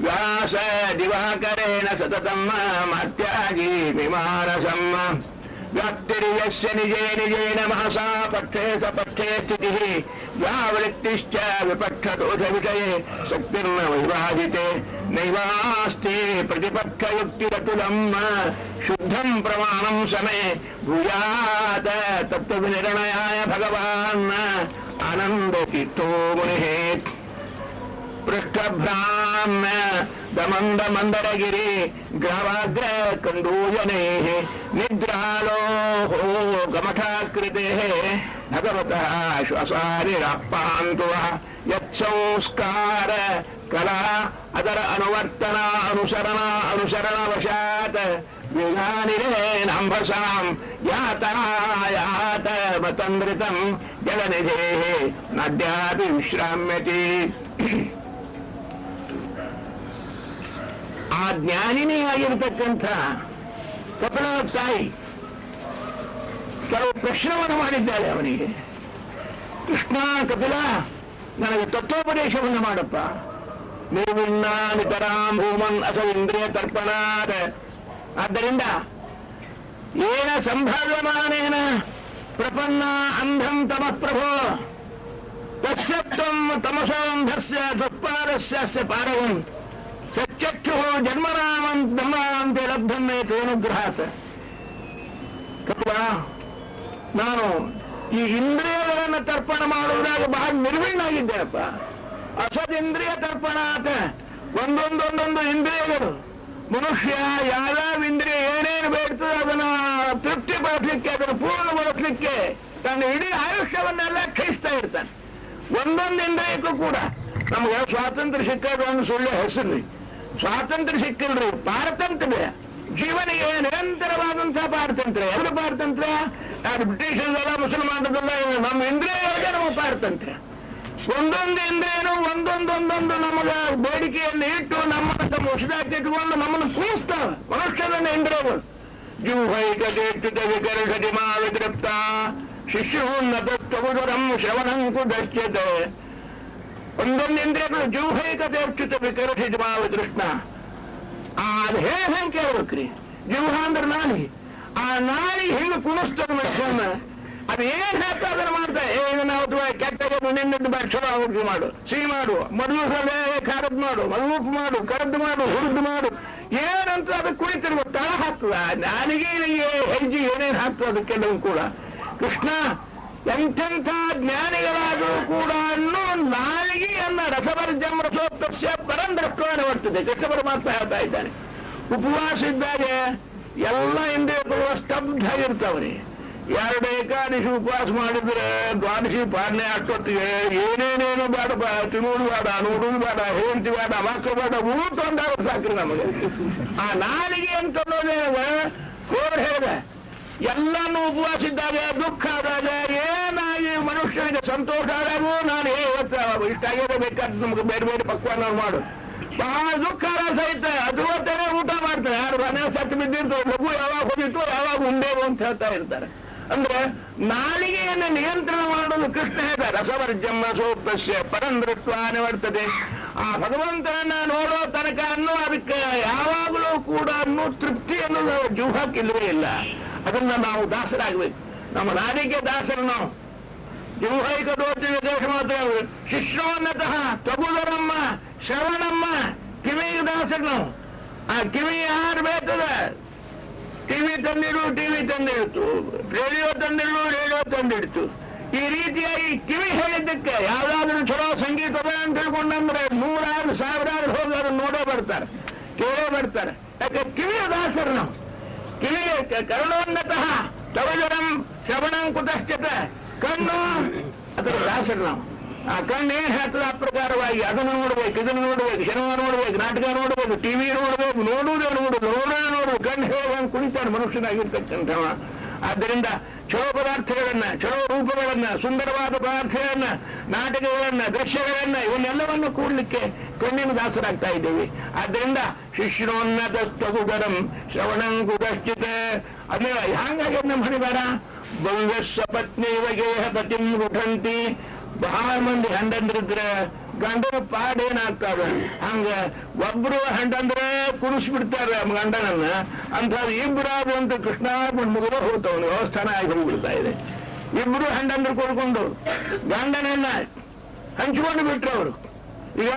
ವ್ಯಾಸ ದಿವಾಕರೇಣ ಸತತಂ ಮತ್ಯಾಗಿ ವಿಮಾನಸಂ ವ್ಯಾಪ್ತಿರ್ಯಸ್ಯ ನಿಜೇ ನಿಜೇನ ಮಹಸಾ ಪಕ್ಷೇ ಸಪಕ್ಷೇ ಸ್ಥಿತಿಃ ವ್ಯಾವೃತ್ತಿಶ್ಚ ವಿಪಕ್ಷದೋಷ ವಿಷಯೇ ಶಕ್ತಿರ್ನ ವಿಭಾಜಿತೆ ನೈವಾಸ್ತಿ ಪ್ರತಿಪಕ್ಷಯುಕ್ತಿರತುಲಂ ಶುದ್ಧಂ ಪ್ರಮಾಣಂ ಸಮೇ ಭೂಯಾತ ತತ್ವವಿನಿರ್ಣಯಾಯ ಭಗವಾನ್ ಆನಂದತೀರ್ಥೋ ಮುನಿಃ ಪೃಷ್ಠಭ್ರಾಮ್ಯ ದಮಂದ ಮಂದರಗಿರಿ ಗ್ರಹವಾಗ್ರ ಕಂಡೂಯನೇ ನಿದ್ರಾಲೋಹೋ ಗಮಠಾಕೃತೆ ಭಗವತಃ ಶ್ವಾಸಾರಿರಪ್ಪಾಂತುವ ಯತ್ಸಂಸ್ಕಾರ ಕಲಾ ಅದರ ಅನುವರ್ತನ ಅನುಸರಣವಶಾತ್ ವೇಗಾನಿರೇನಂಭಸಾಂ ಯಾತಾಯಾತ ಮತಂದ್ರಿತಂ ಜಲನಿಧೇ ನದ್ಯಾಪಿ ವಿಶ್ರಾಮ್ಯತಿ. ಆ ಜ್ಞಾನಿನೇ ಆಗಿರತಕ್ಕಂಥ ಕಪಿಲನ ತಾಯಿ ಕೆಲವು ಪ್ರಶ್ನವನ್ನು ಮಾಡಿದ್ದಾಳೆ ಅವನಿಗೆ. ಕೃಷ್ಣ, ಕಪಿಲ, ನನಗೆ ತತ್ವೋಪದೇಶವನ್ನು ಮಾಡಪ್ಪ. ನಿರ್ವಿಣ್ಣ ನಿತರಾಂ ಭೂಮನ್ ಅಸವಿಂದ್ರಿಯ ತರ್ಪಣಾತ್. ಆದ್ದರಿಂದ ಏನ ಸಂಭಾವ್ಯಮಾನೇನ ಪ್ರಪನ್ನ ಅಂಧಂ ತಮಃ ಪ್ರಭೋ ತಸ್ಯ ತ್ವಂ ತಮಸೋಂಧಸ್ಯ ದುಃಪಾರಸ್ಯ ಪಾರವಂ ಸಚ್ಚಕ್ಷು ಜನ್ಮನಾಮಂತೆ ಲಬ್ಧನ್ನೇ ತೇನುಗ್ರಹಾತ್. ಕಪಿಲ, ನಾನು ಈ ಇಂದ್ರಿಯಗಳನ್ನ ತರ್ಪಣ ಮಾಡುವುದಾಗ ಬಹಳ ನಿರ್ವಿಣ್ಣಾಗಿದ್ದೇನಪ್ಪ. ಅಸದಿಂದ್ರಿಯ ತರ್ಪಣ ಆತ. ಒಂದೊಂದೊಂದೊಂದು ಇಂದ್ರಿಯಗಳು ಮನುಷ್ಯ ಯಾವ್ಯಾವ ಇಂದ್ರಿಯ ಏನೇನು ಬೇಡ್ತದೆ ಅದನ್ನ ತೃಪ್ತಿಪಡಿಸಲಿಕ್ಕೆ, ಅದನ್ನು ಪೂರ್ಣಗೊಳಿಸಲಿಕ್ಕೆ ತನ್ನ ಇಡೀ ಆಯುಷ್ಯವನ್ನೆಲ್ಲ ಕ್ಷಯಿಸ್ತಾ ಇರ್ತಾನೆ. ಒಂದೊಂದು ಇಂದ್ರಿಯಕ್ಕೂ ಕೂಡ ನಮ್ಗೆ ಸ್ವಾತಂತ್ರ್ಯ ಸಿಕ್ಕೋದು ಒಂದು ಸುಳ್ಳು ಹೆಸರು. ಸ್ವಾತಂತ್ರ್ಯ ಸಿಕ್ಕಿಲ್ರಿ, ಪಾರತಂತ್ರ್ಯ. ಜೀವನಿಗೆ ನಿರಂತರವಾದಂತಹ ಪಾರತಂತ್ರ್ಯ. ಎಲ್ಲಿ ಪಾರತಂತ್ರ್ಯ? ಯಾರು ಬ್ರಿಟಿಷರಲ್ಲ, ಮುಸಲ್ಮಾನರಲ್ಲ, ನಮ್ಮ ಇಂದ್ರಿಯಗಳಿಗೆ ನಮ್ಮ ಪಾರತಂತ್ರ್ಯ. ಒಂದೊಂದು ಇಂದ್ರಿಯನು ಒಂದೊಂದೊಂದೊಂದು ನಮಗ ಬೇಡಿಕೆಯನ್ನು ಇಟ್ಟು ನಮ್ಮನ್ನು ತಮ್ಮ ಉಸಿರಾಕಿಟ್ಕೊಂಡು ನಮ್ಮನ್ನು ಕೂರಿಸ್ತಾವೆ. ಮನುಷ್ಯರನ್ನ ಇಂದ್ರಿಯಗಳು ಜೂಹೈಕಟೇಕ್ಷಿತ ವಿಕರ್ಷತಿ ಮಾ ವಿತೃಪ್ತ ಶಿಷ್ಯೂನ್ನತತ್ವಗುರಂ ಶ್ರವಣಂಕು ದಶ್ಯತೆ. ಒಂದೊಂದು ಇಂದ್ರಿಯಗಳು ಜೂಹೈಕಟೇಕ್ಷಿತ ವಿಕರ್ಷಿತ ಮಾ ವಿತೃಷ್ಣ. ಅದು ಹೆಂಗೆ ಕೇಳ್ಬೇಕ್ರಿ? ಜೀವ ಅಂದ್ರೆ ನಾಲಿಗೆ. ಆ ನಾಲಿಗೆ ಹೆಂಗೆ ಕುಣಿಸ್ತದ ಮನುಷ್ಯನ, ಅದು ಏನ್ ಹೇಳ್ತಾ ಅದನ್ನ ಮಾಡ್ತಾ. ಈಗ ನಾವು ಕೆಟ್ಟಾಗ ನಿನ್ನದ್ದು ಮಾಡಿ ಚಲೋ ಹುಡುಗಿ ಮಾಡು, ಸಿಹಿ ಮಾಡು, ಮೊದಲು ಖಾರದ್ ಮಾಡು, ಮಧುಪ್ ಮಾಡು, ಕರದ್ದು ಮಾಡು, ಹುರಿದು ಮಾಡು, ಏನಂತ ಅದಕ್ಕೆ ಕುಳಿತಿರ್ಬೇಕು. ತಳ ಹಾಕ್ತದ ನಾಲಿಗೆ ಹೆಜ್ಜೆ ಏನೇನು ಹಾಕ್ತದ ಅದಕ್ಕೆಲ್ಲವೂ ಕೂಡ. ಕೃಷ್ಣ ಎಂಥೆಂಥ ಜ್ಞಾನಿಗಳಾದರೂ ಕೂಡ ಅನ್ನೋ ನಾಲಿಗೆಯನ್ನ ರಸವರ್ಜಂ ರಸೋತ್ತಸ್ಯ ಪರಂದ್ರತ್ವವನ್ನು ಬರ್ತದೆ. ಕೃಷ್ಣ ಪರಮಾತ್ಮ ಹೇಳ್ತಾ ಇದ್ದಾನೆ. ಉಪವಾಸ ಇದ್ದಾಗ ಎಲ್ಲ ಇಂದ್ರಿಯಗಳು ಸ್ತಬ್ಧ ಆಗಿರ್ತಾವನಿ. 2 ಏಕಾದಶಿ ಉಪವಾಸ ಮಾಡಿದ್ರೆ ದ್ವಾದಶಿ ಪಾಲನೆ ಅಷ್ಟೊತ್ತಿಗೆ ಏನೇನೇನು ಬೇಡ, ತಿನ್ನೋದು ಬೇಡ, ನೋಡುದು ಬೇಡ, ಹೆಂಡತಿ ಬೇಡ, ಮಕ್ಕಳು ಬೇಡ, ಊಟ ಒಂದಾಗ ಸಾಕ್ರಿ ನಮಗೆ. ಆ ನಾಲಿಗೆ ಅಂತನ್ನೋದೇ ಕೋರ್ ಹೇಳಿದೆ. ಎಲ್ಲಾನು ಉಪವಾಸ ಇದ್ದಾಗ, ದುಃಖ ಆದಾಗ, ಏನಾಗಿ ಮನುಷ್ಯನಿಗೆ ಸಂತೋಷ ಆದಾಗೂ ನಾನು ಇವತ್ತು ಇಷ್ಟಾಗಿದೆ ಬೇಕಾದ ನಮ್ಗೆ ಬೇರೆ ಬೇರೆ ಪಕ್ವಾನ ಮಾಡು. ಬಹಳ ದುಃಖ ಸಹಿತ ಅದು ಊಟ ಮಾಡ್ತಾರೆ. ಯಾರು ಮನೆ ಸತ್ತು ಬಿದ್ದಿರ್ತಾರೆ, ಲಘು ಯಾವಾಗ ಹೋಗಿತ್ತು ಯಾವಾಗ ಉಂಡೇವು ಅಂತ ಹೇಳ್ತಾ ಇರ್ತಾರೆ. ಅಂದ್ರೆ ನಾಲಿಗೆಯನ್ನು ನಿಯಂತ್ರಣ ಮಾಡೋದು ಕೃಷ್ಣ ಹೇಳಿದ. ರಸವರ್ಜಂ ರಸೋತ್ತಸ್ಯ ಪರಂದೃತ್ವ ನಿವರ್ತದೆ. ಆ ಭಗವಂತನನ್ನ ನೋಡೋ ತನಕ ಅನ್ನೋ ಅದಕ್ಕೆ ಯಾವಾಗಲೂ ಕೂಡ ಅನ್ನೋ ತೃಪ್ತಿ ಅನ್ನೋದು ಜೀವಕ್ಕಿಲ್ಲವೇ ಇಲ್ಲ. ಅದನ್ನ ನಾವು ದಾಸರಾಗಬೇಕು. ನಮ್ಮ ನಾಲಿಗೆ ದಾಸರು ನಾವು. ಜೀವೈಕ ದೋಷ ದೇಶ ಮಾತ್ರ ಶಿಷ್ಯೋನ್ನತಃ ತಗುದರಮ್ಮ ಶ್ರವಣಮ್ಮ. ಕಿವಿಗೆ ದಾಸರು ನಾವು. ಆ ಕಿವಿ ಯಾರು ಬೇಕದ? TV ತಂದಿಡ್ತು, radio ತಂದಿಡ್ತು. ಈ ರೀತಿಯಾಗಿ ಕಿವಿ ಹೇಳಿದ್ದಕ್ಕೆ ಯಾವ್ದಾದ್ರು ಚಲೋ ಸಂಗೀತದ ಅಂತ ತಿಳ್ಕೊಂಡಂದ್ರೆ 100,000 1,000 ಹೋಗಿ ಅದನ್ನು ನೋಡೇ ಬರ್ತಾರೆ, ಕೇಳೇ ಬರ್ತಾರೆ. ಯಾಕೆ? ಕಿವಿಯ ದಾಸರು ನಾವು. ಕಿವಿ ಕರ್ಣೋನ್ನತಃ ತವಜರಂ ಶ್ರವಣಂ ಕುತಶ್ಚಿತ. ಕಣ್ಣು ಅದರ ದಾಸರು ನಾವು. ಆ ಕಣ್ಣು ಏನ್ ಹೇಳ್ತದೆ ಆ ಪ್ರಕಾರವಾಗಿ ಅದನ್ನು ನೋಡ್ಬೇಕು, ಇದನ್ನು ನೋಡ್ಬೇಕು, ಸಿನಿಮಾ ನೋಡ್ಬೇಕು, ನಾಟಕ ನೋಡ್ಬೇಕು, ಟಿವಿ ನೋಡ್ಬೇಕು, ನೋಡುದು ಕಣ್ಣು ಹೇಳುವಂಗೆ ಕುಣಿತಾನೆ ಮನುಷ್ಯನಾಗಿರ್ತಕ್ಕಂಥವ. ಆದ್ದರಿಂದ ಚಲೋ ಪದಾರ್ಥಗಳನ್ನ, ಚಲೋ ರೂಪಗಳನ್ನ, ಸುಂದರವಾದ ಪದಾರ್ಥಗಳನ್ನ, ನಾಟಕಗಳನ್ನ, ದೃಶ್ಯಗಳನ್ನ ಇವನ್ನೆಲ್ಲವನ್ನು ಕೂಡ್ಲಿಕ್ಕೆ ಕಣ್ಣಿನ ದಾಸರಾಗ್ತಾ ಇದ್ದೇವೆ. ಆದ್ದರಿಂದ ಶಿಷ್ಯೋನ್ನತ ತಗುದರಂ ಶ್ರವಣಂ ಕುತಶ್ಚಿತ. ಅಂದ್ರೆ ಹಂಗಾಗಿ ನಮ್ಮ ಹಣಿಬಾರ ಭವ್ಯಸ್ವ ಪತ್ನಿ ಗೇಹ ಪತಿಂ ಉಠಂತಿ. ಬಹಳ ಮಂದಿ ಹೆಂಡಂದ್ರಿದ್ರೆ ಗಂಡನ ಪಾಡೇನಾಗ್ತಾವ. ಹಂಗ ಒಬ್ರು ಹೆಂಡಂದ್ರೆ ಕುಡಿಸ್ಬಿಡ್ತಾರೆ ಗಂಡನನ್ನ. ಅಂಥದ್ದು ಇಬ್ಬರಾದ್ರು ಅಂತ ಕೃಷ್ಣ ಮುಗಿದ ಹೋಗ್ತಾವನು ವ್ಯವಸ್ಥಾನ ಆಗಿ ಹೋಗ್ಬಿಡ್ತಾ ಇದೆ. ಇಬ್ರು ಹೆಂಡಂದ್ರು ಕೊಡ್ಕೊಂಡು ಗಂಡನೆಲ್ಲ ಹಂಚ್ಕೊಂಡು ಬಿಟ್ರು ಅವರು. ಈಗ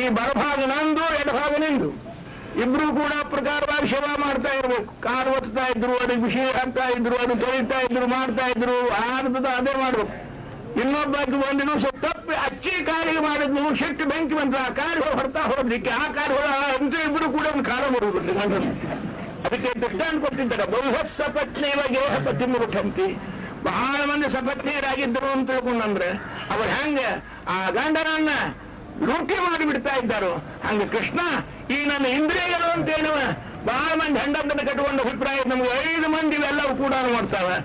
ಈ ಬರಭಾಗ ನಂದು, ಎಡಭಾಗ ನಿಂದು. ಇಬ್ರು ಕೂಡ ಪ್ರಕಾರವಾಗಿ ಸೇವಾ ಮಾಡ್ತಾ ಇರ್ಬೇಕು. ಕಾರು ಒತ್ತಾ ಇದ್ರು, ಅದಕ್ಕೆ ಬಿಸಿ ಹಾಕ್ತಾ ಇದ್ರು, ಅದು ತೊಳಿತಾ ಇದ್ರು, ಮಾಡ್ತಾ ಇದ್ರು. ಆರ್ಧದ ಅದೇ ಮಾಡ್ಬೇಕು. ಇನ್ನೊಬ್ಬಕ್ಕೆ ಒಂದು ದಿವಸ ತಪ್ಪಿ ಅಚ್ಚಿ ಕಾರಿಗೆ ಮಾಡಿದ್ನು, ಶೆಟ್ಟಿ ಬೆಂಕಿ ಬಂತು. ಆ ಕಾರು ಹೊಡ್ತಾ ಹೋದ್ಲಿಕ್ಕೆ ಆ ಕಾರು ಹೊರ ಇಬ್ರು ಕೂಡ ಒಂದು ಕಾರ ಬರುವುದು. ಅದಕ್ಕೆ ದೃಷ್ಟಾಂತ ಕೊಟ್ಟಿದ್ದಾರೆ. ಬಹು ಸಪತ್ನೈವ ಗೇಹ ಪತಿ ಮುರುಠಂತಿ. ಬಹಳ ಮಂದಿ ಸಪತ್ನಿಯರಾಗಿದ್ದರು ಅಂತ ತಿಳ್ಕೊಂಡ್ರೆ ಅವ್ರು ಹೆಂಗೆ ಆ ಗಂಡನನ್ನ ಲೂಟಿ ಮಾಡಿಬಿಡ್ತಾ ಇದ್ದಾರೋ ಹಂಗೆ ಕೃಷ್ಣ ಈ ನನ್ನ ಇಂದ್ರಿಯಗಳು ಅಂತ ಹೇಳುವ ಬಹಳ ಮಂದಿ ಹೆಂಡಂದನ್ನು ಕಟ್ಟಿಕೊಂಡ ಅಭಿಪ್ರಾಯ ನಮ್ಗೆ 5 ಮಂದಿ ಎಲ್ಲವೂ ಕೂಡ ಮಾಡ್ತಾವೆ.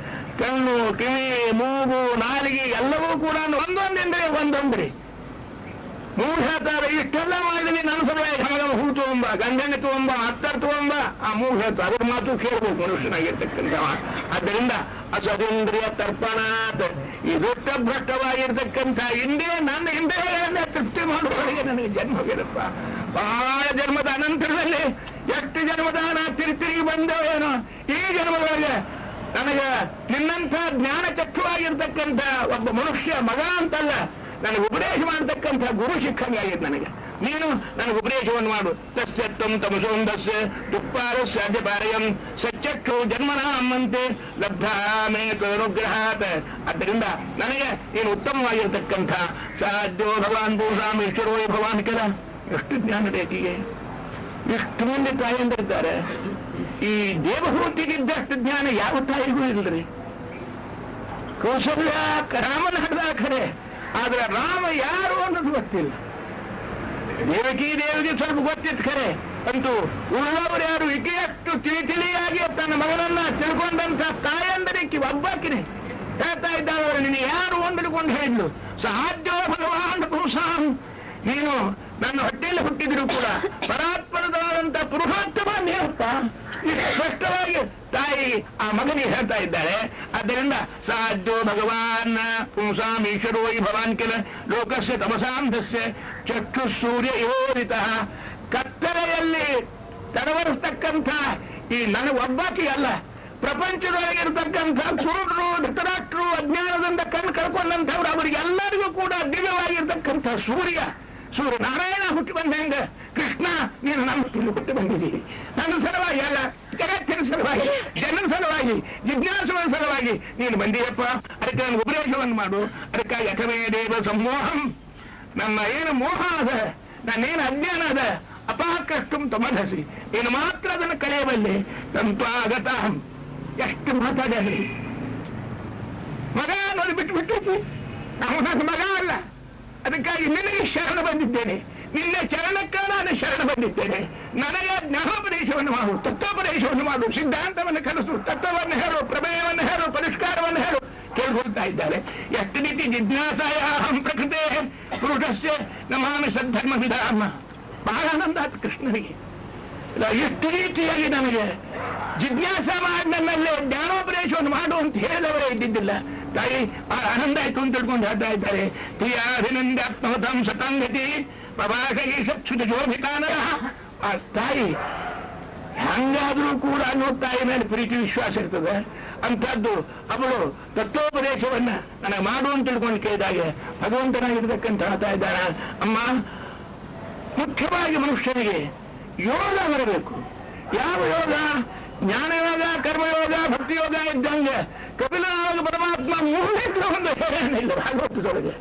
ಕಣ್ಣು, ಕಿವಿ, ಮೂಗು, ನಾಲಿಗೆ ಎಲ್ಲವೂ ಕೂಡ ಒಂದೊಂದಿಂದ್ರೆ ಒಂದೊಂದ್ರಿ. 3 ಹೇಳ್ತಾರೆ. ಇಷ್ಟೆಲ್ಲ ಮಾಡಿದೀನಿ ನನ್ನ ಸಲುವಾಗಿ ಹಾಗ ಹೂ ತಗೊಂಬ, ಗಂಡಣ್ಣೆ ತಗೊಂಬ, ಅತ್ತರ್ ತಗೊಂಬ. ಆ 3 ಹೇಳ್ತಾರೆ. ಅದ್ರ ಮಾತು ಕೇಳ್ಬೇಕು ಮನುಷ್ಯನಾಗಿರ್ತಕ್ಕಂಥವ. ಆದ್ದರಿಂದ ಅಸದಿಂದ್ರಿಯ ತರ್ಪಣಾತ್. ಈ ದೊಡ್ಡ ಭ್ರಷ್ಟವಾಗಿರ್ತಕ್ಕಂಥ ಇಂದ್ರಿಯ ನನ್ನ ಇಂದ್ರಿಯಗಳನ್ನ ತೃಪ್ತಿ ಮಾಡುವವರೆಗೆ ನನಗೆ ಜನ್ಮವಿರಪ್ಪ. ಬಹಳ ಜನ್ಮದ ಅನಂತರದಲ್ಲಿ ಎಷ್ಟು ಜನ್ಮದಾನ ತಿರುಗಿ ಬಂದವೇನೋ ಈ ಜನ್ಮದೊಳಗೆ ನನಗೆ ನಿನ್ನಂಥ ಜ್ಞಾನ ಚಕ್ಷುವಾಗಿರ್ತಕ್ಕಂಥ ಒಬ್ಬ ಮನುಷ್ಯ ಮಗ ಅಂತಲ್ಲ, ನನಗೆ ಉಪದೇಶ ಮಾಡತಕ್ಕಂಥ ಗುರು ಸಿಕ್ಕಂಗಾಗಿದೆ. ನನಗೆ ನೀನು ನನಗೆ ಉಪದೇಶವನ್ನು ಮಾಡು. ತಸ್ಯ ತ್ವಂ ತಮಸೋಂದಸ್ಯ ದುಃಪಾರಸ್ಯ ಅಧ್ಯಪಾರಯಂ ಸತ್ಯ ಚಕ್ಷು ಜನ್ಮನಾಮಂತೆ ಲಬ್ಧ ಮೇ ಅನುಗ್ರಹಾತ್. ಆದ್ದರಿಂದ ನನಗೆ ನೀನು ಉತ್ತಮವಾಗಿರತಕ್ಕಂಥ ಸಾಧ್ಯ ಭಗವಾನ್ ಪೂರ್ಣಾಮ ಈಶ್ವರೋ ಭಗವಾನ್ ಕೆಲ. ಎಷ್ಟು ಜ್ಞಾನ ಬೇಕಿಗೆ, ಎಷ್ಟು ಮಂದಿ ತಾಯಿಯಂದಿರ್ತಾರೆ. ಈ ದೇವಹೂತಿಗಿದ್ದಷ್ಟು ಜ್ಞಾನ ಯಾವ ತಾಯಿಗೂ ಇಲ್ಲರಿ. ಕೌಸಲ್ಯ ರಾಮನ ಹಡ್ದ ಖರೆ, ಆದ್ರೆ ರಾಮ ಯಾರು ಅನ್ನೋದು ಗೊತ್ತಿಲ್ಲ. ದೇವಕಿ ದೇವಿಗೆ ಸ್ವಲ್ಪ ಗೊತ್ತಿತ್ತು ಖರೆ, ಅಂತೂ ಉಳ್ಳವರು ಯಾರು ಇಕೆಯಷ್ಟು ತಿಳಿಯಾಗಿ ತನ್ನ ಮಗನನ್ನ ತಿಳ್ಕೊಂಡಂತ ತಾಯಂದರಿಕ್ಕಿ ಒಬ್ಬಾಕಿನೇ ಹೇಳ್ತಾ ಇದ್ದಾವರು. ನೀನು ಯಾರು ಅಂದುಕೊಂಡು ಹೇಳಿದ್ಲು, ಸಾಧ್ಯ ಭಗವಾನ್ ಪುರುಷಾಂ, ನೀನು ನನ್ನ ಹೊಟ್ಟೆಯಲ್ಲಿ ಹುಟ್ಟಿದ್ರು ಕೂಡ ಪರಾತ್ಪರವಾದಂತ ಪುರುಷೋತ್ತಮ ನೀನಪ್ಪ. ಸ್ಪಷ್ಟವಾಗಿ ತಾಯಿ ಆ ಮಗನಿಗೆ ಹೇಳ್ತಾ ಇದ್ದಾರೆ. ಆದ್ದರಿಂದ ಸಾಧ್ಯ ಭಗವಾನ್ ಪುಂಸಾಂ ಈಶ್ವರೋ ಭವಾನ್ ಕೆಲ ಲೋಕಸ್ಯ ತಮಸಾಂಧಸ್ಯ ಚಕ್ಷು ಸೂರ್ಯ ಯೋರಿತ. ಕತ್ತಲೆಯಲ್ಲಿ ತಡವರಿಸ್ತಕ್ಕಂಥ ಈ ನನಗೆ ಒಬ್ಬಾಕಿ ಅಲ್ಲ, ಪ್ರಪಂಚದೊಳಗಿರತಕ್ಕಂಥ ಕುರುಡರು ಧೃತರಾಷ್ಟ್ರು ಅಜ್ಞಾನದಿಂದ ಕಣ್ಣು ಕಳ್ಕೊಂಡಂಥವ್ರು ಅವರಿಗೆಲ್ಲರಿಗೂ ಕೂಡ ದಿವ್ಯವಾಗಿರ್ತಕ್ಕಂಥ ಸೂರ್ಯ ನಾರಾಯಣ ಹುಟ್ಟಿ ಬಂದಂಗ ಕೃಷ್ಣ ನೀನು ನಮ್ಮ ಹುಟ್ಟಿ ಬಂದಿದ್ದೀರಿ. ನನ್ನ ಸಲುವಾಗಿ ಅಲ್ಲ, ಜಗತ್ತಿನ ಸಲುವಾಗಿ, ಜನರ ಸಲುವಾಗಿ, ಜಿಜ್ಞಾಸುಗಳ ಸಲುವಾಗಿ ನೀನು ಬಂದಿಯಪ್ಪ. ಅದಕ್ಕೆ ನನಗೆ ಉಪದೇಶವನ್ನು ಮಾಡು. ಅದಕ್ಕಾಗಿ ಅಥವೇ ದೇವ ಸಮೋಹಂ, ನನ್ನ ಏನು ಮೋಹ ಅದ, ನನ್ನೇನು ಅಜ್ಞಾನ ಅದ, ಅಪಾಕಷ್ಟುಂ ತಮಧಸಿ, ನೀನು ಮಾತ್ರ ಅದನ್ನು ಕಳೆಯಬಲ್ಲೆ. ತಂತ್ವಾಗತ. ಎಷ್ಟು ಮಾತಾಡಲಿ. ಮಗ ಅನ್ನೋದು ಬಿಟ್ಟು ನಾವು ನನ್ನ ಮಗ ಅಲ್ಲ. ಅದಕ್ಕಾಗಿ ನಿನಗೆ ಶರಣ ಬಂದಿದ್ದೇನೆ, ನಿನ್ನ ಚರಣಕ್ಕ ನಾನು ಶರಣ ಬಂದಿದ್ದೇನೆ. ನನಗೆ ಜ್ಞಾನೋಪದೇಶವನ್ನು ಮಾಡು, ತತ್ವೋಪದೇಶವನ್ನು ಮಾಡು, ಸಿದ್ಧಾಂತವನ್ನು ಕಲಿಸು, ತತ್ವವನ್ನು ಹೇಳು, ಪ್ರಮೇಯವನ್ನು ಹೇಳು, ಪರಿಷ್ಕಾರವನ್ನು ಹೇಳು ಕೇಳ್ಕೊಳ್ತಾ ಇದ್ದಾರೆ. ಎಷ್ಟು ರೀತಿ ಜಿಜ್ಞಾಸಾಯ ಅಹಂ ಪ್ರಕೃತೆ ಪುರುಷಸ್ಯ ನಮಾಮಿ ಸದ್ಧರ್ಮ ವಿಧಾಮ. ಬಹಳ ಆನಂದ ಆಯ್ತು ಕೃಷ್ಣನಿಗೆ. ಎಷ್ಟು ರೀತಿಯಾಗಿ ನನಗೆ ಜಿಜ್ಞಾಸ ಮಾಡಿ ನನ್ನಲ್ಲೇ ಜ್ಞಾನೋಪದೇಶವನ್ನು ಮಾಡು ಅಂತ ಹೇಳಿದವರೇ ಇದ್ದಿದ್ದಿಲ್ಲ. ತಾಯಿ ಬಹಳ ಆನಂದ ಆಯ್ತು ಅಂತ ತಿಳ್ಕೊಂಡು ಹೇಳ್ತಾ ಇದ್ದಾರೆ. ಪ್ರಿಯಾಭಿನಂದಾತ್ಮವತಂ ಸತಾಂಗತಿ ಪ್ರಭಾಕೀಶೋಭಿತಾನ. ಆ ತಾಯಿ ಹಂಗಾದ್ರೂ ಕೂಡ ಅನ್ನೋ ತಾಯಿ ಮೇಲೆ ಪ್ರೀತಿ ವಿಶ್ವಾಸ ಇರ್ತದೆ. ಅಂತದ್ದು ಅವಳು ತತ್ವೋಪದೇಶವನ್ನ ನನಗೆ ಮಾಡು ಅಂತ ತಿಳ್ಕೊಂಡು ಕೇಳಿದಾಗ ಭಗವಂತನಾಗಿರ್ತಕ್ಕಂಥ ಹೇಳ್ತಾ ಇದ್ದಾರ, ಅಮ್ಮ ಮುಖ್ಯವಾಗಿ ಮನುಷ್ಯನಿಗೆ ಯೋಗ ಬರಬೇಕು. ಯಾವ ಯೋಗ? ಜ್ಞಾನಯೋಗ, ಕರ್ಮಯೋಗ, ಭಕ್ತಿಯೋಗ ಇದ್ದಂಗೆ ಕಪಿಲನಾಗ ಪರಮಾತ್ಮ ಮೂರನೇತ್ರ ಒಂದು ಹೇಳೇನಿಲ್ಲ ಭಾಗವತದೊಳಗೆ.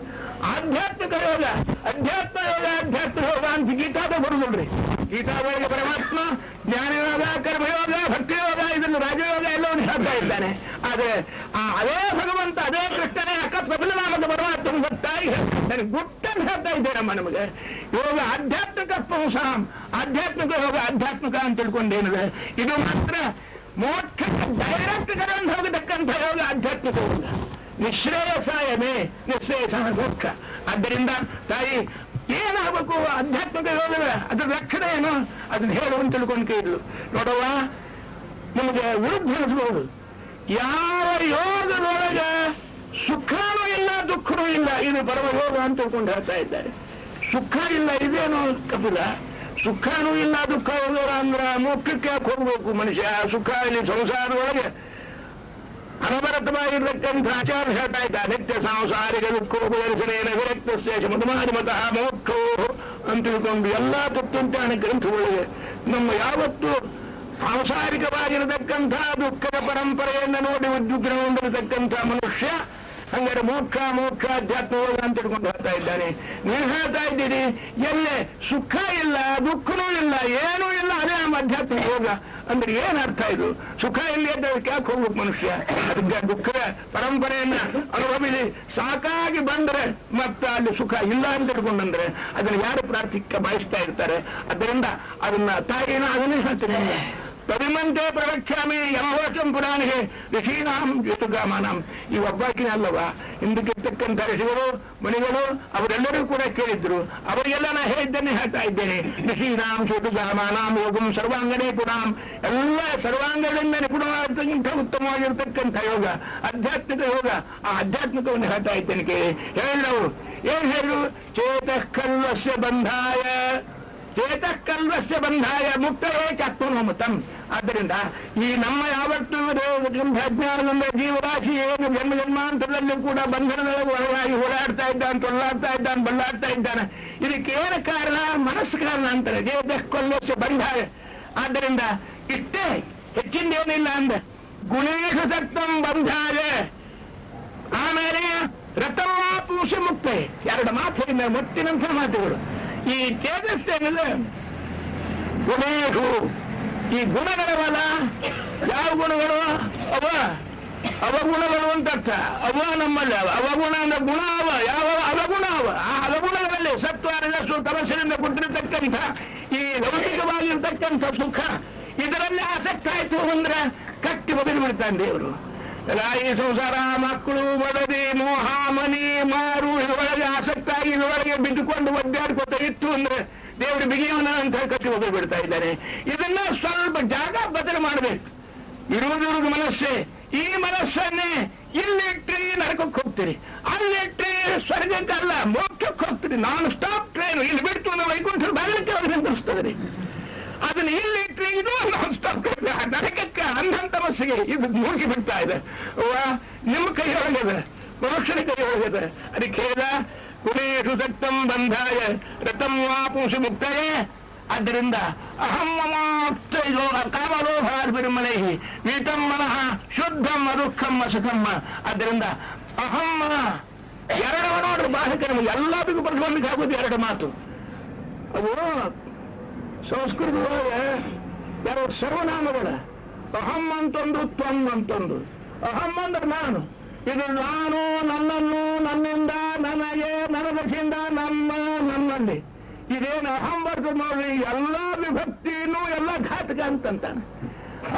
ಆಧ್ಯಾತ್ಮಿಕ ಯೋಗ, ಅಧ್ಯಾತ್ಮ ಯೋಗ, ಅಧ್ಯಾತ್ಮ ಯೋಗ ಅಂತ ಗೀತಾದ ಬರುದಿಲ್ರಿ. ಗೀತಾದೊಳಗೆ ಪರಮಾತ್ಮ ಜ್ಞಾನಯೋಗ, ಕರ್ಮಯೋಗ, ಭಕ್ತಿಯೋಗ, ಇದನ್ನು ರಾಜಯೋಗ ಎಲ್ಲವನ್ನು ಹೇಳ್ತಾ ಇದ್ದಾನೆ. ಆದ್ರೆ ಅದೇ ಭಗವಂತ, ಅದೇ ಕೃಷ್ಣನೇ ಅಕ್ಕ ಕಪಿಲನಾಮದ ಪರಮಾತ್ಮ ಗೊತ್ತಾಗಿ ನನಗೆ ಗುಟ್ಟನ್ನು ಹೇಳ್ತಾ ಇದ್ದೇನಮ್ಮ. ನಮಗೆ ಯೋಗ ಆಧ್ಯಾತ್ಮಿಕ ಪುಂಸಾಂ, ಆಧ್ಯಾತ್ಮಿಕ ಯೋಗ ಆಧ್ಯಾತ್ಮಿಕ ಅಂತ ತಿಳ್ಕೊಂಡೇನಿದೆ. ಇದು ಮಾತ್ರ ಮೋಕ್ಷಕ್ಕೆ ಡೈರೆಕ್ಟ್ ಕರೆಂದು ಹೋಗತಕ್ಕಂಥ ಯೋಗ ಆಧ್ಯಾತ್ಮಿಕ ಯೋಗ. ನಿಶ್ರೇಯಸಾಯಮೇ ನಿಶ್ರೇಯಸ ಮೋಕ್ಷ. ಆದ್ದರಿಂದ ತಾಯಿ ಏನಾಗಬೇಕು ಆಧ್ಯಾತ್ಮಿಕ ಯೋಗದ ಅದ್ರ ಲಕ್ಷಣ ಏನು ಅದನ್ನ ಹೇಳು ಅಂತ ತಿಳ್ಕೊಂಡು ಕೇಳಿದ್ಲು. ನೋಡವ್ವ, ನಿಮಗೆ ವಿರುದ್ಧ ಅನಿಸ್ಬಹುದು. ಯಾವ ಯೋಗದೊಳಗೆ ಸುಖನೂ ಇಲ್ಲ ದುಃಖನೂ ಇಲ್ಲ, ಇದು ಪರಮ ಯೋಗ ಅಂತ ತಿಳ್ಕೊಂಡು ಹೇಳ್ತಾ ಇದ್ದಾರೆ. ಸುಖ ಇಲ್ಲ ಇದೇನು ಕಪಿಲ? ಸುಖನೂ ಇಲ್ಲ ದುಃಖ ಹೋಗೋರ ಅಂದ್ರ ಮೋಕ್ಷಕ್ಕೆ ಯಾಕೆ ಹೋಗ್ಬೇಕು ಮನುಷ್ಯ? ಸುಖ ಇಲ್ಲಿ ಸಂಸಾರದೊಳಗೆ ಅನವರತವಾಗಿರ್ತಕ್ಕಂಥ ಆಚಾರ ಹೇಳ್ತಾ ಇದ್ದ. ನಿತ್ಯ ಸಾಂಸಾರಿಕ ದುಃಖೋಪದರ್ಶನೇನ ವಿರಕ್ತಸ್ಯ ಮಧುಮಾಧಿಮತಃ ಮೋಕ್ಷೋ ಅಂತ ತಿಳ್ಕೊಂಡು ಎಲ್ಲಾ ತತ್ವಂತಾಣ ಗ್ರಂಥಗಳಿಗೆ ನಮ್ಮ ಯಾವತ್ತು ಸಾಂಸಾರಿಕವಾಗಿರತಕ್ಕಂಥ ದುಃಖದ ಪರಂಪರೆಯನ್ನು ನೋಡಿ ಉದ್ಯುಗ್ರಗೊಂಡಿರತಕ್ಕಂಥ ಮನುಷ್ಯ ಹಂಗಾರೆ ಮೋಕ್ಷ ಮೋಕ್ಷ ಅಧ್ಯಾತ್ಮ ಯೋಗ ಅಂತ ತಿಳ್ಕೊಂಡು ಹೇಳ್ತಾ ಇದ್ದಾನೆ. ನೀವು ಹೇಳ್ತಾ ಇದ್ದೀರಿ ಎಲ್ಲೇ ಸುಖ ಇಲ್ಲ ದುಃಖನೂ ಇಲ್ಲ ಏನೂ ಇಲ್ಲ, ಅದೇ ನಮ್ಮ ಅಧ್ಯಾತ್ಮ ಯೋಗ ಅಂದ್ರೆ ಏನ್ ಅರ್ಥ ಇದು? ಸುಖ ಇಲ್ಲಿ ಅದಕ್ಕೆ ಯಾಕೆ ಹೋಗ್ಬೇಕು ಮನುಷ್ಯ? ಅದಕ್ಕೆ ದುಃಖದ ಪರಂಪರೆಯನ್ನ ಅನುಭವಿಸಿ ಸಾಕಾಗಿ ಬಂದ್ರೆ ಮತ್ತ ಅಲ್ಲಿ ಸುಖ ಇಲ್ಲ ಅಂತ ತಿಳ್ಕೊಂಡಂದ್ರೆ ಅದನ್ನ ಯಾರು ಪ್ರಾರ್ಥಿಕ ಬಯಸ್ತಾ ಇರ್ತಾರೆ. ಅದರಿಂದ ಅದನ್ನ ತಾಯಿನ ಅದನ್ನೇ ಹೇಳ್ತೀನಿ. ತವಿಮಂತೆ ಪ್ರವಕ್ಷ್ಯಾಮಿ ಯಮವಚಂ ಪುರಾಣಿಗೆ ಋಷೀನಾಂ ಜ್ಯೋತಿಗಾಮಾನಂ. ಈ ಒಬ್ಬಾಕಿನ ಅಲ್ಲವಾ, ಹಿಂದಕ್ಕಿರ್ತಕ್ಕಂಥ ಋಷಿಗಳು ಮಣಿಗಳು ಅವರೆಲ್ಲರೂ ಕೂಡ ಕೇಳಿದ್ರು. ಅವರಿಗೆಲ್ಲ ನಾ ಹೇಳಿದ್ದನ್ನೇ ಹೇಳ್ತಾ ಇದ್ದೇನೆ. ಋಷೀನಾಂ ಜ್ಯೋತಿಗಾಮಾನಾಂ ಯೋಗಂ ಸರ್ವಾಂಗನೇ ಪುರಾಂ. ಎಲ್ಲ ಸರ್ವಾಂಗಗಳಿಂದ ನಿಪುಣವಾಗಿರ್ತಕ್ಕಂಥ ಉತ್ತಮವಾಗಿರ್ತಕ್ಕಂಥ ಯೋಗ ಆಧ್ಯಾತ್ಮಿಕ ಯೋಗ. ಆ ಆಧ್ಯಾತ್ಮಿಕವನ್ನು ಹೇಳ್ತಾ ಇದ್ದೇನೆ ಕೇಳಿ. ಹೇಳಿದವರು ಏನ್ ಹೇಳಿದ್ರು? ಚೇತಃ ಕಲ್ವಸ್ಯ ಬಂಧಾಯ, ಚೇತಃ ಕಲ್ವಸ್ಯ ಬಂಧಾಯ ಮುಕ್ತವೇ ಚಾತ್ಮನೋಮತಂ. ಆದ್ದರಿಂದ ಈ ನಮ್ಮ ಯಾವತ್ತೂ ಅಜ್ಞಾನದಿಂದ ಜೀವರಾಶಿ ಏನು ಜನ್ಮ ಜನ್ಮಾಂತರದಲ್ಲಿ ಕೂಡ ಬಂಧನದೊಳಗೆ ಒಳಗಾಗಿ ಓಡಾಡ್ತಾ ಇದ್ದಾನೆ, ತೊಳ್ಳಾಡ್ತಾ ಇದ್ದಾನೆ, ಬಳ್ಳಾಡ್ತಾ ಇದ್ದಾನೆ. ಇದಕ್ಕೆ ಏನು ಕಾರಣ? ಮನಸ್ಸು ಕಾರಣ ಅಂತಾರೆ. ಚೇತಃ ಕಲ್ವಸ್ಯ ಬಂಧಾಯ. ಆದ್ದರಿಂದ ಇಷ್ಟೇ ಹೆಚ್ಚಿಂದೇನಿಲ್ಲ ಅಂದ. ಗುಣೇಶು ಸತ್ತಂ ಬಂಧಾಯ, ಆಮೇಲೆ ರಥವಾ ಪೂಷ ಮುಕ್ತೆ, ಎರಡು ಮಾತು ಹೇಳಿದ ಮುತ್ತಿನಂಥ ಮಾತುಗಳು. ಈ ತೇಜಸ್ಸೇನಿದೆ ಗುಣೇಶು, ಈ ಗುಣಗಳವಲ್ಲ, ಯಾವ ಗುಣಗಳು ಅವ ಅವಗುಣಗಳು ಅಂತ ಅರ್ಥ. ಅವ ನಮ್ಮಲ್ಲಿ ಅವಗುಣ ಅಂದ್ರೆ ಗುಣ ಅವ, ಯಾವ ಅವಗುಣ ಅವ. ಆ ಅವಗುಣಗಳಲ್ಲಿ ಸತ್ವ ರಜಸ್ಸು ತಮಸ್ಸಿನಿಂದ ಕೊಟ್ಟಿರತಕ್ಕಂಥ ಈ ಲೌಕಿಕವಾಗಿರ್ತಕ್ಕಂಥ ಸುಖ, ಇದರಲ್ಲಿ ಆಸಕ್ತ ಆಯ್ತು ಅಂದ್ರೆ ಕಟ್ಟಿ ಬದಲು ಬಿಡ್ತಾನೆ ದೇವರು. ಈ ಸಂಸಾರ, ಮಕ್ಕಳು, ಮಡದಿ, ಮೋಹ, ಮನಿ, ಮಾರು, ಇದರೊಳಗೆ ಆಸಕ್ತ ಆಗಿ ಇದರೊಳಗೆ ಬಿದ್ದುಕೊಂಡು ಒದ್ದಾಡ್ಕೊತ ಇತ್ತು ಅಂದ್ರೆ ದೇವರು ಬಿಗಿಯವನ ಅಂತ ಕಟ್ಟಿ ಬದಲು ಬಿಡ್ತಾ ಇದ್ದಾರೆ. ಇದನ್ನ ಸ್ವಲ್ಪ ಜಾಗ ಬದಲು ಮಾಡಬೇಕು. ಇರುವುದಿರುವುದು ಮನಸ್ಸೇ. ಈ ಮನಸ್ಸನ್ನೇ ಇಲ್ಲಿಟ್ರಿ ನರಕಕ್ಕೆ ಹೋಗ್ತೀರಿ, ಅಲ್ಲಿಟ್ರಿ ಸ್ವರ್ಗಕ್ಕಲ್ಲ ಮೋಕ್ಷಕ್ಕೆ ಹೋಗ್ತೀರಿ. ನಾನು ಸ್ಟಾಪ್ ಟ್ರೈನ್ ಇಲ್ಲಿ ಬಿಡ್ತು ಅಂದ್ರೆ ವೈಕುಂಠ ಬಾಗಿಲಕ್ಕೆ ಅವ್ರಿಗೆ ನಿಂತಿಸ್ತದೆ. ಅದನ್ನ ಇಲ್ಲಿಟ್ರಿ ಇದು ನಾನ್ ಸ್ಟಾಪ್ ನರಕಕ್ಕೆ ಅಂಧಂತ ಮನಸ್ಸಿಗೆ ಇದು ಮುಳುಗಿ ಬಿಡ್ತಾ ಇದೆ. ನಿಮ್ಮ ಕೈಯೊಳಗಿದೆ, ಮನುಷ್ಯನ ಕೈಯೊಳಗಿದೆ. ಅದಕ್ಕೆ ಹೇಳ ಗುಣೇಶು ಸಕ್ತಂ ಬಂಧಾಯ ರಥಂ ವಾಪುಂಸಿ ಮುಕ್ತಯೇ. ಆದ್ದರಿಂದ ಅಹಂ ಮಮಾಪ್ತೈಲೋ ಕಾಮಲೋಭಾರ್ಬಿರ್ಮಲೈ ವೀತಂ ಮನಃ ಶುದ್ಧಂ ಅದುಃಖಂ ಅಸುಖಮ್ಮ. ಆದ್ದರಿಂದ ಅಹಂ ಮನ ಎರಡವ ನೋಡ್ರಿ ಬಾಹಕ ನಮಗೆ ಎಲ್ಲದಕ್ಕೂ ಬರ್ಸ್ಕೊಳ್ಲಿಕ್ಕೆ ಆಗೋದು ಎರಡು ಮಾತು. ಅವು ಸಂಸ್ಕೃತದೊಳಗೆ ಎರಡು ಸರ್ವನಾಮಗಳ ಅಹಂ ಅಂತೊಂದು ತ್ವಂ ಅಂತೊಂದು. ಅಹಂ ಅಂದ್ರೆ ನಾನು, ಇದು ನಾನು, ನನ್ನನ್ನು, ನನ್ನಿಂದ, ನನಗೆ, ನನ್ನ ದಶೆಯಿಂದ, ನಮ್ಮ, ನನ್ನಲ್ಲಿ. ಇದೇನು ಅಹಂ ಬರ್ತದೆ ನೋಡ್ರಿ, ಎಲ್ಲ ವಿಭಕ್ತಿನೂ ಎಲ್ಲ ಘಾತಕ ಅಂತಂತಾನೆ.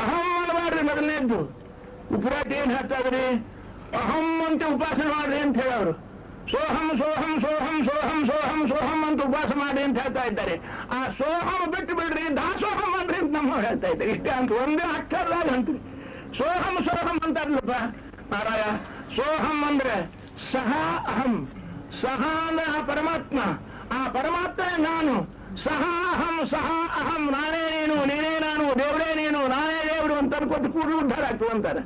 ಅಹಂ ಮಾಡಬಾರ್ರಿ ಮೊದಲನೇದ್ದು. ಉಪರಾಟ ಏನ್ ಹೇಳ್ತಾದ್ರಿ, ಅಹಂ ಅಂತ ಉಪಾಸನೆ ಮಾಡ್ರಿ ಅಂತ ಹೇಳೋರು. ಸೋಹಂ ಸೋಹಂ ಸೋಹಂ ಸೋಹಂ ಸೋಹಂ ಸೋಹಂ ಅಂತ ಉಪವಾಸ ಮಾಡಿ ಅಂತ ಹೇಳ್ತಾ ಇದ್ದಾರೆ. ಆ ಸೋಹಂ ಬಿಟ್ಟು ಬಿಡ್ರಿ, ದಾಸೋಹಂ ಮಾಡ್ರಿ ಅಂತ ನಮ್ಮ ಹೇಳ್ತಾ ಇದ್ದಾರೆ. ಇಷ್ಟೇ ಅಂತ ಒಂದೇ ಅಕ್ಷರದಾಗ ಅಂತೀವಿ. ಸೋಹಂ ಸೋಹಂ ಅಂತಾರಲ್ಲಪ್ಪ ಮಾರಾಯ. ಸೋಹಂ ಅಂದ್ರೆ ಸಹ ಅಹಂ, ಸಹ ಅಂದ್ರೆ ಆ ಪರಮಾತ್ಮ, ಆ ಪರಮಾತ್ಮನೇ ನಾನು. ಸಹ ಅಹಂ ಸಹ ಅಹಂ, ನಾನೇ ನೀನು, ನೀನೇ ನಾನು, ದೇವರೇ ನೀನು, ನಾನೇ ದೇವರು ಅಂತ ಅನ್ಕೊಟ್ಟು ಕೂಡಿ ಉದ್ಧಾರ ಆಗ್ತದೆ ಅಂತಾರೆ.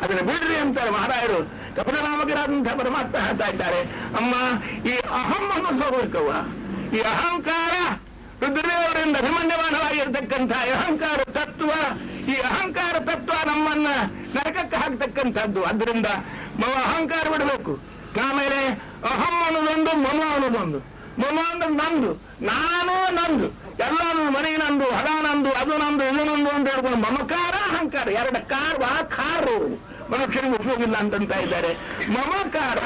ಅದನ್ನ ಬಿಡ್ರಿ ಅಂತಾರೆ ಮಹಾರಾಯರು. ಕಪಿಲನಾಮಕರಾದಂತಹ ಪರಮಾತ್ಮ ಹೇಳ್ತಾ ಇದ್ದಾರೆ, ಅಮ್ಮ ಈ ಅಹಂ ಅನ್ನೋದು ಹೋಗ್ಬೇಕವ್ವ. ಈ ಅಹಂಕಾರ ರುದ್ರದೇವರಿಂದ ಅಭಿಮನ್ಯಮಾನವಾಗಿರ್ತಕ್ಕಂಥ ಅಹಂಕಾರ ತತ್ವ, ಈ ಅಹಂಕಾರ ತತ್ವ ನಮ್ಮನ್ನ ನರಕಕ್ಕೆ ಹಾಕ್ತಕ್ಕಂಥದ್ದು. ಅದರಿಂದ ಅಹಂಕಾರ ಬಿಡಬೇಕು. ಆಮೇಲೆ ಅಹಂ ಅನ್ನೋದೊಂದು, ಮಮ ಅನ್ನೋದೊಂದು. ಮಮ ಅಂದ್ರೆ ನಂದು, ನಾನು ನಂದು, ಎಲ್ಲ ಮನೆ ನಂದು, ಹಣ ನಂದು, ಅದು ನಂದು, ಇದು ನಂದು ಅಂತ ಹೇಳ್ಕೊಂಡು ಮಮಕಾರ ಅಹಂಕಾರ ಎರಡು ಕಾರು ಮನುಷ್ಯನಿಗೆ ಉಪಯೋಗ ಇಲ್ಲ ಅಂತಂತ ಇದ್ದಾರೆ. ಮಮಕಾರ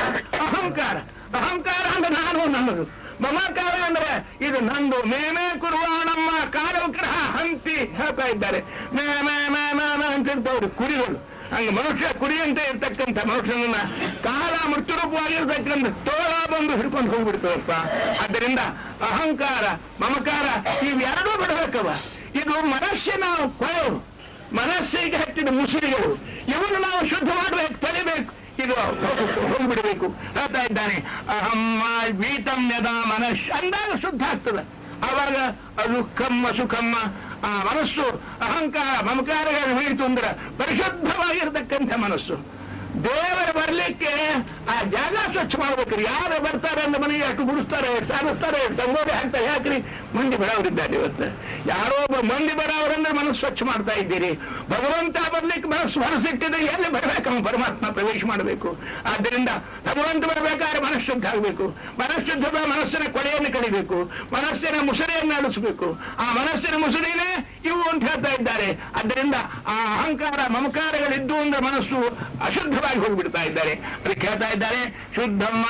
ಅಹಂಕಾರ, ಅಹಂಕಾರ ಅಂದ್ರೆ ನಾನು ನನ್ನದು, ಮಮಕಾರ ಅಂದ್ರೆ ಇದು ನಂದು. ಮೇಮೇ ಕುರುವ ನಮ್ಮ ಕಾಲಗ್ರಹ ಹಂತಿ ಹೇಳ್ತಾ ಇದ್ದಾರೆ. ಮೇ ಮೇ ಮೇ ಮೇ ಅಂತ ಇರ್ತವ್ರು ಕುರಿಗಳು. ಹಂಗೆ ಮನುಷ್ಯ ಕುರಿಯಂತೆ ಇರ್ತಕ್ಕಂಥ ಮನುಷ್ಯನನ್ನ ಕಾಲ ಮೃತ್ಯುರೂಪವಾಗಿರ್ತಕ್ಕಂಥ ತೋಳ ಬಂದು ಹಿಡ್ಕೊಂಡು ಹೋಗ್ಬಿಡ್ತದಪ್ಪ. ಆದ್ದರಿಂದ ಅಹಂಕಾರ ಮಮಕಾರ ಇವೆರಡೂ ಬಿಡಬೇಕವ. ಇದು ಮನಸ್ಸಿನ ಕೊಳೆವು, ಮನಸ್ಸಿಗೆ ಹಚ್ಚಿದ ಮುಸುರಿಗಳು. ಇವನ್ನು ನಾವು ಶುದ್ಧ ಮಾಡಬೇಕು, ತೊಳಿಬೇಕು, ಇದು ಹೋಗ್ಬಿಡಬೇಕು ಹೇಳ್ತಾ ಇದ್ದಾನೆ. ಅಹಂ ವೀತಂ ಯದಾ ಮನಸ್ಸು ಅಂದಾಗ ಶುದ್ಧ ಆಗ್ತದೆ. ಆವಾಗ ಅದು ಕಮ್ಮ ಸುಖಮ್ಮ. ಆ ಮನಸ್ಸು ಅಹಂಕಾರ ಮಮಕಾರಗಳನ್ನು ಹಿಡಿತು ಅಂದ್ರೆ ಪರಿಶುದ್ಧವಾಗಿರ್ತಕ್ಕಂಥ ಮನಸ್ಸು. ದೇವರು ಬರ್ಲಿಕ್ಕೆ ಆ ಜಾಗ ಸ್ವಚ್ಛ ಮಾಡ್ಬೇಕ್ರಿ. ಯಾರು ಬರ್ತಾರೆ ಅಂದ್ರೆ ಮನೆಗೆ ಅಷ್ಟು ಗುಡಿಸ್ತಾರೆ, ಸಾಧಿಸ್ತಾರೆ, ತಂಗೋಡಿ ಹಾಕ್ತಾರೆ. ಯಾಕ್ರಿ ಮಂದಿ ಬರೋರಿದ್ದಾರೆ ಇವತ್ತು. ಯಾರೋ ಒಬ್ಬ ಮಂದಿ ಬರೋರಂದ್ರೆ ಮನಸ್ಸು ಸ್ವಚ್ಛ ಮಾಡ್ತಾ ಇದ್ದೀರಿ. ಭಗವಂತ ಬರ್ಲಿಕ್ಕೆ ಮನಸ್ಸಿಟ್ಟಿದ್ರೆ ಎಲ್ಲಿ ಬರ್ಬೇಕು, ಪರಮಾತ್ಮ ಪ್ರವೇಶ ಮಾಡಬೇಕು. ಆದ್ದರಿಂದ ಭಗವಂತ ಬರಬೇಕಾದ್ರೆ ಮನಃಶುದ್ಧ ಆಗಬೇಕು. ಮನಃಶುದ್ಧ ಮನಸ್ಸಿನ ಕೊಳೆಯನ್ನು ಕಡಿಬೇಕು, ಮನಸ್ಸಿನ ಮುಸುರೆಯನ್ನು ಅಳಿಸಬೇಕು. ಆ ಮನಸ್ಸಿನ ಮುಸುರಿನೇ ಇವು ಅಂತ ಹೇಳ್ತಾ ಇದ್ದಾರೆ. ಆದ್ದರಿಂದ ಆ ಅಹಂಕಾರ ಮಮಕಾರಗಳಿದ್ದು ಅಂದ್ರೆ ಮನಸ್ಸು ಅಶುದ್ಧವಾಗಿ ಹೋಗಿಬಿಡ್ತಾ ಇದ್ದಾರೆ. ಅದಕ್ಕೆ ಹೇಳ್ತಾ ಇದ್ದಾರೆ, ಶುದ್ಧಮ್ಮ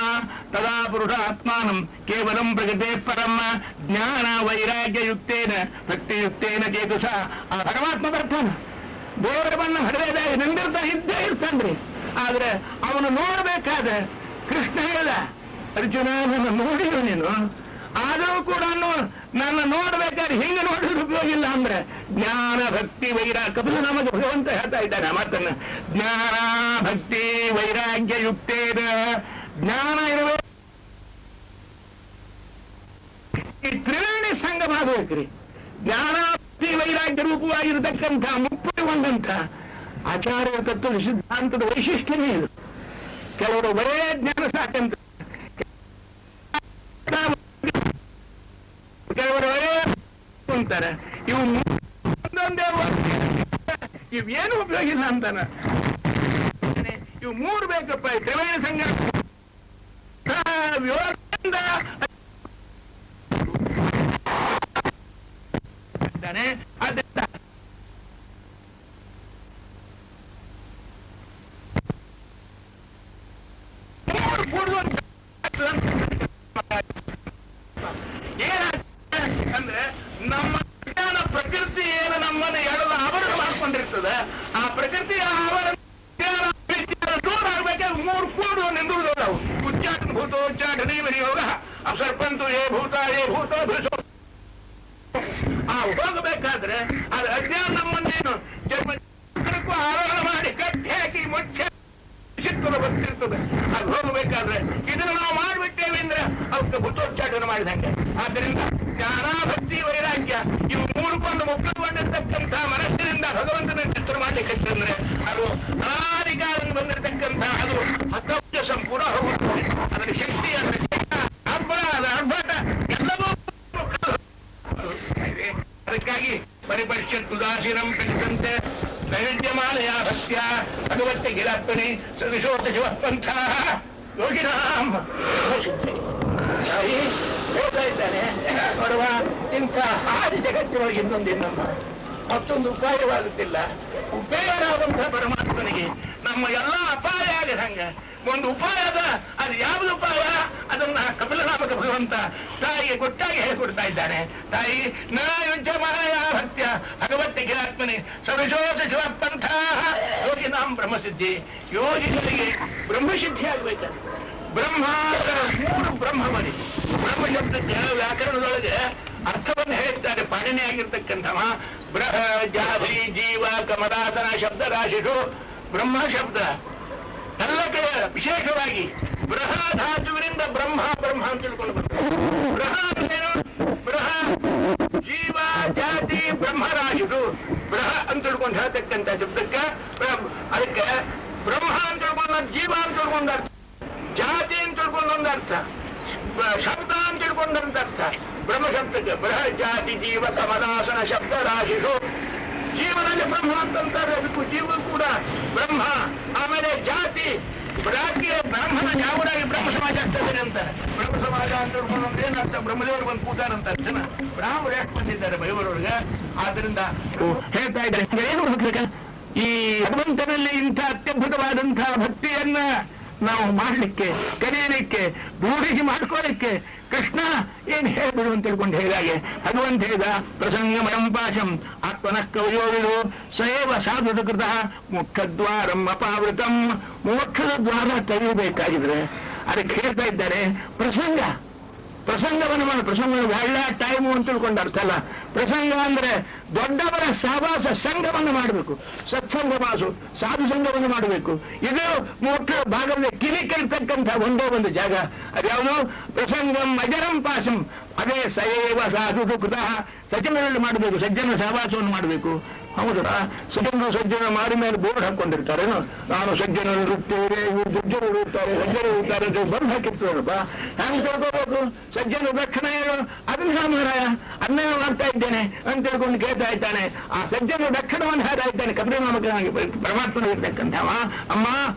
ತದಾ ಪುರುಷ ಆತ್ಮಾನಂ ಕೇವಲಂ ಪ್ರಗತೆ ಪರಮ್ಮ ಜ್ಞಾನ ವೈರಾಗ್ಯ ಯುಕ್ತೇನ ಭಕ್ತಿಯುಕ್ತೇನ ಚೇತಸ. ಆ ಪರಮಾತ್ಮ ಬರ್ತಾನ, ದೇವರ ಬಣ್ಣ ಹಡವೇದಾಗ ನಿಂದಿರ್ತಾ ಇದ್ದೇ ಇರ್ತಾನ್ರಿ. ಆದ್ರೆ ಅವನು ನೋಡ್ಬೇಕಾದ ಕೃಷ್ಣ ಹೇಳ, ಅರ್ಜುನ ನನ್ನ ನೋಡಿರು ನೀನು, ಆದರೂ ಕೂಡ ನನ್ನ ನೋಡ್ಬೇಕಾದ್ರೆ ಹಿಂಗೆ ನೋಡಿದ್ರೆ ಉಪಯೋಗ ಇಲ್ಲ ಅಂದ್ರೆ ಜ್ಞಾನ ಭಕ್ತಿ ವೈರಾಗ್ಯ. ಕಪಿಲ ನಮಗೆ ಭಗವಂತ ಹೇಳ್ತಾ ಇದ್ದಾನೆ ಆ ಮಾತನ್ನ. ಜ್ಞಾನ ಭಕ್ತಿ ವೈರಾಗ್ಯ ಯುಕ್ತೇನ, ಜ್ಞಾನ ಇರಬೇಕು, ಈ ತ್ರಿವೇಣಿ ಸಂಗಮ ಆಗಬೇಕ್ರಿ. ಜ್ಞಾನ ಭಕ್ತಿ ವೈರಾಗ್ಯ ರೂಪವಾಗಿರತಕ್ಕಂಥ ಮುಪ್ಪುಗೊಂಡಂಥ ಆಚಾರ್ಯ ತತ್ವ ಸಿದ್ಧಾಂತದ ವೈಶಿಷ್ಟ್ಯನೇ ಇದು. ಕೆಲವರು ಬರೇ ಜ್ಞಾನ ಸಾಕಂತ, ಕೆಲವರು ಬರೇ ಅಂತಾರೆ. ಇವು ಒಂದೊಂದೇ ಇವೇನು ಉಪಯೋಗ ಇಲ್ಲ ಅಂತಾನ. ಇವು ಮೂರು ಬೇಕಪ್ಪ, ತ್ರಿವೇಣಿ ಸಂಗಮ ವಿವರದಿಂದ ಅದರಿಂದ ಅಂದ್ರೆ ನಮ್ಮ ವಿಜ್ಞಾನ ಪ್ರಕೃತಿ ಏನು ನಮ್ಮನ್ನು ಎಳೆದ ಆವರಣ ಮಾಡ್ಕೊಂಡಿರ್ತದೆ, ಆ ಪ್ರಕೃತಿಯ ಆವರಣ ದೂರ ಆಗ್ಬೇಕಾದ್ರೆ ಮೂರು ಕೂಡು ನಿಂದುವುದು ನಾವು. ಉಚ್ಚಾಟನ ಭೂತ ಉಚ್ಚಾಟನೆ ಯೋಗ ಅಸರ್ಪಂತು ಏ ಭೂತ ಆ ಹೋಗಬೇಕಾದ್ರೆ ಅದು ಅಜ್ಞಾನ ನಮ್ಮನ್ನೇನು ಜನ್ಮಕ್ಕೂ ಆವರಣ ಮಾಡಿ ಕಟ್ಟಿ ಹಾಕಿ ಮುಚ್ಚ ಚಿತ್ತದ ಬರ್ತಿರ್ತದೆ. ಅದು ಹೋಗಬೇಕಾದ್ರೆ ಇದನ್ನು ನಾವು ಮಾಡಿಬಿಟ್ಟೇವೆ ಅಂದ್ರೆ ಅವಕ್ಕೆ ಭೂತೋಚ್ಚಾಟನೆ ಮಾಡಿದಂಗೆ. ಆದ್ದರಿಂದ ಜ್ಞಾನ ಭಕ್ತಿ ವೈರಾಗ್ಯ ಇವು ಮೂಡುಕೊಂಡು ಮುಕ್ತಗೊಂಡಿರ್ತಕ್ಕಂಥ ಮನಸ್ಸಿನಿಂದ ಭಗವಂತನ ಚಿತ್ರ ಮಾಡಲಿಕ್ಕೆ ಅಂದ್ರೆ ಅದು ಅನಾದಿಕಾಲ ಬಂದಿರತಕ್ಕಂಥ ಅದು ಅಸತ್ಯ ಸಂಪೂರ್ಣ ಹೋಗುತ್ತದೆ. ಅದರ ಶಕ್ತಿ, ಅದರ ಅಪರಾಧ ಅರ್ಭಟ ಎಲ್ಲವೂ ಅದಕ್ಕಾಗಿ ಪರಿಪರಿಷತ್ ಉದಾಸೀನಂ ಪ್ರತಿದಂತೆ ನೈವೇದ್ಯಮಾನಯ ಭಕ್ತ್ಯ ಭಗವತ್ತೆ ಗಿರಾತ್ಮನಿ ಸವಿಶೋತ ಶಿವಪಂಥ ಯೋಗಿನಾಂ ಹೇಳ್ತಾ ಇದ್ದಾನೆ. ನೋಡುವ, ಇಂಥ ಹಾದಿ ಜಗತ್ತಿನೊಳಗೆ ಮತ್ತೊಂದು ಉಪಾಯವಾಗುತ್ತಿಲ್ಲ. ಉಪಯೋಗವಾದಂತಹ ಪರಮಾತ್ಮನಿಗೆ ನಮ್ಮ ಎಲ್ಲ ಅಪಾಯ ಆಗದಂಗೆ ಒಂದು ಉಪಾಯ ಅದ. ಅದು ಯಾವುದು ಉಪಾಯ? ಅದನ್ನ ಕಪಿಲನಾಮಕ ಭಗವಂತ ತಾಯಿಗೆ ಗೊತ್ತಾಗಿ ಹೇಳಿಕೊಡ್ತಾ ಇದ್ದಾನೆ. ತಾಯಿ ಯುಂಚ ಮಾನಯ ಭಕ್ತ್ಯ ಭಗವತ್ತೆ ಗಿರಾತ್ಮನಿ ಸವಿಶೋಷ ಶಿವಪಂಥ ಯೋಗಿನಾಂ ಬ್ರಹ್ಮಸಿದ್ಧಿ. ಯೋಗಿಗಳಿಗೆ ಬ್ರಹ್ಮಸಿದ್ಧಿ ಆಗ್ಬೇಕು. ಬ್ರಹ್ಮ ಮೂರು ಬ್ರಹ್ಮವನಿ. ಬ್ರಹ್ಮ ಶಬ್ದಕ್ಕೆ ವ್ಯಾಕರಣದೊಳಗೆ ಅರ್ಥವನ್ನು ಹೇಳ್ತಾರೆ. ಪಾಣಿನಿ ಆಗಿರ್ತಕ್ಕಂಥವ ಬ್ರಹ ಜಾತಿ ಜೀವ ಕಮಲಾಸನ ಶಬ್ದ ರಾಶಿಷು ಬ್ರಹ್ಮ ಶಬ್ದ ಎಲ್ಲ ಕಡೆ ವಿಶೇಷವಾಗಿ ಬೃಹ ಧಾತುವಿನಿಂದ ಬ್ರಹ್ಮ ಬ್ರಹ್ಮ ಅಂತ ತಿಳ್ಕೊಂಡು ಬರ್ತಾರೆ. ಬೃಹ ಅಂದ್ರೇನು? ಬೃಹ ಜೀವ ಜಾತಿ ಬ್ರಹ್ಮರಾಶಿಷು ಬೃಹ ಅಂತ ತಿಳ್ಕೊಂಡು ಹೇಳ್ತಕ್ಕಂಥ ಶಬ್ದಕ್ಕೆ ಅದಕ್ಕೆ ಬ್ರಹ್ಮ ಅಂತ ತಿಳ್ಕೊಂಡು ಜೀವ ಅಂತ ತಿಳ್ಕೊಂಡ ಅರ್ಥ, ಜಾತಿ ಅಂತ ತಿಳ್ಕೊಂಡು ಒಂದು ಅರ್ಥ, ಶಬ್ದ ಅಂತ ತಿಳ್ಕೊಂಡಂತ ಅರ್ಥ. ಬ್ರಹ್ಮ ಶಬ್ದಕ್ಕೆ ಬೃಹ ಜಾತಿ ಜೀವ ಕಮಲಾಸನ ಶಬ್ದ ರಾಶಿಷು ಜೀವನಲ್ಲಿ ಬ್ರಹ್ಮ ಅಂತಂತಾರೆ. ಅದಕ್ಕೂ ಜೀವ ಕೂಡ ಬ್ರಹ್ಮ. ಆಮೇಲೆ ಜಾತಿ ಬ್ರಾಹ್ಮಣ ಯಾವರಾಗಿ ಬ್ರಹ್ಮ ಸಮಾಜ ಆಗ್ತದೆ ಅಂತಾರೆ. ಬ್ರಹ್ಮ ಸಮಾಜ ಅಂತ ತಿಳ್ಕೊಂಡು ಏನರ್ಥ? ಬ್ರಹ್ಮದೇವರು ಬಂದು ಕೂತಾರಂತ ಅರ್ಥನ. ಬ್ರಾಹ್ಮಣರು ಯಾಕೆ ಬಂದಿದ್ದಾರೆ ಬೈವರೊಳಗೆ? ಆದ್ರಿಂದ ಹೇಳ್ತಾ ಇದ್ದಾರೆ ಏನು ಹುಡುಕ್ಬೇಕ ಈ ಭಗವಂತನಲ್ಲಿ ಇಂಥ ಅತ್ಯದ್ಭುತವಾದಂತಹ ಭಕ್ತಿಯನ್ನ ನಾವು ಮಾಡ್ಲಿಕ್ಕೆ, ಕಲಿಯಲಿಕ್ಕೆ, ರೂಢಿಸಿ ಮಾಡ್ಕೊಳ್ಳಿಕ್ಕೆ ಕೃಷ್ಣ ಏನ್ ಹೇಳ್ಬಿಡು ಅಂತ ತಿಳ್ಕೊಂಡು ಹೇಳಿದಾಗೆ ಭಗವಂತ ಹೇಳಿದ ಪ್ರಸಂಗಮಯಂ ಪಾಶಂ ಆತ್ಮನಃ ಕವಯೋವಿದು ಸಯೇವ ಸಾಧುತ ಕೃತ ಮುಖ್ಯದ್ವಾರಂ ಅಪಾವೃತಂ. ಮೋಕ್ಷದ ದ್ವಾರ ತೆಗೆಯಬೇಕಾಗಿದ್ರೆ ಅದಕ್ಕೆ ಹೇಳ್ತಾ ಇದ್ದಾರೆ ಪ್ರಸಂಗವನ್ನು ಮಾಡಿ. ಪ್ರಸಂಗ ಒಳ್ಳೆ ಟೈಮು ಅಂತ ತಿಳ್ಕೊಂಡು ಅರ್ಥ ಅಲ್ಲ. ಪ್ರಸಂಗ ಅಂದ್ರೆ ದೊಡ್ಡವರ ಸಹವಾಸ ಸಂಘವನ್ನು ಮಾಡಬೇಕು. ಸತ್ಸಂಗವಾಸು ಸಾಧು ಸಂಘವನ್ನು ಮಾಡಬೇಕು. ಇದು ಮೋಕ್ಷ ಭಾಗದಲ್ಲಿ ಕಿವಿ ಕೇಳ್ತಕ್ಕಂಥ ಒಂದೇ ಒಂದು ಜಾಗ. ಅದ್ಯಾವುದು? ಪ್ರಸಂಗಂ ಅಜರಂ ಪಾಶಂ. ಅದೇ ಸಯೇವ ಸಾಧು ಕೃತ. ಸಜ್ಜನರಲ್ಲಿ ಮಾಡಬೇಕು, ಸಜ್ಜನ ಸಹವಾಸವನ್ನು ಮಾಡಬೇಕು. ಹೌದಾ? ಸಜ್ಜನ ಮಾರಿ ಮೇಲೆ ಬೋರ್ಡ್ ಹಾಕೊಂಡಿರ್ತಾರೇನು, ನಾನು ಸಜ್ಜನರು ಇರುತ್ತೇವೆ, ಇವರು ದುರ್ಜರು ಇರುತ್ತಾರೆ, ಸಜ್ಜರು ಇರ್ತಾರೆ ಅಂತ ಬಂದು ಹಾಕಿರ್ತಾರಪ್ಪ. ಹ್ಯಾಂಗ ತಿಳ್ಕೋಬೇಕು? ಸಜ್ಜನ ಲಕ್ಷಣ ಏನು? ಅದನ್ನ ಮಹಾರಾಯ ಅದನ್ನೇ ಮಾಡ್ತಾ ಇದ್ದೇನೆ ಅಂತ ತಿಳ್ಕೊಂಡು ಕೇಳ್ತಾ ಇದ್ದಾನೆ. ಆ ಸಜ್ಜನ ಲಕ್ಷಣವನ್ನು ಹೇಳ್ತಾ ಇದ್ದಾನೆ ಕಪಿಲನಾಮಕನಾಗಿ ಪರಮಾತ್ಮನಾಗಿರ್ತಕ್ಕಂಥವ. ಅಮ್ಮ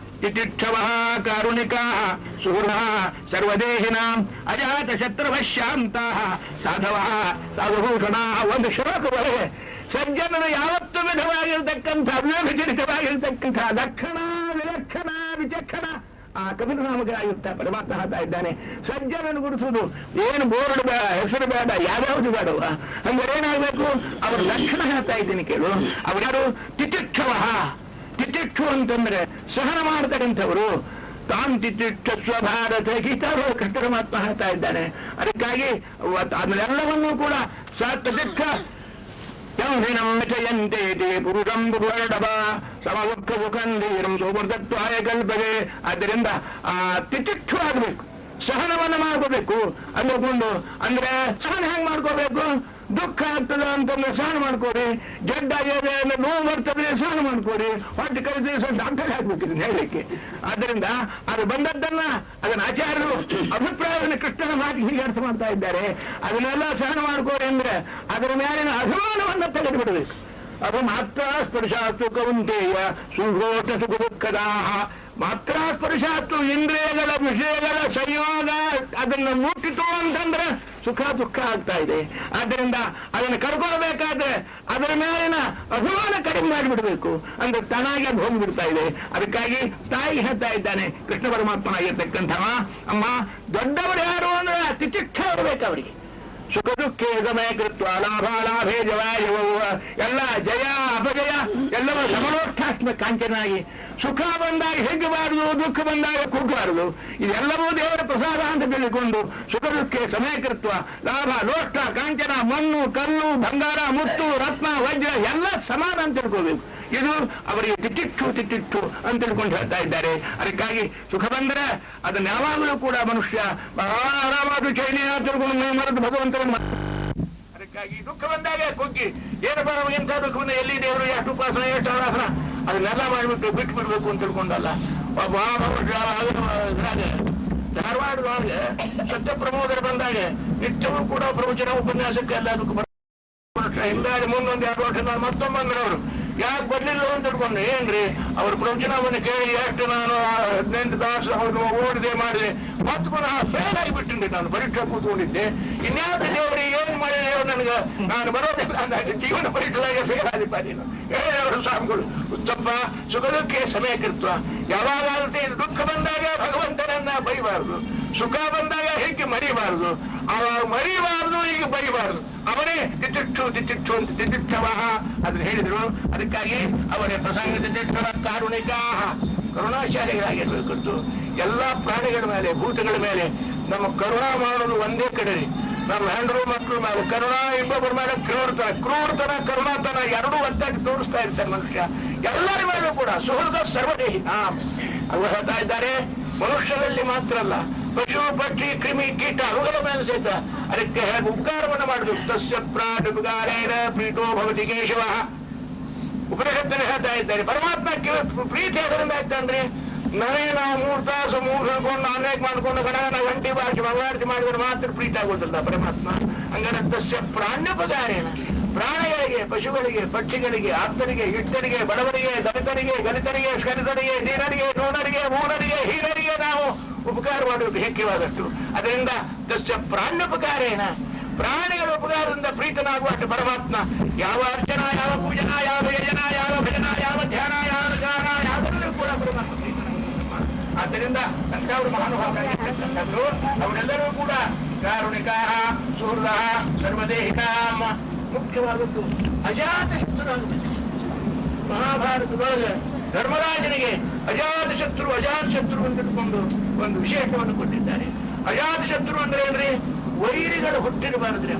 ಇತಿಕ್ಷವ ಕಾರುಣಿಕ ಸುಹೃದ ಸರ್ವದೇಹಿನಾಂ ಅಜಾತ ಶತ್ರುವ ಶಾಂತ ಸಾಧವ ಸಾಧುಭೂಷಣ. ಒಂದು ಶ್ಲೋಕ ಒಳಗೆ ಸಜ್ಜನನ ಯಾವತ್ತೂ ವಿಧವಾಗಿರ್ತಕ್ಕಂಥ ವಿವೇಕಜನಿತವಾಗಿರ್ತಕ್ಕಂಥ ಲಕ್ಷಣ ವಿಲಕ್ಷಣ ವಿಚಕ್ಷಣ ಆ ಕಪಿಲನಾಮಕನಾಗಿರ್ತ ಪರಮಾತ್ಮ ಹೇಳ್ತಾ ಇದ್ದಾನೆ. ಸಜ್ಜನನ್ನು ಗುರುಸುವುದು ಏನು ಬೋರ್ಡ್ ಬೇಡ, ಹೆಸರು ಬೇಡ, ಯಾವ್ಯಾವುದು ಬೇಡವ. ಹಂಗಾರೆ ಏನಾಗಬೇಕು? ಅವ್ರ ಲಕ್ಷಣ ಹೇಳ್ತಾ ಇದ್ದೀನಿ ಕೇಳು. ಅವ್ರ್ಯಾರು? ತಿತಿಕ್ಷವ. ತಿತಿಕ್ಷು ಅಂತಂದ್ರೆ ಸಹನ ಮಾಡ್ತಕ್ಕಂಥವರು. ತಾನ್ ತಿತಿಕ್ಷಸ್ವ ಭಾರತ ಗೀತಾರು ಕೃಷ್ಣ ಪರಮಾತ್ಮ ಹೇಳ್ತಾ ಇದ್ದಾನೆ. ಅದಕ್ಕಾಗಿ ಅದನ್ನೆಲ್ಲವನ್ನೂ ಕೂಡ ಸತಿಕ್ಷ ಜಯಂತೆ ಪುರುಷಂ ಪುರುಷಡಭ ಸಮವಕ್ಕ ಮುಖಂದೀರಂ ಸೋಮೃತತ್ವಾಯ ಕಲ್ಪದೆ. ಆದ್ದರಿಂದ ಆ ತಿತಿಕ್ಷು ಆಗಬೇಕು, ಸಹನವನ್ನು ಮಾಡ್ಕೋಬೇಕು. ಅಂದುಕೊಂಡು ಅಂದ್ರೆ ಸಹನ ಹೆಂಗ್ ಮಾಡ್ಕೋಬೇಕು? ದುಃಖ ಆಗ್ತದ ಅಂತಂದ್ರೆ ಸಹನ ಮಾಡ್ಕೋರಿ. ಜಡ್ಡಾಗಿದೆ ಅಂದ್ರೆ ನೋವು ಬರ್ತದೆ ಸಹನ ಮಾಡ್ಕೋರಿ. ಹೊಟ್ಟೆ ಕರೆದ್ರೆ ಡಾಕ್ಟರ್ ಹಾಕ್ಬೇಕಿದೆ ಹೇಳಲಿಕ್ಕೆ. ಆದ್ದರಿಂದ ಅದು ಬಂದದ್ದನ್ನ ಅದನ್ನ ಆಚಾರ್ಯರು ಅಭಿಪ್ರಾಯವನ್ನು ಕೃಷ್ಣನ ಮಾತಿಗೆ ಹೀಗೆ ಅರ್ಥ ಮಾಡ್ತಾ ಇದ್ದಾರೆ. ಅದನ್ನೆಲ್ಲ ಸಹನ ಮಾಡ್ಕೋರಿ ಅಂದ್ರೆ ಅದರ ಮೇಲಿನ ಅಭಿಮಾನವನ್ನ ತೆಗೆದು ಬಿಡಬೇಕು. ಅದು ಮಾತ್ರ ಸ್ಪರ್ಶಾಸ್ತು ಕೌಂತೆಯ ಸುಘೋಷ ಸುಖ ದುಃಖದಾಹ. ಮಾತ್ರ ಸ್ಪರ್ಶಾಸ್ತು ಇಂದ್ರಿಯಗಳ ವಿಷಯಗಳ ಸಂಯೋಗ ಅದನ್ನು ಮುಟ್ಟಿತು ಅಂತಂದ್ರೆ ಸುಖ ದುಃಖ ಆಗ್ತಾ ಇದೆ. ಆದ್ದರಿಂದ ಅದನ್ನು ಕರ್ಕೊಳ್ಬೇಕಾದ್ರೆ ಅದರ ಮೇಲಿನ ಅಭಿಮಾನ ಕಡಿಮೆ ಮಾಡಿಬಿಡ್ಬೇಕು ಅಂದ್ರೆ ತನಾಗಿ ಅದು ಹೋಗಿಬಿಡ್ತಾ ಇದೆ. ಅದಕ್ಕಾಗಿ ತಾಯಿ ಹೇಳ್ತಾ ಇದ್ದಾನೆ ಕೃಷ್ಣ ಪರಮಾತ್ಮನಾಗಿರ್ತಕ್ಕಂಥವ, ಅಮ್ಮ ದೊಡ್ಡವರು ಯಾರು ಅಂದ್ರೆ ತಿಚಿಕ್ಷ ಇರಬೇಕು ಅವರಿಗೆ. ಸುಖ ದುಃಖೇ ಗಮಯ ಕೃತ್ವ ಲಾಭ ಲಾಭೇ ಜವಾಯವ ಎಲ್ಲ ಜಯ ಅಪಜಯ ಎಲ್ಲವೂ ಸಮಲೋಷ್ಠಾತ್ಮ ಕಾಂಚನಾಗಿ ಸುಖ ಬಂದಾಗ ಹೆಗ್ಗಬಾರದು, ದುಃಖ ಬಂದಾಗ ಕುಗ್ಗಬಾರದು. ಇದೆಲ್ಲವೂ ದೇವರ ಪ್ರಸಾದ ಅಂತ ತಿಳಿದುಕೊಂಡು ಸುಖ ದುಃಖೇ ಸಮಯಕೃತ್ವ ಲಾಭ ಲೋಷ್ಠ ಕಾಂಚನ ಮಣ್ಣು ಕಲ್ಲು ಬಂಗಾರ ಮುತ್ತು ರತ್ನ ವಜ್ರ ಎಲ್ಲ ಸಮಾನ ಅಂತ ತಿಳ್ಕೋಬೇಕು. ಇದು ಅವರಿಗೆ ತಿಟ್ಟಿಟ್ಟು ಅಂತ ತಿಳ್ಕೊಂಡು ಹೇಳ್ತಾ ಇದ್ದಾರೆ. ಅದಕ್ಕಾಗಿ ಸುಖ ಬಂದರೆ ಅದನ್ನ ಯಾವಾಗಲೂ ಕೂಡ ಮನುಷ್ಯ ಬಹಳ ಆರಾಮಾದ ಚೈನಿಯ ತಿಳ್ಕೊಂಡು ಮೈ ಮರೆದು ಭಗವಂತರನ್ನು. ಅದಕ್ಕಾಗಿ ದುಃಖ ಬಂದಾಗ ಕುಗ್ಗಿ ಏನಪ್ಪ ನಮಗಿಂತ ದುಃಖ ಬಂದ ಎಲ್ಲಿ ದೇವರು ಎಷ್ಟು ಉಪಾಸನ ಎಷ್ಟು ಆರಾಸನ ಅದನ್ನೆಲ್ಲ ಮಾಡಿಬಿಟ್ಟು ಬಿಟ್ಟು ಬಿಡ್ಬೇಕು ಅಂತ ತಿಳ್ಕೊಂಡಲ್ಲ. ಧಾರವಾಡದೊಳಗೆ ಸತ್ಯ ಪ್ರಮೋದರ ಬಂದಾಗ ನಿತ್ಯವೂ ಕೂಡ ಪ್ರವಚನ ಉಪನ್ಯಾಸಕ್ಕೆ ಎಲ್ಲ ಹಿಂದಾಡಿ ಮುಂದೊಂದು 2 ವರ್ಷ ನಾನು ಮತ್ತೊಮ್ಮೆ ಬಂದ್ರೆ ಅವರು ಯಾಕೆ ಬರ್ಲಿಲ್ಲ ಅಂತ ತಿಳ್ಕೊಂಡು ಏನ್ರಿ ಅವ್ರ ಪ್ರವಚನವನ್ನು ಕೇಳಿ ಎಷ್ಟು ನಾನು 18 ತಾಸು ಅವ್ರನ್ನ ಓಡಿದೆ ಮಾಡಿದೆ ಮತ್ತೆ ಪುನಃ ಫೇಲ್ ಆಗಿಬಿಟ್ಟಿದ್ದೆ. ನಾನು ಪರೀಕ್ಷೆ ಕೂತ್ಕೊಂಡಿದ್ದೆ. ಇನ್ಯಾವ ದೇವರಿ ಏನ್ ಮಾಡಿದೆ ನನಗೆ ನಾನು ಬರೋದಿಲ್ಲ ಅಂದಾಗ ಜೀವನ ಪರೀಕ್ಷೆಗೆ ಫೇಲ್ ಆದಿಪ್ಪ ನೀನು ಹೇಳಿದವರು ಸ್ವಾಮಿಗಳು. ಉತ್ತಪ್ಪ ಸುಖ ದುಃಖೇ ಸಮಯಕೃತ್ವ. ಯಾವಾಗಲೂ ದುಃಖ ಬಂದಾಗ ಭಗವಂತನನ್ನ ಬೈಬಾರದು, ಸುಖ ಬಂದಾಗ ಹೇಗೆ ಮರಿಬಾರದು, ಅವ ಮರಿಬಾರದು ಈಗ ಬರಿಬಾರದು. ಅವರೇ ತಿತ್ತಿಟ್ಟು ಅಂತ ತಿತ್ತಿಟ್ಟವಹ ಅದನ್ನು ಹೇಳಿದ್ರು. ಅದಕ್ಕಾಗಿ ಅವರೇ ಪ್ರಸಂಗ ತಿತ್ತಿಟ್ಟವ ಕಾರುಣಿಕ ಕರುಣಾಶಾಲಿಗಳಾಗಿರ್ಬೇಕಂತು. ಎಲ್ಲ ಪ್ರಾಣಿಗಳ ಮೇಲೆ ಭೂತಗಳ ಮೇಲೆ ನಮ್ಮ ಕರುಣಾ ಮಾಡೋದು ಒಂದೇ ಕಡೆ. ನಮ್ಮ ಹೆಂಡರು ಮಕ್ಕಳ ಮೇಲೆ ಕರುಣಾ, ಇನ್ನೊಬ್ಬರ ಮೇಲೆ ಕ್ರೂರತನ ಕರುಣಾತನ ಎರಡೂ ಒತ್ತಾಗಿ ತೋರಿಸ್ತಾ ಇರ್ತಾರೆ ಮನುಷ್ಯ. ಎಲ್ಲರ ಮೇಲೂ ಕೂಡ ಸುಹೃದ ಸರ್ವದೇಹಿ ಅವು ಹೇಳ್ತಾ ಇದ್ದಾರೆ. ಮನುಷ್ಯರಲ್ಲಿ ಮಾತ್ರ ಅಲ್ಲ, ಪಶು ಪಕ್ಷಿ ಕ್ರಿಮಿ ಕೀಟ ಅವುಗಳ ಮೇಲೆ ಸಹಿತ ಅದಕ್ಕೆ ಉಪಕಾರವನ್ನು ಮಾಡಬೇಕು. ತಸ್ಯ ಪ್ರಾಣ ಉಪಕಾರೇಣ ಪ್ರೀತೋ ಭವತಿ ಕೇಶವ. ಉಪನಿಷತ್ತಲ್ಲಿ ಹೇಳ್ತಾ ಇದ್ದಾರೆ ಪರಮಾತ್ಮಕ್ಕೆ ಪ್ರೀತಿ ಅದರಿಂದ ಆಯ್ತಂದ್ರೆ ನಾವು 3 ತಾಸು ಹಿಡ್ಕೊಂಡು ಅನೇಕ ಮಾಡ್ಕೊಂಡು ಗಣಗನ ಗಂಟಿ ಬಾರಿಸಿ ಮಂಗಳಾರತಿ ಮಾಡಿದ್ರೆ ಮಾತ್ರ ಪ್ರೀತಿ ಆಗೋದಿಲ್ಲ ಪರಮಾತ್ಮ. ಹಂಗಾರೆ ತಸ್ಯ ಪ್ರಾಣ್ಯೋಪಕಾರೇಣ ಪ್ರಾಣಿಗಳಿಗೆ, ಪಶುಗಳಿಗೆ, ಪಕ್ಷಿಗಳಿಗೆ, ಆಪ್ತರಿಗೆ, ಇಷ್ಟರಿಗೆ, ಬಡವರಿಗೆ, ದಲಿತರಿಗೆ, ಗಲಿತರಿಗೆ, ಸ್ಕಲಿತರಿಗೆ, ದೀನರಿಗೆ, ನೂನರಿಗೆ, ಮೂನರಿಗೆ, ಹೀನರಿಗೆ ನಾವು ಉಪಕಾರ ಮಾಡಬೇಕು ಹೆಚ್ಚಿವಾದಷ್ಟು. ಅದರಿಂದ ತಸ್ಯ ಪ್ರಾಣ್ಯೋಪಕಾರೇಣ ಪ್ರಾಣಿಗಳ ಉಪಕಾರದಿಂದ ಪ್ರೀತನಾಗುವಷ್ಟು ಪರಮಾತ್ಮ. ಯಾವ ಅರ್ಚನ, ಯಾವ ಪೂಜನ, ಯಾವ ಯಜನ, ಯಾವ ಭಜನ, ಯಾವ ಧ್ಯಾನ, ಯಾವ ಗಾನ ಯಾವುದರಲ್ಲೂ ಕೂಡ ಪರಮಾತ್ಮ ಪ್ರೀತನಾಗುವ. ಆದ್ದರಿಂದ ಅಂಥವರು ಮಹಾನುಭಾವರಾಗಿರ್ತಕ್ಕಂಥವ್ರು ಅವರೆಲ್ಲರೂ ಕೂಡ ಕಾರುಣಿಕ ಸುಹೃದ ಸರ್ವದೇಹಿಕ. ಮುಖ್ಯವಾದದ್ದು ಅಜಾತ ಶತ್ರುವಾಗಬೇಕು. ಮಹಾಭಾರತದೊಳಗೆ ಧರ್ಮರಾಜನಿಗೆ ಅಜಾತ ಶತ್ರು ಅಂತ ಇಟ್ಕೊಂಡು ಒಂದು ವಿಶೇಷವನ್ನು ಕೊಟ್ಟಿದ್ದಾರೆ. ಅಜಾತ ಶತ್ರು ಅಂದ್ರೆ ಏನ್ರಿ? ವೈರಿಗಳು ಹುಟ್ಟಿರಬಾರದ್ರಿ,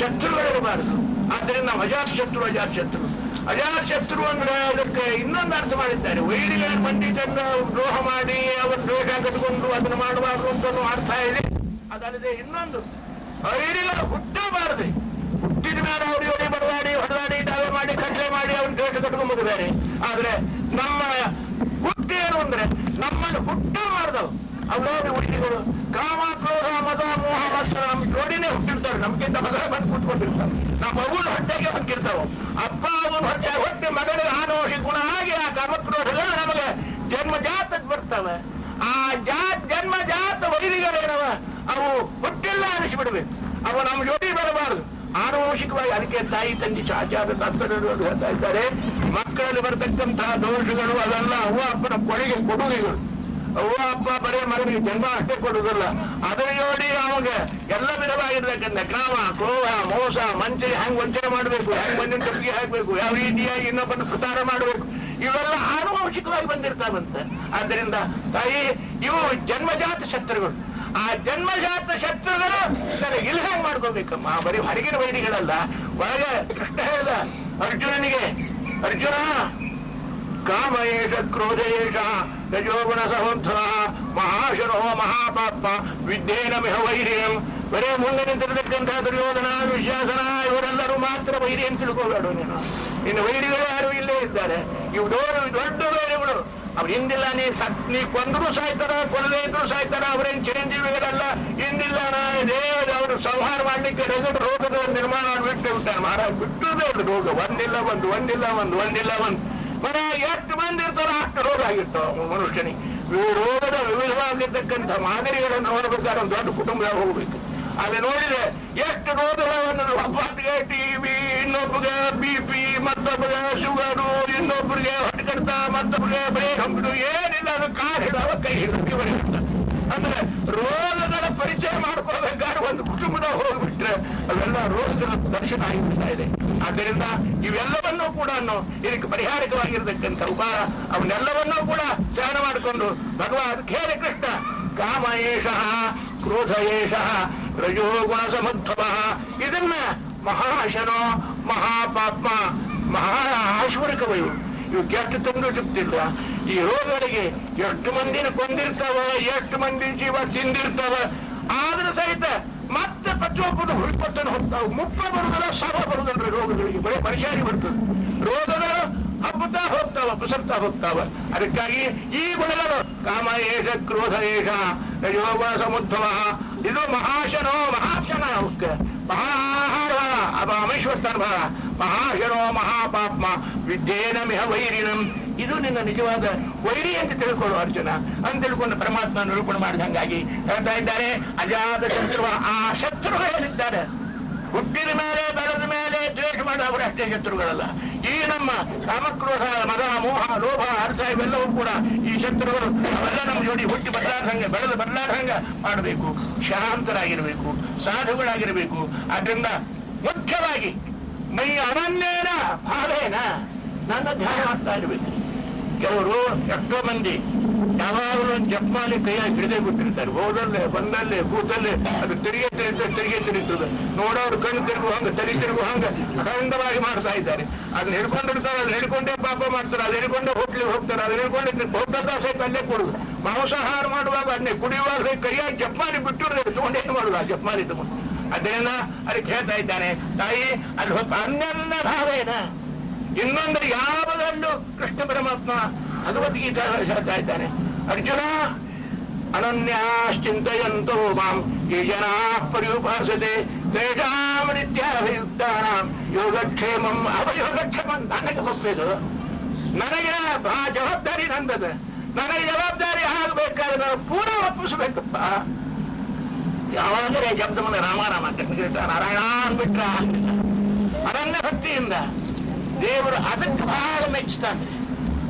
ಶತ್ರುಗಳಿರಬಾರದು. ಆದ್ದರಿಂದ ನಾವು ಅಜಾತ ಶತ್ರು ಅಜಾತ ಶತ್ರು ಅಂದ್ರೆ ಅದಕ್ಕೆ ಇನ್ನೊಂದು ಅರ್ಥ ಮಾಡಿದ್ದಾರೆ. ವೈರಿಗಳ ಮಂಡಿತನ್ನ ದ್ರೋಹ ಮಾಡಿ ಅವರ ದ್ವೇಷ ಕಟ್ಕೊಂಡು ಅದನ್ನು ಮಾಡಬಾರ್ದು ಅಂತ ಅರ್ಥ ಇದೆ. ಅದಲ್ಲದೆ ಇನ್ನೊಂದು ವೈರಿಗಳು ಹುಟ್ಟಬಾರದ್ರಿ. ಹುಟ್ಟಿದ ಮೇಲೆ ಅವ್ರಿಗೆ ಹೊಡೆದಾಡಿ ದಾವೆ ಮಾಡಿ ಕಟ್ಲೆ ಮಾಡಿ ಅವ್ನ ದ್ವೇಷ ಕಟ್ಕೊಂಬೋದು ಬೇರೆ. ಆದ್ರೆ ನಮ್ಮ ಹುಟ್ಟಿ ಏನು ಅಂದ್ರೆ ನಮ್ಮನ್ನು ಹುಟ್ಟಬಾರ್ದವು ಅವಳೋಡಿ ಹುಟ್ಟಿಗಳು ಕಾಮ ಕ್ರೋಧ ಮದ ಮೋಹ ಮತ್ಸರ ನಮ್ ಜೋಡಿನೇ ಹುಟ್ಟಿರ್ತಾರೆ. ನಮ್ಗಿಂತ ಮಗಳ ಬಂದು ಕೂತ್ಕೊಂಡಿರ್ತಾರೆ. ನಮ್ಮ ಮಗುನ ಹೊಟ್ಟೆಗೆ ಬಂದಿರ್ತಾವ. ಅಪ್ಪ ಅವನ ಹೊಟ್ಟೆ ಮಗಳಿಗೆ ಆನೋಷಿ ಗುಣ ಆಗಿ ಆ ಕಾಮಕ್ರೋಧಗಳು ನಮಗೆ ಜನ್ಮಜಾತಕ್ಕೆ ಬರ್ತವೆ. ಆ ಜನ್ಮಜಾತ ವೈರಿಗಳೇನವ ಅವು ಹುಟ್ಟಿಲ್ಲ ಅನಿಸ್ಬಿಡ್ಬೇಕು. ಅವು ನಮ್ಮ ಜೋಡಿ ಬರಬಾರದು. ಆನುವಂಶಿಕವಾಗಿ ಅದಕ್ಕೆ ತಾಯಿ ತಂದೆ ಆಚಾರ ತತ್ವಗಳು ಹೇಳ್ತಾ ಇದ್ದಾರೆ. ಮಕ್ಕಳಲ್ಲಿ ಬರತಕ್ಕಂತಹ ದೋಷಗಳು ಅದೆಲ್ಲ ಅವ್ವ ಅಪ್ಪನ ಕೊಡುಗೆಗಳು. ಅವ್ವ ಅಪ್ಪ ಬರೇ ಮಗನಿಗೆ ಜನ್ಮ ಅಷ್ಟೇ ಕೊಡುವುದಿಲ್ಲ, ಅದರ ಜೋಡಿ ಅವಾಗ ಎಲ್ಲ ವಿಧವಾಗಿರ್ತಕ್ಕಂಥ ಕಾಮ ಕ್ರೋಧ ಮೋಸ ಮಂಚೆ ಹೆಂಗ್ ವಂಚನೆ ಮಾಡಬೇಕು, ಹೆಂಗ್ ಮಂದಿನ ತಪ್ಪಿಗೆ ಹಾಕ್ಬೇಕು, ಯಾವ ರೀತಿಯಾಗಿ ಇನ್ನೊಬ್ಬನ ಪ್ರಚಾರ ಮಾಡಬೇಕು, ಇವೆಲ್ಲ ಆನುವಂಶಿಕವಾಗಿ ಬಂದಿರ್ತಾವಂತೆ. ಆದ್ದರಿಂದ ತಾಯಿ ಇವು ಜನ್ಮಜಾತ ಶತ್ರುಗಳು. ಆ ಜನ್ಮಜಾತ ಶತ್ರುಗಳು ನನಗೆ ಇಲ್ಲಿ ಹೆಂಗ್ ಮಾಡ್ಕೋಬೇಕಮ್ಮ. ಬರೀ ಹೊರಗಿನ ವೈರಿಗಳಲ್ಲ. ಒಳಗೆ ಕೃಷ್ಣ ಹೇಳಿದ ಅರ್ಜುನನಿಗೆ, ಅರ್ಜುನ ಕಾಮ ಏಷ ಕ್ರೋಧ ಏಷ ರಜೋಗುಣ ಸಹೋತ್ಥರ ಮಹಾಶರೋ ಮಹಾಪಾಪ ವಿದ್ಯೇನ ಮಿಹ ವೈರ್ಯಂ. ಬರೇ ಮುಂದೆ ನಿಂತಿರತಕ್ಕಂತಹ ದುರ್ಯೋಧನ ವಿಶ್ವಾಸನ ಇವರೆಲ್ಲರೂ ಮಾತ್ರ ವೈರಿ ಅಂತ ತಿಳ್ಕೋಬೇಡ ನೀನು. ಇನ್ನು ವೈರಿಗಳು ಯಾರು ಇಲ್ಲೇ ಇದ್ದಾರೆ. ಇವು ದೊಡ್ಡ ವೈರಿಗಳು. ಅವ್ರು ಹಿಂದಿಲ್ಲ, ನೀ ಕೊಂದ್ರು ಸಾಯ್ತಾರ, ಕೊಲ್ಲದೇ ಇದ್ರು ಸಾಯ್ತಾರ, ಅವ್ರೇನ್ ಚಿರಂಜೀವಿಗಳಲ್ಲ. ಹಿಂದಿಲ್ಲ ದೇವರು ಅವರು ಸಂಹಾರ ಮಾಡ್ಲಿಕ್ಕೆ ರೋಗದ ನಿರ್ಮಾಣ ಮಾಡಿಬಿಟ್ಟು ಬಿಟ್ಟಾರೆ ಮಹಾರಾಜ್. ಬಿಟ್ಟುದೇ ಅದು ರೋಗ, ಒಂದಿಲ್ಲ ಒಂದು ಮರ ಎಷ್ಟು ಮಂದಿ ಇರ್ತಾರೋ ಅಷ್ಟು ರೋಗ ಆಗಿರ್ತಾವ ಮನುಷ್ಯನಿಗೆ. ರೋಗದ ವಿವಿಧವಾಗಿರ್ತಕ್ಕಂಥ ಮಾದರಿಗಳನ್ನು ನೋಡ್ಬೇಕಾದ್ರೆ ಒಂದು ದೊಡ್ಡ ಕುಟುಂಬದಾಗ ಹೋಗ್ಬೇಕು. ಅಲ್ಲಿ ನೋಡಿದ್ರೆ ಎಷ್ಟು ರೋಗಗಳನ್ನು, ಒಬ್ಬಟ್ಟಿಗೆ ಟಿವಿ, ಇನ್ನೊಬ್ಬಗೆ BP, ಮತ್ತೊಬ್ಬಗೆ ಶುಗರು, ಇನ್ನೊಬ್ಬರಿಗೆ ಹೊಟ್ಟೆ ಕಡ್ತ, ಮತ್ತೊಬ್ಬರಿಗೆ ಬ್ರೇಕ್ ಹಂಬಿಡು, ಏನಿಲ್ಲ ಅದು ಕಾಲು ಹಿಡವ ಕೈ ಹಿಡಿದು. ಅಂದ್ರೆ ರೋಗಗಳ ಪರಿಚಯ ಮಾಡ್ಕೊಳ್ಬೇಕಾದ್ರೆ ಒಂದು ಕುಟುಂಬದಾಗ ಹೋಗ್ಬಿಟ್ರೆ ಅವೆಲ್ಲ ರೋಗಗಳ ದರ್ಶನ ಆಗಿಬಿಡ್ತಾ ಇದೆ. ಆದ್ದರಿಂದ ಇವೆಲ್ಲವನ್ನೂ ಕೂಡ ಇದಕ್ಕೆ ಪರಿಹಾರಕವಾಗಿರ್ತಕ್ಕಂಥ ಉಪಾಯ ಅವನ್ನೆಲ್ಲವನ್ನೂ ಕೂಡ ಸಹನ ಮಾಡಿಕೊಂಡು ಭಗವಾನ್ ಹೇಳಿ ಕೃಷ್ಣ ಕಾಮ ಏಷಃ ಕ್ರೋಧ ಏಷಃ ರಜೋಗುಣ ಸಮುದ್ಭವ. ಇದನ್ನ ಮಹಾಶನೋ ಮಹಾಪಾಪ ಮಹಾ ಆಶ್ವರ್ಕವಯು ಇವು ಕೆಟ್ಟ ತಂದು ಸಿಗ್ತಿಲ್ಲ. ಈ ರೋಗಗಳಿಗೆ ಎಷ್ಟು ಮಂದಿನ ಕೊಂದಿರ್ತಾವ, ಎಷ್ಟು ಮಂದಿ ಜೀವ ತಿಂದಿರ್ತಾವ, ಆದ್ರೂ ಸಹಿತ ಮತ್ತೆ ಪ್ರತಿಯೊಬ್ಬರು ಹುಡುಕತ್ತನ್ನು ಹೋಗ್ತಾವ. ಮುಪ್ಪ ಬರುದಲ್ಲ, ಸಭ ಬರುದಲ್ರಿ ರೋಗಗಳಿಗೆ, ಬರೀ ಪರಿಶಾರಿ ಬರ್ತದೆ. ರೋಗಗಳು ಹಬ್ಬುತ್ತಾ ಹೋಗ್ತಾವ, ಪಸರ್ತಾ ಹೋಗ್ತಾವ. ಅದಕ್ಕಾಗಿ ಈ ಗುಣಗಳು ಕಾಮ ಏಷ ಕ್ರೋಧ ಏಷ ರಜೋಗುಣ ಸಮುದ್ಭವ. ಇದು ಮಹಾಶನೋ ಮಹಾಶನ ಮಹಾಹಾರ ಅಮೇಶ್ವರ್ತಾನ ಮಹಾಶನೋ ಮಹಾಪಾಪ್ಮ ವಿದ್ಯೇನ ಮಿಹ ವೈರಿಣಂ. ಇದು ನಿನ್ನ ನಿಜವಾದ ವೈರಿ ಅಂತ ತಿಳ್ಕೊಳ್ಳು ಅರ್ಜುನ ಅಂತ ತಿಳ್ಕೊಂಡು ಪರಮಾತ್ಮ ನಿರೂಪಣೆ ಮಾಡಿದಂಗಾಗಿ ಹೇಳ್ತಾ ಇದ್ದಾರೆ. ಅಜಾತ ಶತ್ರು, ಆ ಶತ್ರುಗಳಿದ್ದಾರೆ ಹುಟ್ಟಿದ ಮೇಲೆ ಬೆಳೆದ ಮೇಲೆ ದ್ವೇಷ ಮಾಡೋರು ಅಷ್ಟೇ ಶತ್ರುಗಳಲ್ಲ. ಈ ನಮ್ಮ ಕಾಮಕ್ರೋಧ ಮದ ಮೋಹ ಲೋಭ ಅರ್ಥ ಇವೆಲ್ಲವೂ ಕೂಡ ಈ ಶತ್ರುಗಳು. ಅವೆಲ್ಲ ನಮ್ಮ ಜೋಡಿ ಹುಟ್ಟಿ ಬದಲಾರ್ಹಂಗ ಬೆಳೆದು ಬದಲಾರ್ಹಂಗ ಮಾಡಬೇಕು, ಶಾಂತರಾಗಿರ್ಬೇಕು, ಸಾಧುಗಳಾಗಿರ್ಬೇಕು. ಆದ್ರಿಂದ ಮುಖ್ಯವಾಗಿ ಮೈ ಅನನ್ಯೇನ ಭಾವೇನ ನನ್ನ ಧ್ಯಾನ ಮಾಡ್ತಾ ಇರ್ಬೇಕು. ಕೆಲವರು ಎಷ್ಟೋ ಮಂದಿ ಯಾವಾಗಲೂ ಜಪ್ಮಾಲಿ ಕೈಯಾಗಿ ಹಿಡಿದೇ ಬಿಟ್ಟಿರ್ತಾರೆ. ಹೋದಲ್ಲೇ ಬಂದಲ್ಲೇ ಕೂತಲ್ಲೇ ಅದು ತಿರುಗಿ ತಿರುಗ್ತದೆ. ನೋಡೋರು ಕಣ್ಣು ತಿರುಗು ಹಂಗ, ತಲೆ ತಿರುಗು ಹಂಗ ಖಂಡವಾಗಿ ಮಾಡ್ತಾ ಇದ್ದಾರೆ. ಅದನ್ನ ಹಿಡ್ಕೊಂಡಿರ್ತಾರೆ, ಅದನ್ನ ಹಿಡ್ಕೊಂಡೇ ಪಾಪ ಮಾಡ್ತಾರೆ, ಅದು ಹಿಡ್ಕೊಂಡೇ ಹೋಗ್ತಾರೆ, ಅದನ್ನ ಹಿಡ್ಕೊಂಡೆ ಹೋಗ್ತಾ ಸಹಿತ ಅಲ್ಲೇ ಕೊಡುದು. ಮಾಂಸಾಹಾರ ಮಾಡುವಾಗ ಅದನ್ನೇ ಕುಡಿಯುವಾಗ ಕೈಯಾಗಿ ಜಪ್ಮಾಲಿ ಬಿಟ್ಟು ತಗೊಂಡೇನು ಮಾಡುದು ಆ ಜಪ್ಮಾಲಿ ತಗೊಂಡು. ಅದರಿಂದ ಅದಕ್ಕೆ ಹೇಳ್ತಾ ಇದ್ದಾನೆ ತಾಯಿ ಅಲ್ಲಿ ಹೋಗ ಅನ್ಯನ್ನ ಭಾವೇನ. ಇನ್ನೊಂದು ಯಾವುದಲ್ಲೂ ಕೃಷ್ಣ ಪರಮಾತ್ಮ ಭಗವದ್ಗೀತಾ ಹೇಳ್ತಾ ಇದ್ದಾನೆ, ಅರ್ಜುನ ಅನನ್ಯಾಶ್ಚಿಂತಯಂತೋ ಮಾಂ ಈ ಜನಾ ಪರ್ಯುಪಾಸತೆ ತೇಷಾಂ ನಿತ್ಯಾಭಿಯುಕ್ತಾನಾಂ ಯೋಗಕ್ಷೇಮಂ ಅವಯೋಗಕ್ಷೇಮಂ. ನನಗೆ ಒಪ್ಪೇದು, ನನಗೆ ಜವಾಬ್ದಾರಿ ನಂದದ. ನನಗೆ ಜವಾಬ್ದಾರಿ ಆಗಬೇಕಾದ್ರೆ ನಾವು ಪೂರ ಒಪ್ಪಿಸ್ಬೇಕಪ್ಪ. ಯಾವಾಗಲೇ ಶಬ್ದವನ್ನು ರಾಮ ಕೃಷ್ಣ ನಾರಾಯಣ ಅಂದ್ಬಿಟ್ರ ಅನನ್ಯ ಭಕ್ತಿಯಿಂದ ದೇವರು ಅದಕ್ಕೆ ಬಹಳ ಮೆಚ್ತಾನೆ.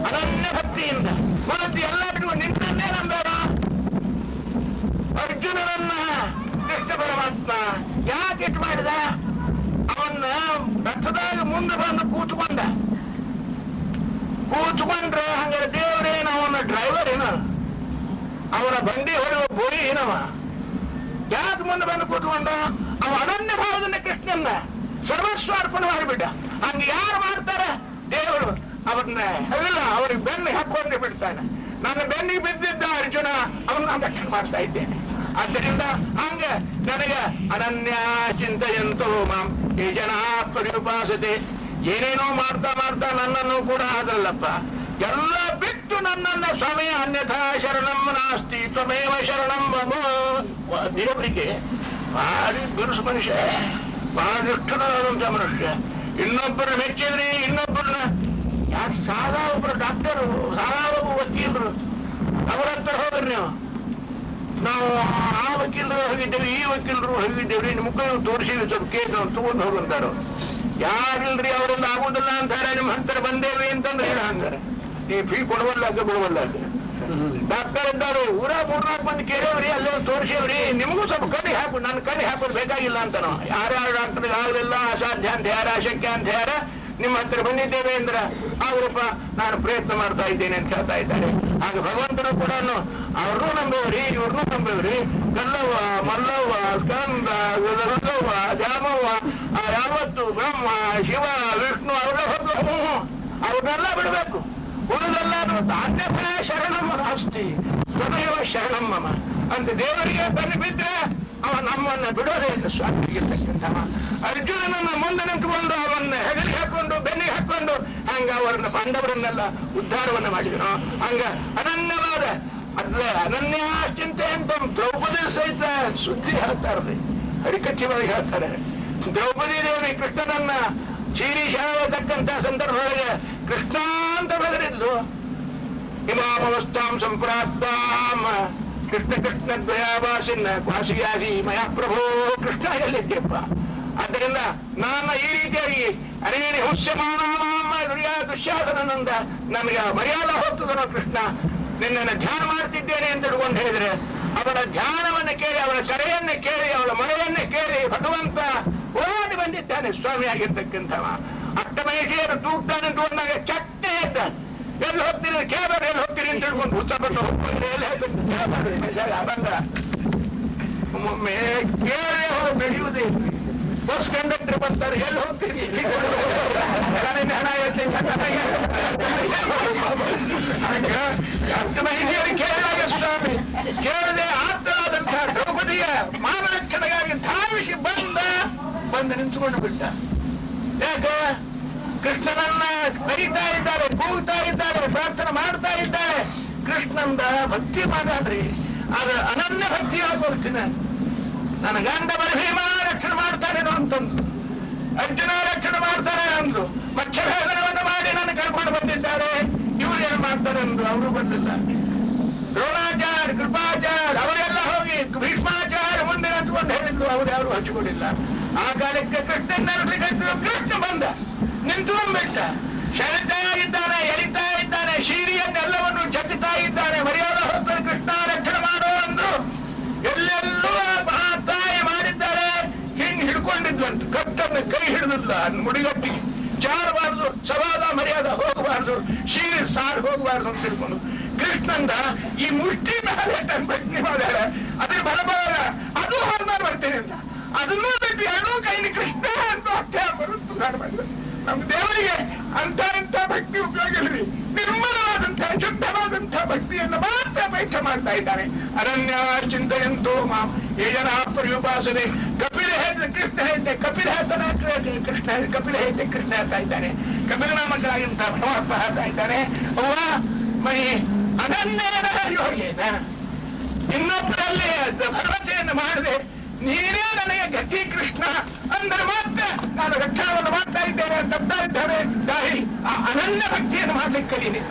ಅನನ್ಯ ಭಕ್ತಿಯಿಂದ ಮತ್ತು ಎಲ್ಲ ಬಿಟ್ಟು ನಿನ್ನನ್ನೇ ನಂಬೇಡ. ಅರ್ಜುನನನ್ನ ಕೃಷ್ಣ ಪರಮಾತ್ಮ ಯಾಕೆ ಇಟ್ಟು ಮಾಡಿದ? ಅವನ್ನ ರಥದಾಗ ಮುಂದೆ ಬಂದು ಕೂತ್ಕೊಂಡ್ರೆ ಹಂಗಾರೆ ದೇವರೇನು ಅವನ ಡ್ರೈವರ್ ಏನ, ಅವನ ಬಂಡಿ ಹೊಡೆಯುವ ಬೋಯಿ ಏನವ? ಯಾಕೆ ಮುಂದೆ ಬಂದು ಕೂತ್ಕೊಂಡ? ಅವ ಅನನ್ಯ ಭಾವದನ್ನ ಕೃಷ್ಣನ್ನ ಸರ್ವಸ್ವಾರ್ಪಣೆ ಮಾಡಿಬಿಟ್ಟ. ಹಂಗ ಯಾರು ಮಾಡ್ತಾರ? ದೇವರು ಅವ್ರನ್ನ ಇಲ್ಲ, ಅವ್ರಿಗೆ ಬೆನ್ನಿಗೆ ಹಾಕೊಂಡೇ ಬಿಡ್ತಾನೆ. ನನ್ನ ಬೆನ್ನಿಗೆ ಬಿದ್ದಿದ್ದ ಅರ್ಜುನ ಅವನ್ನ ರಕ್ಷಣೆ ಮಾಡ್ತಾ ಇದ್ದೇನೆ. ಆದ್ದರಿಂದ ಹಂಗ ನನಗೆ ಅನನ್ಯ ಚಿಂತೆಯಂತೋ ಮಾಂ ಈ ಜನ ಪರ್ಯುಪಾಸತೆ. ಏನೇನೋ ಮಾಡ್ತಾ ನನ್ನನ್ನು ಕೂಡ ಆದ್ರಲ್ಲಪ್ಪ, ಎಲ್ಲ ಬಿಟ್ಟು ನನ್ನನ್ನ ಸಮಯ ಅನ್ಯಥಾ ಶರಣಂ ನಾಸ್ತಿ ತ್ವಮೇವ ಶರಣಂ ಮಮ. ದೇವರಿಗೆ ಭಾರಿ ಬಿರುಸು ಮನುಷ್ಯ, ಬಹಳ ನಿಷ್ಠುರವಾದಂತ ಮನುಷ್ಯ. ಇನ್ನೊಬ್ಬರು ಮೆಚ್ಚಿದ್ರಿ, ಇನ್ನೊಬ್ಬರನ್ನ ಯಾಕೆ ಸಾದಾ ಒಬ್ಬರು ಡಾಕ್ಟರು, ಸಾದಾ ಒಬ್ಬ ವಕೀಲರು ಅವರ ಹತ್ರ ಹೋಗ್ರಿ ನೀವು. ನಾವು ಆ ವಕೀಲರು ಹೋಗಿದ್ದೇವೆ, ಈ ವಕೀಲರು ಹೋಗಿದ್ದೇವ್ರಿ, ನಿಮ್ಗೆ ತೋರಿಸಿವಿ, ಸ್ವಲ್ಪ ಕೇಸ್ ತಗೊಂಡು ಹೋಗಂತಾರು. ಯಾರಿಲ್ರಿ ಅವರಿಂದ ಆಗುದಿಲ್ಲ ಅಂತಾರೆ, ನಿಮ್ಮ ಹತ್ತಿರ ಬಂದೇವಿ ಅಂತಂದ್ರೆ ಹೇಳ ಹಂಗಾರೆ ನೀ ಫೀ ಕೊಡುವಲ್ಲ ಬಿಡುವಲ್ಲ. ಡಾಕ್ಟರ್ ಇದ್ದಾರೆ, ಊರ 3-4 ಮಂದಿ ಕೇಳವ್ರಿ, ಅಲ್ಲೇ ತೋರಿಸೇವ್ರಿ, ನಿಮಗೂ ಸ್ವಲ್ಪ ಕಣ್ಣಿ ಹಾಕು, ನನ್ನ ಕಣ್ಣಿ ಹಾಕೋದು ಬೇಕಾಗಿಲ್ಲ ಅಂತ. ನಾವು ಯಾರ್ಯಾರು ಡಾಕ್ಟರ್ಗೆ ಆಗಲಿಲ್ಲ, ಅಸಾಧ್ಯ ಅಂತ ಯಾರ, ಅಶಕ್ಯ ಅಂತ ಯಾರ ನಿಮ್ಮ ಹತ್ತಿರ ಬಂದಿದ್ದೇವೆ ಅಂದ್ರೆ ಆಗ್ರಪ್ಪ ನಾನು ಪ್ರಯತ್ನ ಮಾಡ್ತಾ ಇದ್ದೇನೆ ಅಂತ ಹೇಳ್ತಾ ಇದ್ದಾರೆ. ಆಗ ಭಗವಂತನು ಕೂಡ ಅವ್ರನ್ನೂ ನಂಬೇವ್ರಿ, ಇವ್ರನ್ನೂ ನಂಬೇವ್ರಿ. ಕಲ್ಲವ್ವ, ಮಲ್ಲವ್ವ, ಸ್ಕಂದ, ರುದ್ರವ್ವ, ದ್ಯಾಮವ್ವ, ಯಾವತ್ತು ಬ್ರಹ್ಮ, ಶಿವ, ವಿಷ್ಣು ಅವ್ರ ಹೋದ್ರು, ಅವ್ರನ್ನೆಲ್ಲ ಬಿಡಬೇಕು. ಉಳಿದೆಲ್ಲ ಅನ್ಯಥಾ ಶರಣಂ ನಾಸ್ತಿ ತ್ವಮೇವ ಶರಣಂ ಮಮ ಅಂತ ದೇವರಿಗೆ ಬೆನ್ನು ಬಿದ್ರೆ ಅವ ನಮ್ಮನ್ನ ಬಿಡೋದೇ ಇಲ್ಲ. ಸ್ವಾಮಿಗಿರ್ತಕ್ಕಂಥ ಅರ್ಜುನನನ್ನ ಮುಂದೆ ನಿಂತುಕೊಂಡು ಅವನ್ನ ಹೆಗಲಿಗೆ ಹಾಕೊಂಡು ಬೆನ್ನಿಗೆ ಹಾಕೊಂಡು ಇಟ್ಟುಕೊಂಡು ಹಂಗ ಅವರನ್ನ ಪಾಂಡವರನ್ನೆಲ್ಲ ಉದ್ಧಾರವನ್ನ ಮಾಡಿದನು. ಹಂಗ ಅನನ್ಯವಾದ ಅನನ್ಯ ಚಿಂತೆ ಅಂತ ದ್ರೌಪದಿ ಸಹಿತ ಸುದ್ದಿ ಹೇಳ್ತಾರ್ರಿ, ಹರಿಕಚ್ಚಿವಾಗಿ ಹೇಳ್ತಾರೆ. ದ್ರೌಪದಿ ದೇವಿ ಕೃಷ್ಣನನ್ನ ಶೀರಿಶಾವತಕ್ಕಂತ ಸಂದರ್ಭದೊಳಗೆ ಕೃಷ್ಣ ಅಂತ ಬೆದರಿದ್ಲು. ಇಮಾಮವಸ್ಥಾಂ ಸಂಪ್ರಾಪ್ತಾಂ ಕೃಷ್ಣ ಕೃಷ್ಣ ದ್ವಯಾವಾಸಿನ್ ಕ್ವಾಸಿಯಾಸಿ ಮಯಾ ಪ್ರಭೋ ಕೃಷ್ಣ ಎಲ್ಲಿದ್ಯಪ್ಪ. ಆದ್ದರಿಂದ ನಾನು ಈ ರೀತಿಯಾಗಿ ಅನೇಕ ಹುಸ್ಯಮಾನ ದುಶ್ಯಾಸನಂದ ನನಗೆ ಮರ್ಯಾದ ಹೋಗ್ತದನೋ ಕೃಷ್ಣ, ನಿನ್ನನ್ನು ಧ್ಯಾನ ಮಾಡ್ತಿದ್ದೇನೆ ಅಂತ ತಿಳ್ಕೊಂಡು ಹೇಳಿದ್ರೆ ಅವಳ ಧ್ಯಾನವನ್ನು ಕೇಳಿ, ಅವಳ ಕರೆಯನ್ನು ಕೇಳಿ, ಅವಳ ಮಳೆಯನ್ನು ಕೇಳಿ ಭಗವಂತ ಓಡಿ ಬಂದಿದ್ದಾನೆ ಸ್ವಾಮಿಯಾಗಿರ್ತಕ್ಕಂಥವ. ಅಷ್ಟಮಹಿಷಿಯರು ತೂಗ್ತಾನೆ ಅಂತ ಹೋದಾಗ ಚಟ್ಟೆ ಇದ್ದ. ಎಲ್ಲಿ ಹೋಗ್ತೀರಿ ಕೇಬರ್, ಎಲ್ಲಿ ಹೋಗ್ತೀರಿ ಅಂತ ತಿಳ್ಕೊಂಡು ಹುಚ್ಚಪಟ್ಟು ಬಂದ ಒಮ್ಮೊಮ್ಮೆ ಕೇಳಿ ಅವರು ಬೆಳೆಯುವುದೇ. ಬಸ್ ಕಂಡಕ್ಟರ್ ಬರ್ತಾರೆ, ಎಲ್ಲಿ ಹೋಗ್ತೀರಿ ಹಣ ಅಷ್ಟಮಹಿಷಿಯರು ಕೇಳಿದಾಗ ಸ್ವಾಮಿ ಕೇಳದೆ ಆಪ್ತರಾದಂತಹ ದ್ರೌಪದಿಯ ಮಾನರಕ್ಷಣೆಗಾಗಿ ಧಾವಿಸಿ ಬಂದು ನಿಂತುಕೊಂಡು ಬಿಟ್ಟ. ಯಾಕೆ? ಕೃಷ್ಣನನ್ನ ಕರೀತಾ ಇದ್ದಾರೆ, ಕೂಗ್ತಾ ಇದ್ದಾರೆ, ಪ್ರಾರ್ಥನೆ ಮಾಡ್ತಾ ಇದ್ದಾರೆ. ಕೃಷ್ಣಂದ ಭಕ್ತಿ ಮಾತಾಡ್ರಿ, ಅದು ಅನನ್ಯ ಭಕ್ತಿ ಆಗೋಗ್ತೀನಿ. ನನ್ನ ಗಂಡ ಭೀಮ ರಕ್ಷಣೆ ಮಾಡ್ತಾನೆ ಅಂತಂದು, ಅರ್ಜುನ ರಕ್ಷಣೆ ಮಾಡ್ತಾನೆ ಅಂದ್ರು, ಮತ್ಸ್ಯಭೇದನವನ್ನು ಮಾಡಿ ನನ್ನ ಕರ್ಕೊಂಡು ಬಂದಿದ್ದಾರೆ. ಇವರು ಏನ್ ಮಾಡ್ತಾರೆ ಅಂದ್ರು, ಅವರು ಬಂದಿಲ್ಲ. ದ್ರೋಣಾಚಾರ್ಯ, ಕೃಪಾಚಾರ್ಯ ಅವರೆಲ್ಲ ಹೋಗಿ ಭೀಷ್ಮಾಚಾರ್ಯ ಮುಂದೆ ನಿಂತ್ಕೊಂಡು ಹೇಳಿದ್ರು, ಅವ್ರು ಯಾರು ಹಚ್ಚಿಕೊಂಡಿಲ್ಲ. ಆ ಕಾಲಕ್ಕೆ ಕೃಷ್ಣ ಬಂದ ನಿಂತುಕೊಂಡ್ಬಿಟ್ಟ. ಶರಿತಾ ಇದ್ದಾನೆ, ಎಳಿತಾ ಇದ್ದಾನೆ, ಶೀರಿಯನ್ನೆಲ್ಲವನ್ನು ಜಪಿತಾ ಇದ್ದಾನೆ. ಮರ್ಯಾದ ಹೋಗ್ತಾರೆ, ಕೃಷ್ಣ ರಕ್ಷಣೆ ಮಾಡೋ ಅಂದ್ರು. ಎಲ್ಲೆಲ್ಲೂ ತಾಯಿ ಮಾಡಿದ್ದಾರೆ. ಹಿಂಗ್ ಹಿಡ್ಕೊಂಡಿದ್ವಂತ, ಕಟ್ಟನ್ನು ಕೈ ಹಿಡಿದಿಲ್ಲ, ಮುಡಿಗಟ್ಟಿ ಜಾರಬಾರ್ದು, ಸವಾದ ಮರ್ಯಾದ ಹೋಗಬಾರ್ದು, ಶೀರಿ ಸಾರು ಹೋಗಬಾರ್ದು ಅಂತ ತಿಳ್ಕೊಂಡು ಕೃಷ್ಣಂದ ಈ ಮುಷ್ಟಿ ಮೇಲೆ ತನ್ನ ಭಕ್ತಿ ಮಾಡ್ಯಾರ. ಅದ್ರ ಬರಬಾರ ಅದು ಹೊರಮಾರ್ ಬರ್ತೇನೆ ಅಂತ ಅದನ್ನೂ ಬಿಟ್ಟು ಎರಡೂ ಕೈಲಿ ಕೃಷ್ಣ ಅಂತ ಅಷ್ಟೇ ಬರುತ್ತೆ. ನಮ್ ದೇವರಿಗೆ ಅಂತ ಇಂಥ ಭಕ್ತಿ ಉಪಯೋಗ ಇಲ್ರಿ. ನಿರ್ಮಲವಾದಂತಹ ಶುದ್ಧವಾದಂತಹ ಭಕ್ತಿಯನ್ನು ಮಾತ್ರ ಅಪೇಕ್ಷೆ ಮಾಡ್ತಾ ಇದ್ದಾನೆ. ಅರಣ್ಯ ಚಿಂತೆಯಂತೂ ಮಾಂ ಏಜನ ಪರ್ಯುಪಾಸನೆ. ಕಪಿಲ ಹೇಳಿದ್ರೆ ಕೃಷ್ಣ ಹೇಳ್ತೆ, ಕಪಿಲ ಹೇಳ್ತಾನೆ ಕೃಷ್ಣ, ಕಪಿಲ ಹೇಳ್ತೆ ಕೃಷ್ಣ ಹೇಳ್ತಾ ಇದ್ದಾನೆ. ಕಪಿಲನ ಮಕ್ಕಳಾಗಿಂತ ಪರಮಾತ್ಮ ಹೇಳ್ತಾ ಇದ್ದಾನೆ, ಅವ್ವ ಮೈ ಅನನ್ಯನ ಯೋಗೇನ. ಇನ್ನೊಬ್ಬರಲ್ಲಿ ಭರವಸೆಯನ್ನು ಮಾಡದೆ ನೀನೇ ನನಗೆ ಗತಿ ಕೃಷ್ಣ ಅಂದ್ರೆ ಮಾತ್ರ ನಾನು ರಕ್ಷಣವನ್ನು ಮಾಡ್ತಾ ಇದ್ದೇನೆ ಅಂತ ಇದ್ದಾರೆ. ತಾಯಿ ಆ ಅನನ್ಯ ಭಕ್ತಿಯನ್ನು ಮಾಡ್ಲಿಕ್ಕೆ ಕಲೀನಿ.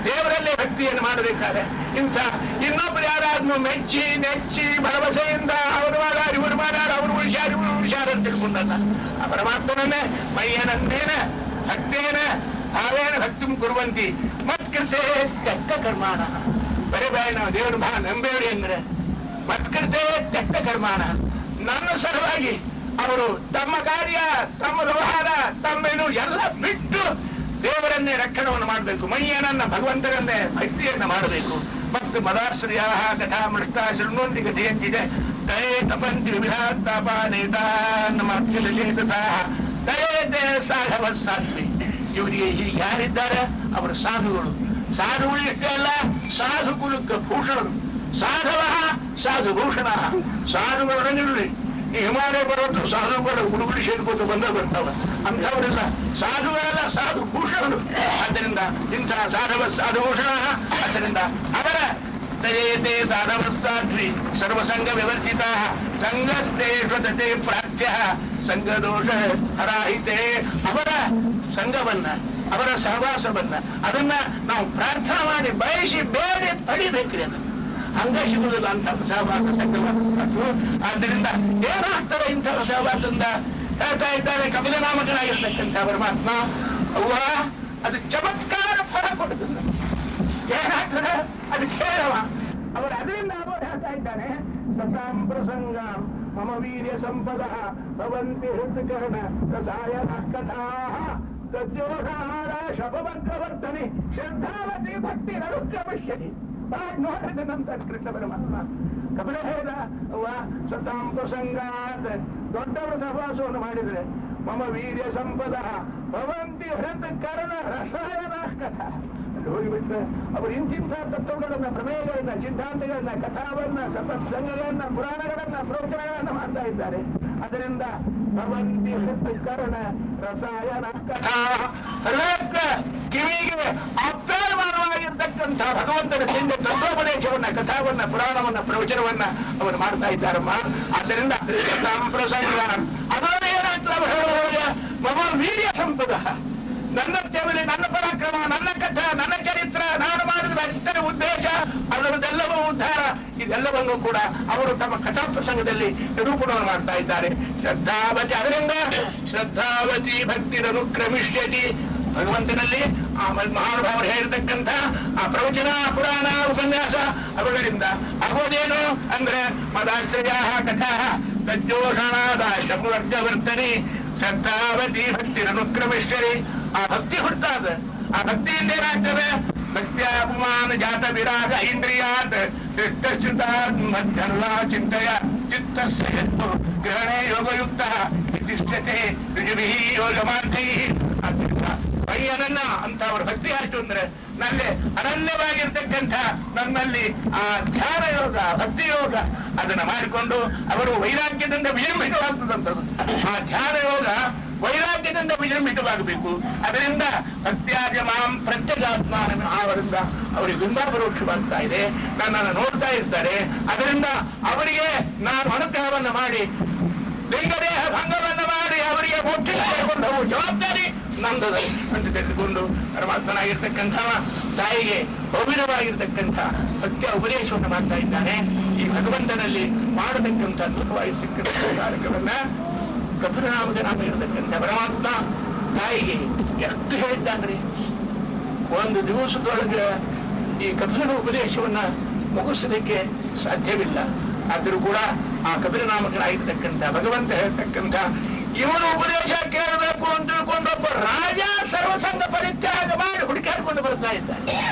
ದೇವರಲ್ಲೇ ಭಕ್ತಿಯನ್ನು ಮಾಡಬೇಕಾದ್ರೆ ಇಂಥ ಇನ್ನೊಬ್ರು ಯಾರಾದ್ರೂ ಮೆಚ್ಚಿ ನೆಚ್ಚಿ ಭರವಸೆಯಿಂದ ಅವರು ಮಾಡಾರ, ಇವರು ಮಾಡಾರ, ಅವರು ಉಳಿಸಾರ, ಇವರು ಉಳಿಸಾರ ಅಂತ ತಿಳ್ಕೊಂಡಲ್ಲ. ಆ ಪರಮಾತ್ಮನನ್ನೇ ಮೈಯನನ್ನೇನ ಭಕ್ತೇನ ಭಾವೇನ ಭಕ್ತಿಂ ಕುರುವಂತಿ ಮತ್ಕೃತೆ ತೆಕ್ಕ ಕರ್ಮಾಣ. ಬರೇ ಬಾಯಿ ನಾವು ದೇವರು ಬಹಳ ನಂಬೇಡಿ ಅಂದ್ರೆ ಮತ್ಕೃತೆ ತೆಕ್ಕ ಕರ್ಮಾಣ. ನನ್ನ ಸಲುವಾಗಿ ಅವರು ತಮ್ಮ ಕಾರ್ಯ, ತಮ್ಮ ವ್ಯವಹಾರ, ತಮ್ಮೇನು ಎಲ್ಲ ಬಿಟ್ಟು ದೇವರನ್ನೇ ರಕ್ಷಣವನ್ನು ಮಾಡಬೇಕು. ಮೈಯನನ್ನ ಭಗವಂತನನ್ನೇ ಭಕ್ತಿಯನ್ನ ಮಾಡಬೇಕು. ಮತ್ತು ಮದಾಶ್ರಯ ಕಥಾ ಮೃಷ್ಟ ಶೃಣ್ವಂತಿ ಗತಿಯಂತಿದೆ ತಯೇ ತಪಂತಿ ವಿಧಾತಾಪಾನೇತ ನಮ್ಮ ಅತ್ಯಂತ ಸಹ ತಯೇತೆ ಸಾಧವ ಸಾಧ್ವಿ. ಇವರಿಗೆ ಹೀಗೆ ಯಾರಿದ್ದಾರೆ ಅವರು ಸಾಧುಗಳು. ಸಾಧುಗಳು ಇಷ್ಟೇ ಅಲ್ಲ, ಸಾಧು ಕುಲಕ್ಕೆ ಭೂಷಣರು. ಸಾಧವ ಸಾಧು ಭೂಷಣ. ಸಾಧುಗಳೊಡನಿರಲಿ ಈ ಹಿಮಾಲಯ ಪರ್ವತ ಸಾಧುಗಳು ಹುಡುಗರು ಸೇರ್ಕೋತ ಬಂದ ಬರ್ತಾವ. ಅಂಥವರೆಲ್ಲ ಸಾಧುಗಳೆಲ್ಲ ಸಾಧು ಭೂಷಣರು. ಆದ್ದರಿಂದ ಇಂತಹ ಸಾಧವ ಸಾಧುಭೂಷಣ. ಆದ್ದರಿಂದ ಅವರ ತಯೇತೆ ಸಾಧವ ಸಾಧ್ವಿ ಸರ್ವಸಂಗ ವಿವರ್ಜಿತ ಸಂಘಸ್ಥೆ ಶ್ವತತೆ ಪ್ರಾರ್ಥ್ಯ ಸಂಘದೋಷ ಹರಾಹಿತೆ. ಅವರ ಸಂಘವನ್ನ, ಅವರ ಸಹವಾಸವನ್ನ ಅದನ್ನ ನಾವು ಪ್ರಾರ್ಥನಾ ಮಾಡಿ ಬಯಸಿ ಬೇರೆ ಪಡಿಬೇಕ್ರಿ. ಅದು ಹಂಗ ಸಿಗುವುದಿಲ್ಲ ಅಂತ ಸಹವಾಸ ಸಂಘವಾಸ. ಆದ್ದರಿಂದ ಏನಾಗ್ತಾರೆ ಇಂಥ ಸಹವಾಸದಿಂದ ಹೇಳ್ತಾ ಇದ್ದಾರೆ ಕಪಿಲನಾಮಕನಾಗಿರ್ತಕ್ಕಂಥ ಪರಮಾತ್ಮ. ಅವ್ವ ಅದು ಚಮತ್ಕಾರ ಫಲ ಕೊಡುತ್ತಿಲ್ಲ. ಏನಾಗ್ತದೆ ಅದು ಕೇಳವ. ಅವರು ಅದರಿಂದ ಅವರು ಹೇಳ್ತಾ ಇದ್ದಾನೆ ಸತಾಂ ಪ್ರಸಂಗ ಮಮ ವೀರ್ಯ ಸಂಪದ ಭವಂತಿ ಹೃತ್ಕರ್ಣ ರಸಾಯನ ಕಥಾ ಸದ್ಯೋಷಾಹಾರ ಶಪವಕ್ರವರ್ತನೆ ಶ್ರದ್ಧಾವತಿ ಭಕ್ತಿ ನರುತ್ಯ ಪಶ್ಯತಿ. ನೋಡಿದ ನಂತರ ಕೃಷ್ಣ ಪರಮಾತ್ಮ ಕಪಿಲ ಹೇಳಿದ ಅವ್ವ ಸತಾಂ ಪ್ರಸಂಗಾತ್ ದೊಡ್ಡವರ ಸಹವಾಸವನ್ನು ಮಾಡಿದ್ರೆ ಮಮ ವೀರ್ಯ ಸಂಪದ ಭವಂತಿ ಹೃತ್ಕರ್ಣ ರಸಾಯನ ಕಥಾ. ಅಲ್ಲಿ ಹೋಗಿಬಿಟ್ರೆ ಅವರು ಇಂತಿಂಥ ತತ್ವಗಳನ್ನ, ಪ್ರಮೇಯಗಳನ್ನ, ಸಿದ್ಧಾಂತಗಳನ್ನ, ಕಥಾವನ್ನ, ಸತ್ಸಂಗಗಳನ್ನ, ಪುರಾಣಗಳನ್ನ, ಪ್ರವಚನಗಳನ್ನ ಮಾಡ್ತಾ ಇದ್ದಾರೆ. ಅದರಿಂದ ಭವಂತಿ ಕರ್ಣ ರಸಾಯನ ಕಥಾ ಹೃದಯಕ್ಕೆ ಕಿವಿಗೆ ಆಪ್ಯಾಯಮಾನವಾಗಿರ್ತಕ್ಕಂಥ ಭಗವಂತನ ಸಿಂಧ ತತ್ವೋಪದೇಶವನ್ನ, ಕಥಾವನ್ನ, ಪುರಾಣವನ್ನ, ಪ್ರವಚನವನ್ನ ಅವರು ಮಾಡ್ತಾ ಇದ್ದಾರಮ್ಮ. ಆದ್ದರಿಂದ ಪ್ರಸಂಗ ಅದರ ಏನಾಗ್ತದೆ, ಮಮ ವೀರ್ಯ ಸಂಪದ, ನನ್ನ ತ್ಯಾಗಲಿ, ನನ್ನ ಪರಾಕ್ರಮ, ನನ್ನ ಕಥಾ, ನನ್ನ ಚರಿತ್ರ, ನಾನು ಮಾಡಿದ ಅಷ್ಟರ ಉದ್ದೇಶ, ಅದರದೆಲ್ಲವೂ ಉದ್ಧಾರ, ಇದೆಲ್ಲವನ್ನೂ ಕೂಡ ಅವರು ತಮ್ಮ ಕಥಾ ಪ್ರಸಂಗದಲ್ಲಿ ನಿರೂಪಣವನ್ನು ಮಾಡ್ತಾ ಇದ್ದಾರೆ. ಶ್ರದ್ಧಾವತಿ, ಅದರಿಂದ ಶ್ರದ್ಧಾವತಿ ಭಕ್ತಿರನುಕ್ರಮಿಷ್ಯತಿ, ಭಗವಂತನಲ್ಲಿ ಆ ಮಹಾನುಭಾವರು ಹೇಳಿರ್ತಕ್ಕಂಥ ಆ ಪ್ರವಚನ, ಪುರಾಣ, ಉಪನ್ಯಾಸ ಅವುಗಳಿಂದ ಆಗೋದೇನು ಅಂದ್ರೆ ಮದಾಶ್ರಯ ಕಥಾ ತಜ್ಜೋಷಣಾದಾಶಮುವರ್ಗವರ್ತನೆ ಶ್ರದ್ಧಾವತಿ ಭಕ್ತಿರನುಕ್ರಮಿಷ್ಯರಿ. ಆ ಭಕ್ತಿ ಹುಡ್ತಾದ, ಆ ಭಕ್ತಿಯಿಂದ ಏನಾಗ್ತದೆ, ಭಕ್ತಿಯ ಅಪಮಾನ ಜಾತ ವಿರಾಗ ಇಂದ್ರಿಯಾತ್ ಮಧ್ಯನ್ವಾ ಚಿಂತೆಯ ಚಿತ್ತಸ್ಯ ಗ್ರಹಣೆ ಯೋಗಯುಕ್ತ ತಿಷ್ಠತೆ ಋಜುಭಿಃ ಯೋಗಮಾರ್ಗೈಃ. ಅಯ್ಯನನ್ನ ಅಂತ ಅವರ ಭಕ್ತಿ ಆಯ್ತು ಅಂದ್ರೆ ನಲ್ಲಿ ಅನನ್ಯವಾಗಿರ್ತಕ್ಕಂಥ ನನ್ನಲ್ಲಿ ಆ ಧ್ಯಾನ ಯೋಗ, ಭಕ್ತಿ ಯೋಗ ಅದನ್ನ ಮಾಡಿಕೊಂಡು ಅವರು ವೈರಾಗ್ಯದಿಂದ ವಿಜೃಂಭಿತವಾಗ್ತದಂಥದ್ದು. ಆ ಧ್ಯಾನ ಯೋಗ ವೈರಾಗ್ಯದಿಂದ ವಿಜೃಂಭಿತವಾಗಬೇಕು. ಅದರಿಂದ ಭಕ್ತ್ಯಾಜ ಮಾಂ ಪ್ರತ್ಯಗಾತ್ಮಾನ, ಅವರಿಂದ ಅವರಿಗೆ ಬಿಂಬಾಪರೋಕ್ಷವಾಗ್ತಾ ಇದೆ, ನನ್ನನ್ನು ನೋಡ್ತಾ ಇರ್ತಾರೆ. ಅದರಿಂದ ಅವರಿಗೆ ನಾನು ಅನುಗ್ರಹವನ್ನ ಮಾಡಿ ಲಿಂಗದೇಹ ಭಂಗವನ್ನು ಮಾಡಿ ಅವರಿಗೆ ಮೋಕ್ಷ ಜವಾಬ್ದಾರಿ ನಂದದ ಅಂತ ತೆಗೆದುಕೊಂಡು ಪರಮಾತ್ಮನಾಗಿರ್ತಕ್ಕಂಥ ತಾಯಿಗೆ ಗೌರವವಾಗಿರ್ತಕ್ಕಂಥ ಭಕ್ತಿಯ ಉಪದೇಶವನ್ನು ಮಾಡ್ತಾ ಇದ್ದಾನೆ. ಈ ಭಗವಂತನಲ್ಲಿ ಮಾಡತಕ್ಕಂಥ ಅದ್ಭುತವಾಗಿರ್ತಕ್ಕಂಥ ಕಾರ್ಯಕ್ರಮವನ್ನ ಕಪಿಲನಾಮಕ ಇರತಕ್ಕಂಥ ಪರಮಾತ್ಮ ತಾಯಿಗೆ ಎಷ್ಟು ಹೇಳಿದ್ದಾನ್ರಿ. ಒಂದು ದಿವಸದೊಳಗೆ ಈ ಕಪಿಲನ ಉಪದೇಶವನ್ನ ಮುಗಿಸಲಿಕ್ಕೆ ಸಾಧ್ಯವಿಲ್ಲ. ಆದರೂ ಕೂಡ ಆ ಕಪಿಲನಾಮಕನಾಗಿರ್ತಕ್ಕಂಥ ಭಗವಂತ ಹೇಳ್ತಕ್ಕಂಥ ಇವನು ಉಪದೇಶ ಕೇಳಬೇಕು ಅಂತ ತಿಳ್ಕೊಂಡೊಬ್ಬ ರಾಜ ಸರ್ವಸಂಗ ಪರಿತ್ಯಾಗ ಮಾಡಿ ಹುಡುಕಾಡ್ಕೊಂಡು ಬರ್ತಾ ಇದ್ದಾನೆ.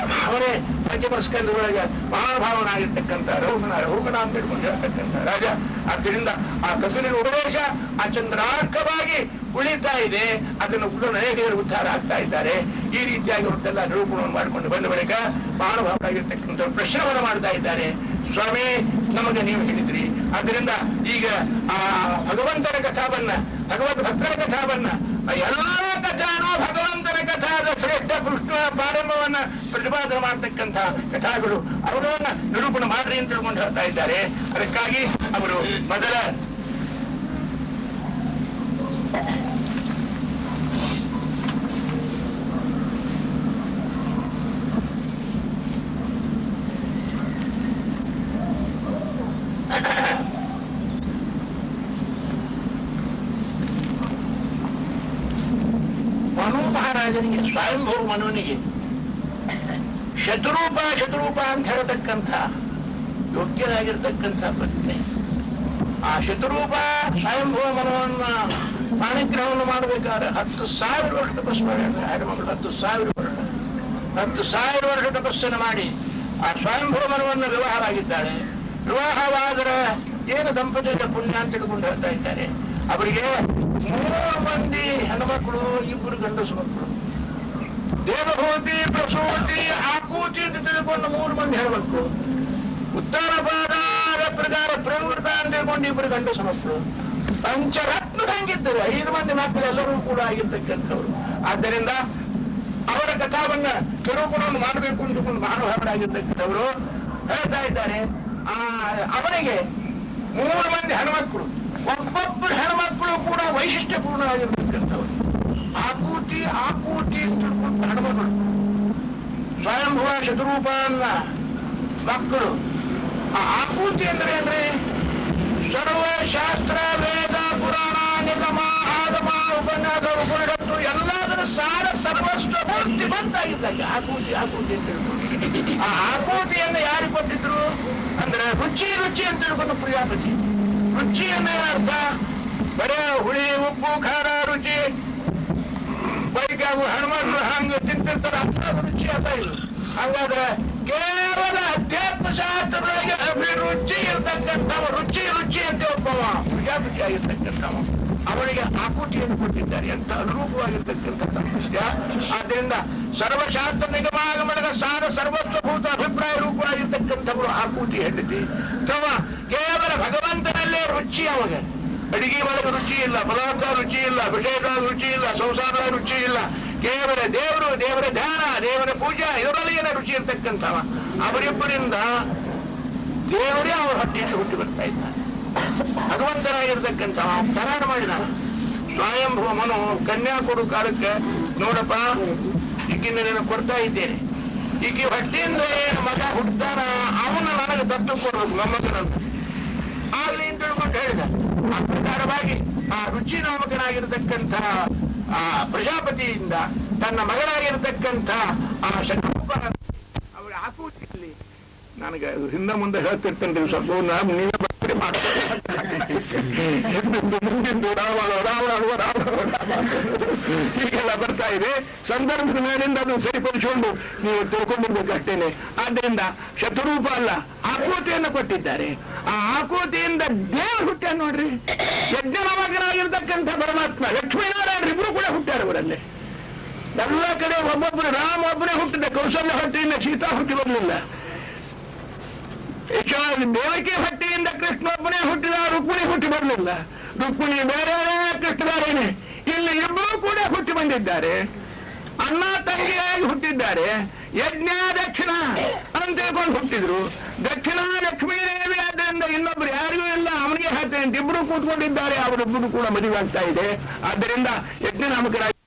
ಅವರೇ ಪಂಚಮಸ್ಕಂದರೊಳಗೆ ಮಹಾನುಭಾವನಾಗಿರ್ತಕ್ಕಂಥ ರಘುಗಣ ಅಂತ ಹಿಡ್ಕೊಂಡು ಹೇಳ್ತಕ್ಕಂಥ ರಾಜ. ಆದ್ದರಿಂದ ಆ ಕಪಿಲನ ಉಪದೇಶ ಆ ಚಂದ್ರಾರ್ಕವಾಗಿ ಉಳಿತಾ ಇದೆ. ಅದನ್ನು ಕೂಡ ಅನೇಕರು ಉದ್ಧಾರ ಆಗ್ತಾ ಇದ್ದಾರೆ. ಈ ರೀತಿಯಾಗಿ ಅವ್ರದ್ದೆಲ್ಲ ನಿರೂಪಣವನ್ನು ಮಾಡಿಕೊಂಡು ಬಂದ ಬಳಿಕ ಮಹಾನುಭಾವನಾಗಿರ್ತಕ್ಕಂಥ ಪ್ರಶ್ನವನ್ನು ಮಾಡ್ತಾ ಇದ್ದಾರೆ. ಸ್ವಾಮಿ, ನಮಗೆ ನೀವು ಹೇಳಿದ್ರಿ, ಆದ್ದರಿಂದ ಈಗ ಆ ಭಗವಂತನ ಕಥಾವನ್ನ, ಭಗವದ್ ಭಕ್ತರ ಕಥಾವನ್ನ, ಎಲ್ಲ ಕಥಾನು ಭಗವಂತನ ಕಥಾದ ಶ್ರೇಷ್ಠ ಕೃಷ್ಣ ಪ್ರಾರಂಭವನ್ನ ಪ್ರತಿಪಾದನೆ ಮಾಡತಕ್ಕಂಥ ಕಥಾಗಳು, ಅವುಗಳನ್ನ ನಿರೂಪಣೆ ಮಾಡ್ರಿ ಅಂತ ತಿಳ್ಕೊಂಡು ಹೇಳ್ತಾ ಇದ್ದಾರೆ. ಅದಕ್ಕಾಗಿ ಅವರು ಮೊದಲ ಮನು ಮಹಾರಾಜನಿಗೆ, ಸ್ವಯಂಭವ ಮನುವಿನಿಗೆ ಶತರೂಪ ಅಂತ ಹೇಳತಕ್ಕಂಥ ಯೋಗ್ಯರಾಗಿರ್ತಕ್ಕಂಥ ಪತ್ನಿ. ಆ ಶತರೂಪ ಸ್ವಯಂಭವ ಮನುವನ್ನ ಪಾಣಿಗ್ರಹವನ್ನು ಮಾಡಬೇಕಾದ್ರೆ 10,000 ವರ್ಷ ತಪಸ್ಸು ಮಾಡಿದ್ರೆ ಹೆಣ್ಮಗಳು 10,000 ವರ್ಷ ತಪಸ್ಸನ್ನು ಮಾಡಿ ಆ ಸ್ವಯಂಭವ ಮನುವನ್ನು ವಿವಾಹವಾಗಿದ್ದಾಳೆ. ವಿವಾಹವಾದರೆ ಏನು ದಂಪತಿಗಳ ಪುಣ್ಯ ಅಂತ ತಿಳ್ಕೊಂಡು ಹೇಳ್ತಾ ಇದ್ದಾರೆ. ಅವರಿಗೆ 3 ಮಂದಿ ಹೆಣ್ಮಕ್ಳು, 2 ಗಂಡಸು ಮಕ್ಕಳು. ದೇವಭೂತಿ, ಪ್ರಸೂತಿ, ಆಕೂತಿ ಅಂತ ತಿಳ್ಕೊಂಡು 3 ಮಂದಿ ಹೆಣ್ಮಕ್ಳು. ಉತ್ತರ ಪಾದಾರ ಪ್ರಕಾರ ಪ್ರವೃತ್ತ ಅಂತ ತಿಳ್ಕೊಂಡು 2 ಗಂಡಸು ಮಕ್ಕಳು. ಪಂಚರತ್ನ ಹಂಗಿದ್ದರು 5 ಮಂದಿ ಮಕ್ಕಳೆಲ್ಲರೂ ಕೂಡ ಆಗಿರ್ತಕ್ಕಂಥವ್ರು. ಆದ್ದರಿಂದ ಅವರ ಕಥಾವನ್ನ ನಿರೂಪಣವನ್ನು ಮಾಡಬೇಕು ಅಂತಕೊಂಡು ಮಹಾನುಭಾವರಾಗಿರ್ತಕ್ಕಂಥವರು ಹೇಳ್ತಾ ಇದ್ದಾರೆ. ಅವನಿಗೆ 3 ಮಂದಿ ಹೆಣ್ಮಕ್ಳು, ಒಬ್ಬೊಬ್ಬರು ಹೆಣ್ಮಕ್ಳು ಕೂಡ ವೈಶಿಷ್ಟ್ಯಪೂರ್ಣವಾಗಿರ್ತಕ್ಕಂಥವ್ರು. ಆಕೂತಿ ಅಂತ ತಿಳ್ಕೊಂಡು ಹೆಣ್ಮಕ್ಳು, ಸ್ವಯಂಭವ ಶತರೂಪನ್ನ ಮಕ್ಕಳು. ಆ ಆಕೂತಿ ಅಂದ್ರೆ ಏನ್ರಿ, ಸರ್ವ ಶಾಸ್ತ್ರ ವೇದ ಪುರಾಣ ನಿಗಮ ಆಗಮ ಉಪನ್ಯಾಸ ಉಪನಿಷತ್ತು ಎಲ್ಲದರ ಸಾರ ಸರ್ವಸ್ವ ಪೂರ್ತಿ ಬಂತಾಗಿದ್ದಾಗ ಆಕೂತಿ ಅಂತ ತಿಳ್ಕೊಂಡು. ಆ ಆಕೂತಿಯನ್ನು ಯಾರಿಗೆ ಕೊಟ್ಟಿದ್ರು ಅಂದ್ರೆ ರುಚಿ ಅಂತ ತಿಳ್ಕೊಂಡು ಪ್ರಿಯಾಪತಿ. ರುಚಿ ಅನ್ನೋ ಅರ್ಥ ಬರೇ ಹುಳಿ, ಉಪ್ಪು, ಖಾರ ರುಚಿ ಬೈಕ್ ಹೆಣ್ಮಕ್ಳು ಹಂಗ ತಿಂತಿರ್ತಾರ, ಅಂತ ರುಚಿ ಅಲ್ಲ ಇದು. ಹಾಗಾದ್ರೆ ಕೇವಲ ಅಧ್ಯಾತ್ಮ ಶಾಸ್ತ್ರದೊಳಗೆ ಅಭಿರುಚಿ ಇರ್ತಕ್ಕಂಥವ ರುಚಿ ಅಂತ ಒಬ್ಬವ ಪ್ರಜಾಪತಿ ಆಗಿರ್ತಕ್ಕಂಥವ, ಅವನಿಗೆ ಆಕೂತಿಯನ್ನು ಕೊಟ್ಟಿದ್ದಾರೆ. ಅಂತ ಅನುರೂಪವಾಗಿರ್ತಕ್ಕಂಥ ವಿಷಯ. ಆದ್ದರಿಂದ ಸರ್ವಶಾಸ್ತ್ರ ನಿಗಮಾಗಮನದ ಸಾರ ಸರ್ವಸ್ವಭೂತ ಅಭಿಪ್ರಾಯ ರೂಪವಾಗಿರ್ತಕ್ಕಂಥವರು ಆಕೂತಿ ಹೆಂಡತಿ. ಅಥವಾ ಕೇವಲ ಭಗವಂತನಲ್ಲೇ ರುಚಿ ಅವಾಗ ಅಡಿಗೆ ಒಳಗೆ ರುಚಿ ಇಲ್ಲ, ಪದಾರ್ಥ ರುಚಿ ಇಲ್ಲ, ವಿಷಯದ ರುಚಿ ಇಲ್ಲ, ಸಂಸಾರದ ರುಚಿ ಇಲ್ಲ. ಕೇವಲ ದೇವರು, ದೇವರ ಧ್ಯಾನ, ದೇವರ ಪೂಜೆ, ಇದರೊಳಗಿನ ರುಚಿ ಇರ್ತಕ್ಕಂಥವ. ಅವರಿಬ್ಬರಿಂದ ದೇವರೇ ಅವರ ಹೊಟ್ಟೆಯನ್ನು ಹುಟ್ಟಿ ಬರ್ತಾ ಇದ್ದಾನೆ. ಭಗವಂತನಾಗಿರ್ತಕ್ಕಂಥವ ಕರಾರ ಮಾಡಿದ. ಸ್ವಯಂಭವ ಮನು ಕನ್ಯಾ ಕೊಡು ಕಾಲಕ್ಕೆ, ನೋಡಪ್ಪ ಈಗಿನ ನಾನು ಕೊಡ್ತಾ ಇದ್ದೇನೆ, ಈಕೆ ಹೊಟ್ಟೆಯಿಂದ ಏನು ಮಗ ಹುಟ್ಟತಾನ ಅವನ ನನಗೆ ದತ್ತು ಕೊಡಬೇಕು ಮೊಮ್ಮಗನಂತ ಆಗ್ಲಿ ಅಂತ ತಿಳ್ಕೊಂಡು ಹೇಳಿದ. ಆ ಪ್ರಕಾರವಾಗಿ ಆ ರುಚಿ ನಾಮಕನಾಗಿರ್ತಕ್ಕಂಥ ಆ ಪ್ರಜಾಪತಿಯಿಂದ ತನ್ನ ಮಗಳಾಗಿರ್ತಕ್ಕಂಥ ಆ ಶತರೂಪನ ಅವರ ಆಕೃತಿಯಲ್ಲಿ, ನನಗೆ ಹಿಂದೆ ಮುಂದೆ ಹೇಳ್ತಿರ್ತೇನೆ ಸ್ವಲ್ಪ ನೀವೇ ಬರ್ತೀರಿ ಮಾಡ್ತಾರೆ ಮುಂದಿಂದು ರಾವಣ ರಾವಣ ಹೀಗೆಲ್ಲ ಬರ್ತಾ ಇದೆ. ಸಂದರ್ಭದ ಮೇಲಿಂದ ಅದನ್ನು ಸರಿಪಡಿಸಿಕೊಂಡು ನೀವು ತಿಳ್ಕೊಂಡಿರ್ಬೇಕು ಅಷ್ಟೇನೆ. ಆದ್ದರಿಂದ ಶತರೂಪ ಅಲ್ಲ, ಆಕೃತಿಯನ್ನು ಕೊಟ್ಟಿದ್ದಾರೆ. ಆ ಆಕೃತಿಯಿಂದ ದೇವರು ಹುಟ್ಟ್ಯಾರ ನೋಡ್ರಿ. ಯಜ್ಞನಾಮಕನಾಗಿರ್ತಕ್ಕಂಥ ಪರಮಾತ್ಮ ಲಕ್ಷ್ಮೀನಾರಾಯಣ ಇಬ್ರು ಕೂಡ ಹುಟ್ಟ್ಯಾರ ಅವರಲ್ಲಿ. ಎಲ್ಲ ಕಡೆ ಒಬ್ಬೊಬ್ಬರು, ರಾಮ ಒಬ್ಬನೇ ಹುಟ್ಟಿದ, ಕೌಸಲ್ಯ ಹೊಟ್ಟೆಯಿಂದ ಸೀತಾ ಹುಟ್ಟಿ ಬರಲಿಲ್ಲ. ದೇವಕಿ ಹೊಟ್ಟೆಯಿಂದ ಕೃಷ್ಣ ಒಬ್ಬನೇ ಹುಟ್ಟಿದ, ರುಕ್ಮಿಣಿ ಹುಟ್ಟಿ ಬರಲಿಲ್ಲ. ರುಕ್ಮಿಣಿ ಬೇರೆ, ಕೃಷ್ಣ ಬೇರೆನೆ. ಇಲ್ಲಿ ಇಬ್ಬರು ಕೂಡ ಹುಟ್ಟಿ ಬಂದಿದ್ದಾರೆ, ಅಣ್ಣ ತಂಗಿಯಾಗಿ ಹುಟ್ಟಿದ್ದಾರೆ. ಯಜ್ಞ ದಕ್ಷಿಣ ಅಂತ ತಿಳ್ಕೊಂಡು ಹುಟ್ಟಿದ್ರು. ದಕ್ಷಿಣ ಲಕ್ಷ್ಮೀ ದೇವಿ ಆದ್ದರಿಂದ ಇನ್ನೊಬ್ರು ಯಾರಿಗೂ ಇಲ್ಲ, ಅವನಿಗೆ ಹೇಳ್ತೇನೆ ಅಂತ ಇಬ್ಬರು ಕೂತ್ಕೊಂಡಿದ್ದಾರೆ. ಅವರಿಬ್ಬರು ಕೂಡ ಮದುವೆ ಆಗ್ತಾ ಇದೆ. ಆದ್ದರಿಂದ ಯಜ್ಞ ನಾಮಕರಾಗಿ